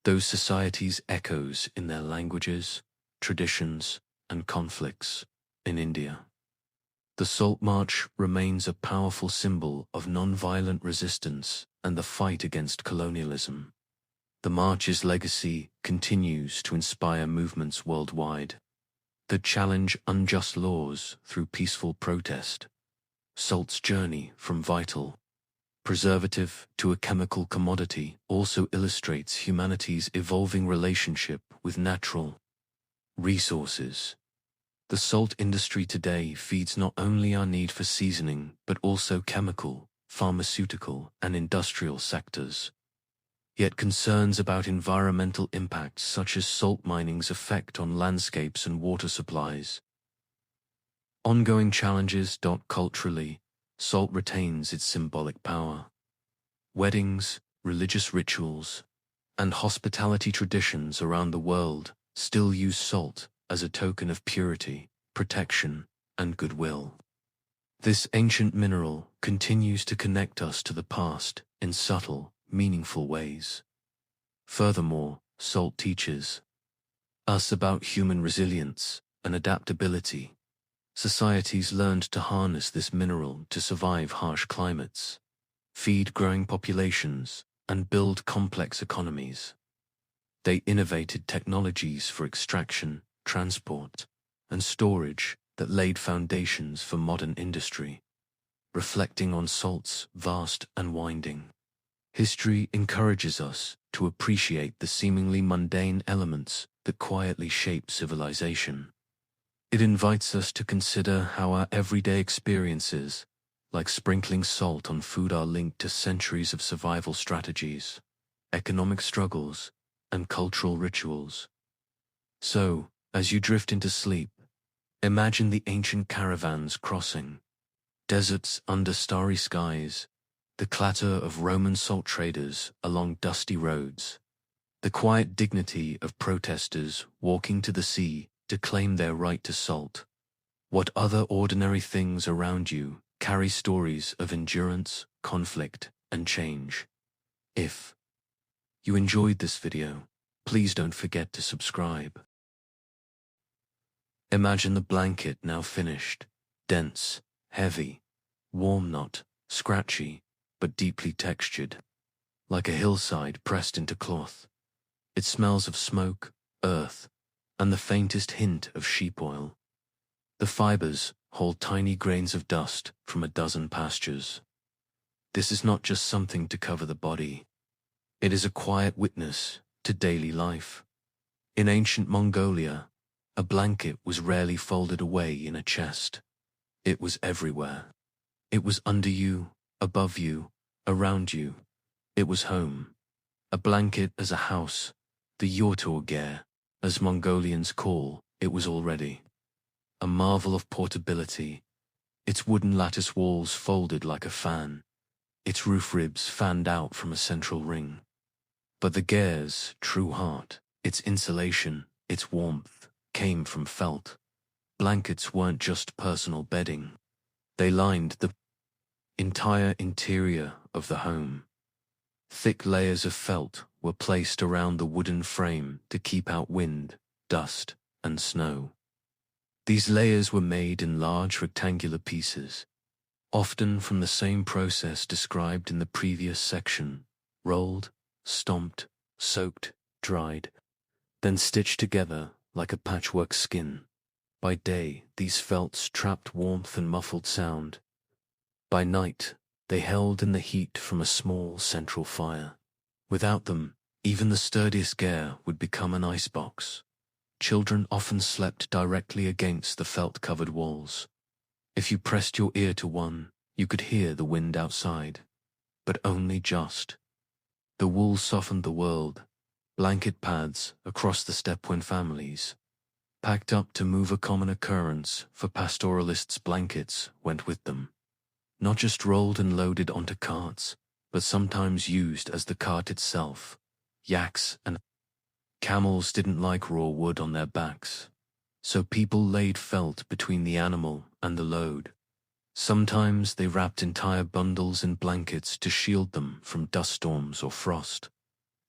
those societies echoes in their languages, traditions, and conflicts. In India, the Salt March remains a powerful symbol of non-violent resistance and the fight against colonialism. The march's legacy continues to inspire movements worldwide that challenge unjust laws through peaceful protest. Salt's journey from vital preservative to a chemical commodity also illustrates humanity's evolving relationship with natural resources. The salt industry today feeds not only our need for seasoning but also chemical, pharmaceutical, and industrial sectors. Yet concerns about environmental impacts such as salt mining's effect on landscapes and water supplies. Ongoing challenges. Culturally, salt retains its symbolic power. Weddings, religious rituals, and hospitality traditions around the world still use salt as a token of purity, protection, and goodwill. This ancient mineral continues to connect us to the past in subtle, meaningful ways. Furthermore, salt teaches us about human resilience and adaptability. Societies learned to harness this mineral to survive harsh climates, feed growing populations, and build complex economies. They innovated technologies for extraction, transport, and storage that laid foundations for modern industry, reflecting on salt's vast and winding History encourages us to appreciate the seemingly mundane elements that quietly shape civilization. It invites us to consider how our everyday experiences, like sprinkling salt on food, are linked to centuries of survival strategies, economic struggles, and cultural rituals. So, as you drift into sleep, imagine the ancient caravans crossing, deserts under starry skies, the clatter of Roman salt traders along dusty roads, the quiet dignity of protesters walking to the sea to claim their right to salt. What other ordinary things around you carry stories of endurance, conflict, and change? If you enjoyed this video, please don't forget to subscribe. Imagine the blanket now finished, dense, heavy, warm, not scratchy, but deeply textured, like a hillside pressed into cloth. It smells of smoke, earth, and the faintest hint of sheep oil. The fibers hold tiny grains of dust from a dozen pastures. This is not just something to cover the body. It is a quiet witness to daily life. In ancient Mongolia, a blanket was rarely folded away in a chest. It was everywhere. It was under you, above you, around you. It was home. A blanket as a house, the yortorger, as Mongolians call it, was already a marvel of portability. Its wooden lattice walls folded like a fan, its roof ribs fanned out from a central ring. But the ger's true heart, its insulation, its warmth, came from felt. Blankets weren't just personal bedding. They lined the entire interior of the home. Thick layers of felt were placed around the wooden frame to keep out wind, dust, and snow. These layers were made in large rectangular pieces, often from the same process described in the previous section: rolled, stomped, soaked, dried, then stitched together like a patchwork skin. By day, these felts trapped warmth and muffled sound. By night, they held in the heat from a small central fire. Without them, even the sturdiest ger would become an icebox. Children often slept directly against the felt-covered walls. If you pressed your ear to one, you could hear the wind outside, but only just. The wool softened the world. Blanket paths across the steppe families, packed up to move, a common occurrence for pastoralists. Blankets went with them, not just rolled and loaded onto carts, but sometimes used as the cart itself. Yaks and camels didn't like raw wood on their backs, so people laid felt between the animal and the load. Sometimes they wrapped entire bundles in blankets to shield them from dust storms or frost.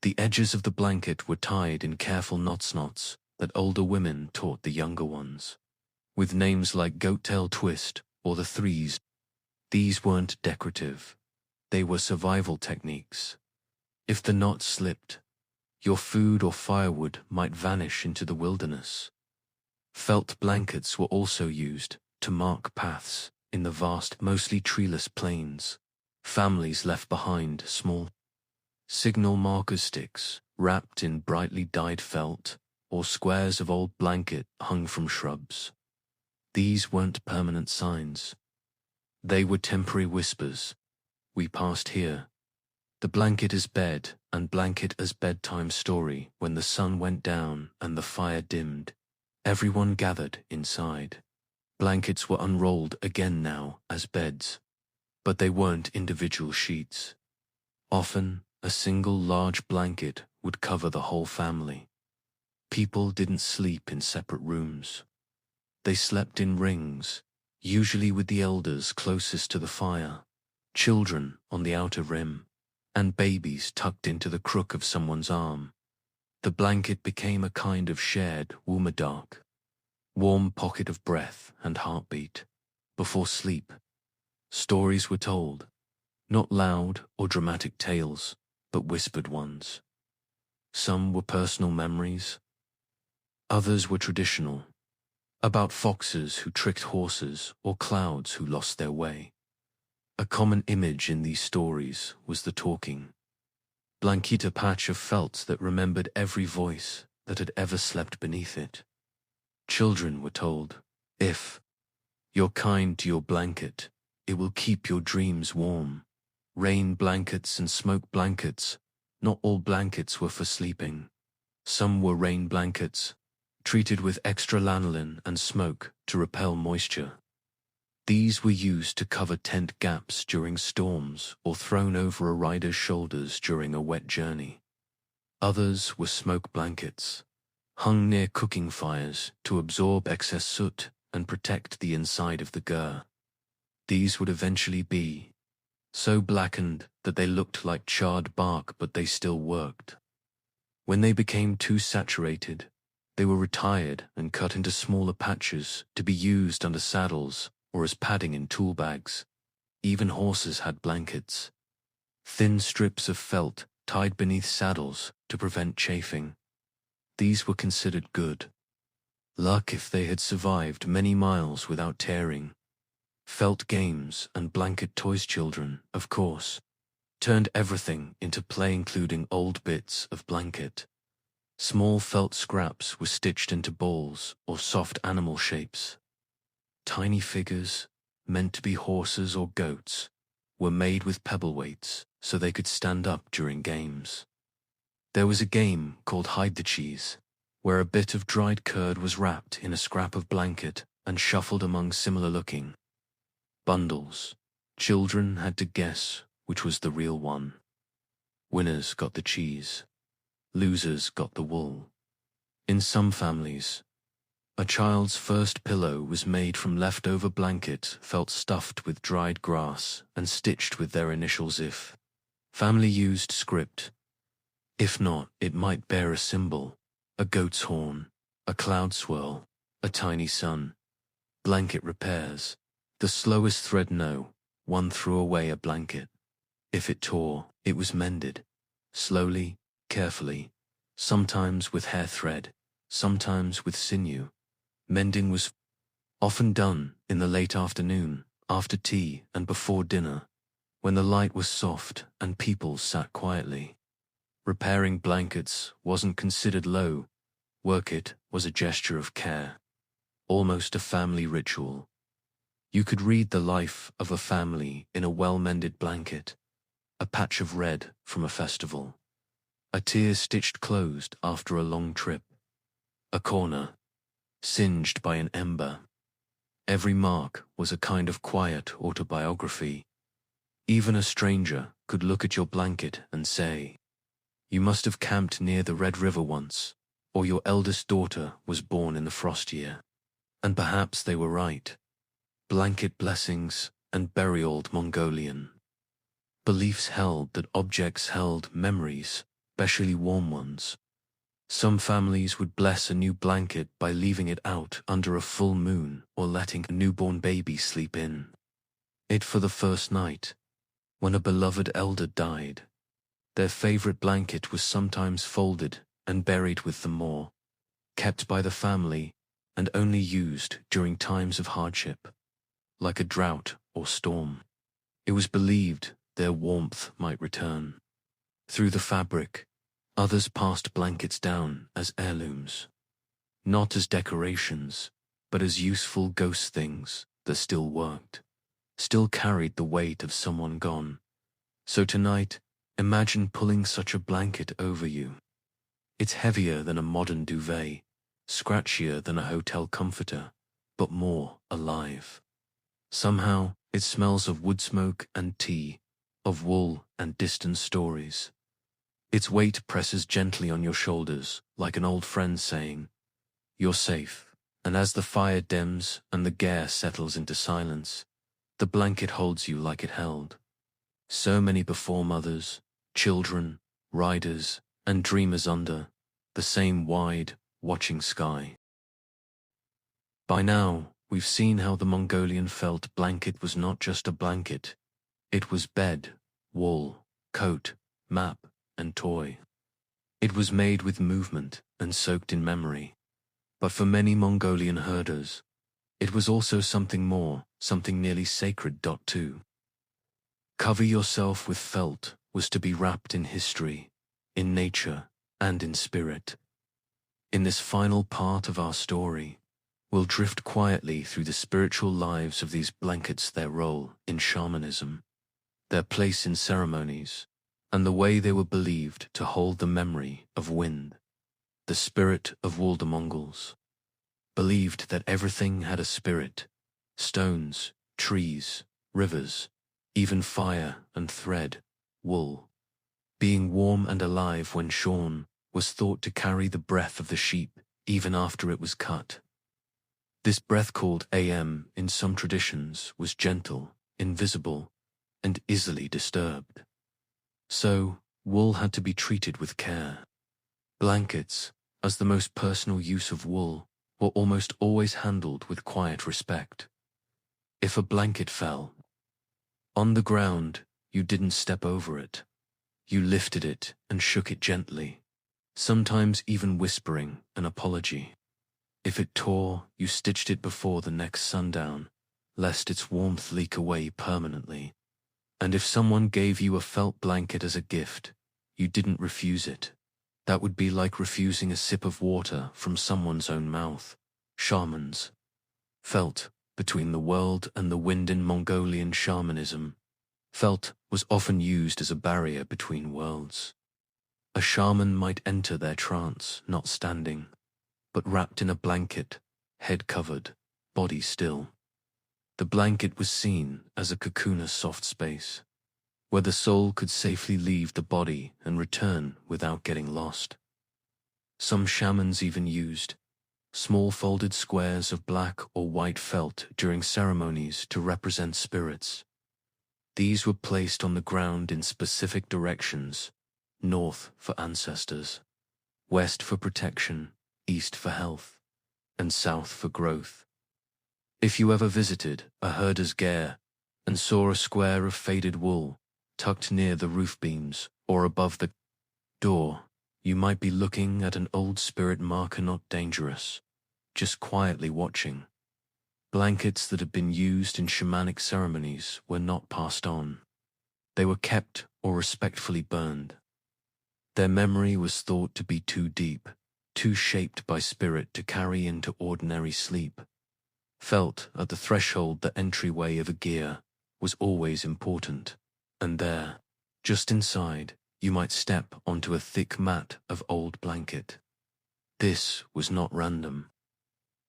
The edges of the blanket were tied in careful knots that older women taught the younger ones, with names like goat-tail twist or the threes. These weren't decorative. They were survival techniques. If the knot slipped, your food or firewood might vanish into the wilderness. Felt blankets were also used to mark paths in the vast, mostly treeless plains. Families left behind small signal marker sticks wrapped in brightly dyed felt, or squares of old blanket hung from shrubs. These weren't permanent signs. They were temporary whispers. We passed here. The blanket as bed and blanket as bedtime story. When the sun went down and the fire dimmed, everyone gathered inside. Blankets were unrolled again now as beds, but they weren't individual sheets. Often, a single large blanket would cover the whole family. People didn't sleep in separate rooms. They slept in rings, usually with the elders closest to the fire, children on the outer rim, and babies tucked into the crook of someone's arm. The blanket became a kind of shared wommadark, warm pocket of breath and heartbeat. Before sleep, stories were told, not loud or dramatic tales, but whispered ones. Some were personal memories. Others were traditional, about foxes who tricked horses or clouds who lost their way. A common image in these stories was the talking, Blanket, a patch of felt that remembered every voice that had ever slept beneath it. Children were told, if you're kind to your blanket, it will keep your dreams warm. Rain blankets and smoke blankets. Not all blankets were for sleeping. Some were rain blankets, treated with extra lanolin and smoke to repel moisture. These were used to cover tent gaps during storms or thrown over a rider's shoulders during a wet journey. Others were smoke blankets, hung near cooking fires to absorb excess soot and protect the inside of the gur. These would eventually be so blackened that they looked like charred bark, but they still worked. When they became too saturated, they were retired and cut into smaller patches to be used under saddles or as padding in tool bags. Even horses had blankets. Thin strips of felt tied beneath saddles to prevent chafing. These were considered good luck if they had survived many miles without tearing. Felt games and blanket toys. Children, of course, turned everything into play, including old bits of blanket. Small felt scraps were stitched into balls or soft animal shapes. Tiny figures, meant to be horses or goats, were made with pebble weights so they could stand up during games. There was a game called Hide the Cheese, where a bit of dried curd was wrapped in a scrap of blanket and shuffled among similar-looking bundles. Children had to guess which was the real one. Winners got the cheese. Losers got the wool. In some families, a child's first pillow was made from leftover blanket felt stuffed with dried grass and stitched with their initials if family used script. If not, it might bear a symbol, a goat's horn, a cloud swirl, a tiny sun. Blanket repairs. The slowest thread no, one threw away a blanket. If it tore, it was mended. Slowly, carefully, sometimes with hair thread, sometimes with sinew. Mending was often done in the late afternoon, after tea and before dinner, when the light was soft and people sat quietly. Repairing blankets wasn't considered low work, it was a gesture of care, almost a family ritual. You could read the life of a family in a well-mended blanket, a patch of red from a festival, a tear stitched closed after a long trip, a corner singed by an ember. Every mark was a kind of quiet autobiography. Even a stranger could look at your blanket and say, "You must have camped near the Red River once, or your eldest daughter was born in the frost year." And perhaps they were right. Blanket blessings and burial. Mongolian beliefs held that objects held memories, especially warm ones. Some families would bless a new blanket by leaving it out under a full moon or letting a newborn baby sleep in it for the first night. When a beloved elder died, their favorite blanket was sometimes folded and buried with them more, kept by the family and only used during times of hardship, like a drought or storm. It was believed their warmth might return. Through the fabric, others passed blankets down as heirlooms, not as decorations, but as useful ghost things that still worked, still carried the weight of someone gone. So tonight, imagine pulling such a blanket over you. It's heavier than a modern duvet, scratchier than a hotel comforter, but more alive. Somehow, it smells of wood smoke and tea, of wool and distant stories. Its weight presses gently on your shoulders, like an old friend saying, "You're safe." And as the fire dims and the glare settles into silence, the blanket holds you like it held so many before mothers, children, riders, and dreamers under the same wide, watching sky. By now, we've seen how the Mongolian felt blanket was not just a blanket. It was bed, wall, coat, map, and toy. It was made with movement and soaked in memory. But for many Mongolian herders, it was also something more, something nearly sacred. Too. Cover yourself with felt was to be wrapped in history, in nature, and in spirit. In this final part of our story, we'll drift quietly through the spiritual lives of these blankets, their role in shamanism, their place in ceremonies, and the way they were believed to hold the memory of wind, the spirit of wool. The Mongols believed that everything had a spirit: stones, trees, rivers, even fire and thread, wool. Being warm and alive when shorn was thought to carry the breath of the sheep even after it was cut. This breath, called am in some traditions, was gentle, invisible, and easily disturbed. So, wool had to be treated with care. Blankets, as the most personal use of wool, were almost always handled with quiet respect. If a blanket fell on the ground, you didn't step over it. You lifted it and shook it gently, sometimes even whispering an apology. If it tore, you stitched it before the next sundown, lest its warmth leak away permanently. And if someone gave you a felt blanket as a gift, you didn't refuse it. That would be like refusing a sip of water from someone's own mouth. Shamans felt between the world and the wind. In Mongolian shamanism, felt was often used as a barrier between worlds. A shaman might enter their trance not standing, but wrapped in a blanket, head covered, body still. The blanket was seen as a cocoon, a soft space, where the soul could safely leave the body and return without getting lost. Some shamans even used small folded squares of black or white felt during ceremonies to represent spirits. These were placed on the ground in specific directions: north for ancestors, west for protection, east for health, and south for growth. If you ever visited a herder's ger and saw a square of faded wool tucked near the roof beams or above the door, you might be looking at an old spirit marker, not dangerous, just quietly watching. Blankets that had been used in shamanic ceremonies were not passed on. They were kept or respectfully burned. Their memory was thought to be too deep, too shaped by spirit to carry into ordinary sleep. Felt at the threshold, the entryway of a ger, was always important, and there, just inside, you might step onto a thick mat of old blanket. This was not random.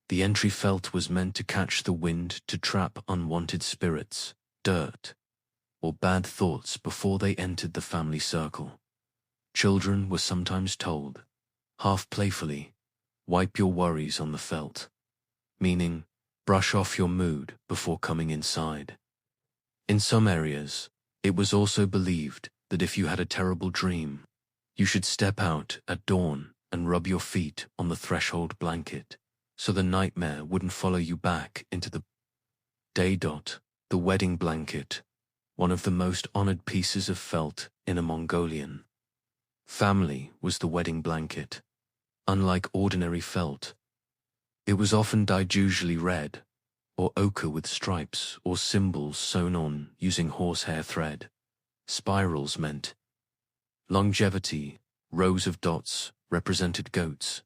The entry felt was meant to catch the wind, to trap unwanted spirits, dirt, or bad thoughts before they entered the family circle. Children were sometimes told, half playfully, wipe your worries on the felt, meaning brush off your mood before coming inside. In some areas, it was also believed that if you had a terrible dream, you should step out at dawn and rub your feet on the threshold blanket, so the nightmare wouldn't follow you back into the day. The wedding blanket, one of the most honored pieces of felt in a Mongolian family, was the wedding blanket. Unlike ordinary felt, it was often dyed, usually red or ochre, with stripes or symbols sewn on using horsehair thread. Spirals meant longevity, rows of dots represented goats.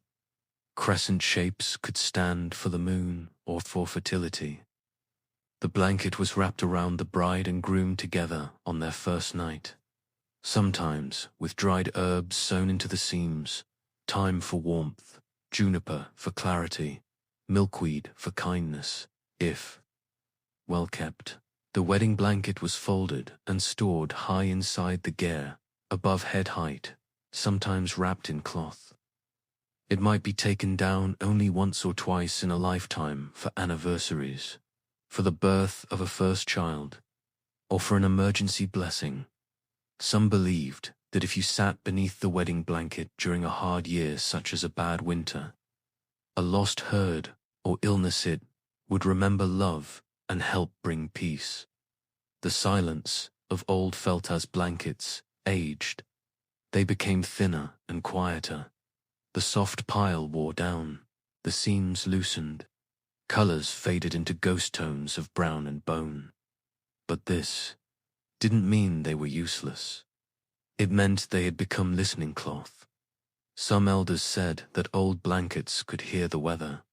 Crescent shapes could stand for the moon or for fertility. The blanket was wrapped around the bride and groom together on their first night, sometimes with dried herbs sewn into the seams: thyme for warmth, juniper for clarity, milkweed for kindness. If well kept, the wedding blanket was folded and stored high inside the ger, above head height, sometimes wrapped in cloth. It might be taken down only once or twice in a lifetime, for anniversaries, for the birth of a first child, or for an emergency blessing. Some believed that if you sat beneath the wedding blanket during a hard year, such as a bad winter, a lost herd, or illness, it would remember love and help bring peace. The silence of old felt as blankets aged. They became thinner and quieter. The soft pile wore down, the seams loosened, colors faded into ghost tones of brown and bone. But this didn't mean they were useless. It meant they had become listening cloth. Some elders said that old blankets could hear the weather.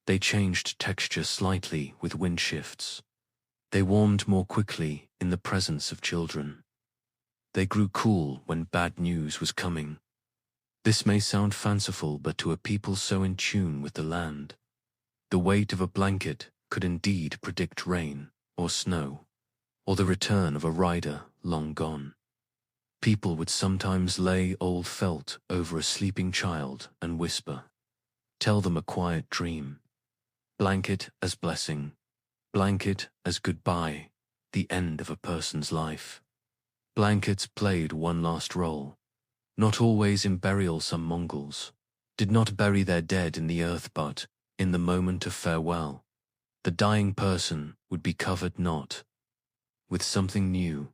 They changed texture slightly with wind shifts. They warmed more quickly in the presence of children. They grew cool when bad news was coming. This may sound fanciful, but to a people so in tune with the land, the weight of a blanket could indeed predict rain or snow, or the return of a rider long gone. People would sometimes lay old felt over a sleeping child and whisper, tell them a quiet dream. Blanket as blessing, blanket as goodbye, the end of a person's life. Blankets played one last role, not always in burial. Some Mongols did not bury their dead in the earth, but, in the moment of farewell, the dying person would be covered not with something new,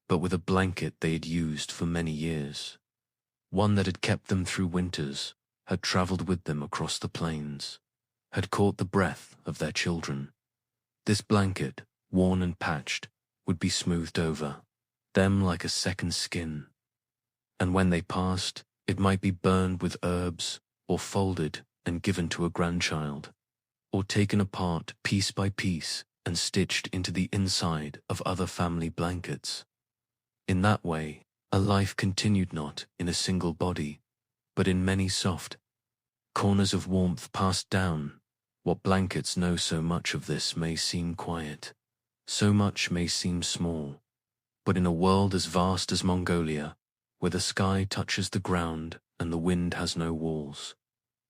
but with a blanket they had used for many years, one that had kept them through winters, had traveled with them across the plains, had caught the breath of their children. This blanket, worn and patched, would be smoothed over them like a second skin, and when they passed, it might be burned with herbs, or folded and given to a grandchild, or taken apart piece by piece and stitched into the inside of other family blankets. In that way, a life continued not in a single body, but in many soft corners of warmth passed down. What blankets know so much of this may seem quiet, so much may seem small, but in a world as vast as Mongolia, where the sky touches the ground and the wind has no walls,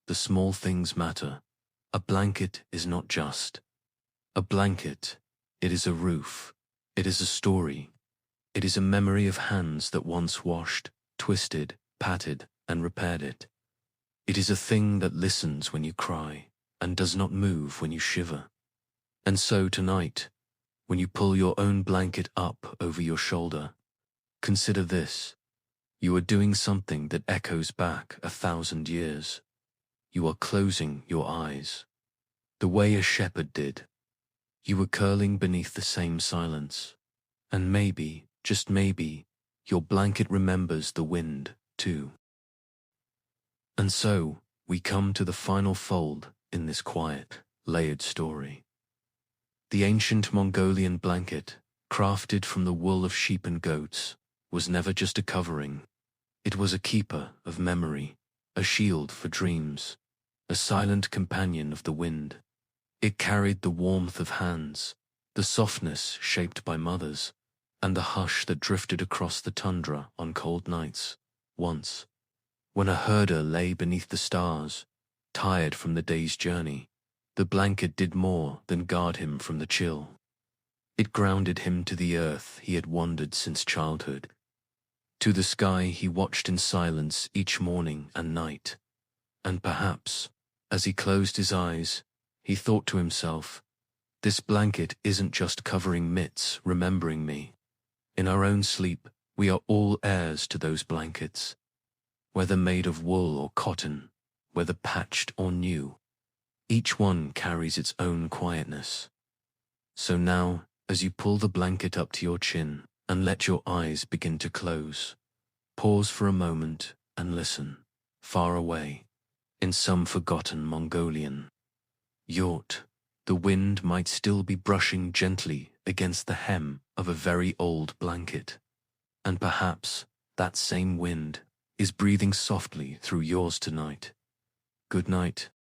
the small things matter. A blanket is not just a blanket, it is a roof, it is a story, it is a memory of hands that once washed, twisted, patted, and repaired it. It is a thing that listens when you cry, and does not move when you shiver. And so tonight, when you pull your own blanket up over your shoulder, consider this. You are doing something that echoes back 1,000 years. You are closing your eyes, the way a shepherd did. You are curling beneath the same silence. And maybe, just maybe, your blanket remembers the wind, too. And so, we come to the final fold in this quiet, layered story. The ancient Mongolian blanket, crafted from the wool of sheep and goats, was never just a covering. It was a keeper of memory, a shield for dreams, a silent companion of the wind. It carried the warmth of hands, the softness shaped by mothers, and the hush that drifted across the tundra on cold nights. Once, when a herder lay beneath the stars, tired from the day's journey, the blanket did more than guard him from the chill. It grounded him to the earth he had wandered since childhood, to the sky he watched in silence each morning and night. And perhaps, as he closed his eyes, he thought to himself, this blanket isn't just covering mitts, remembering me. In our own sleep, we are all heirs to those blankets, whether made of wool or cotton, whether patched or new. Each one carries its own quietness. So now, as you pull the blanket up to your chin and let your eyes begin to close, pause for a moment and listen, far away, in some forgotten Mongolian yurt, the wind might still be brushing gently against the hem of a very old blanket. And perhaps that same wind is breathing softly through yours tonight. Good night.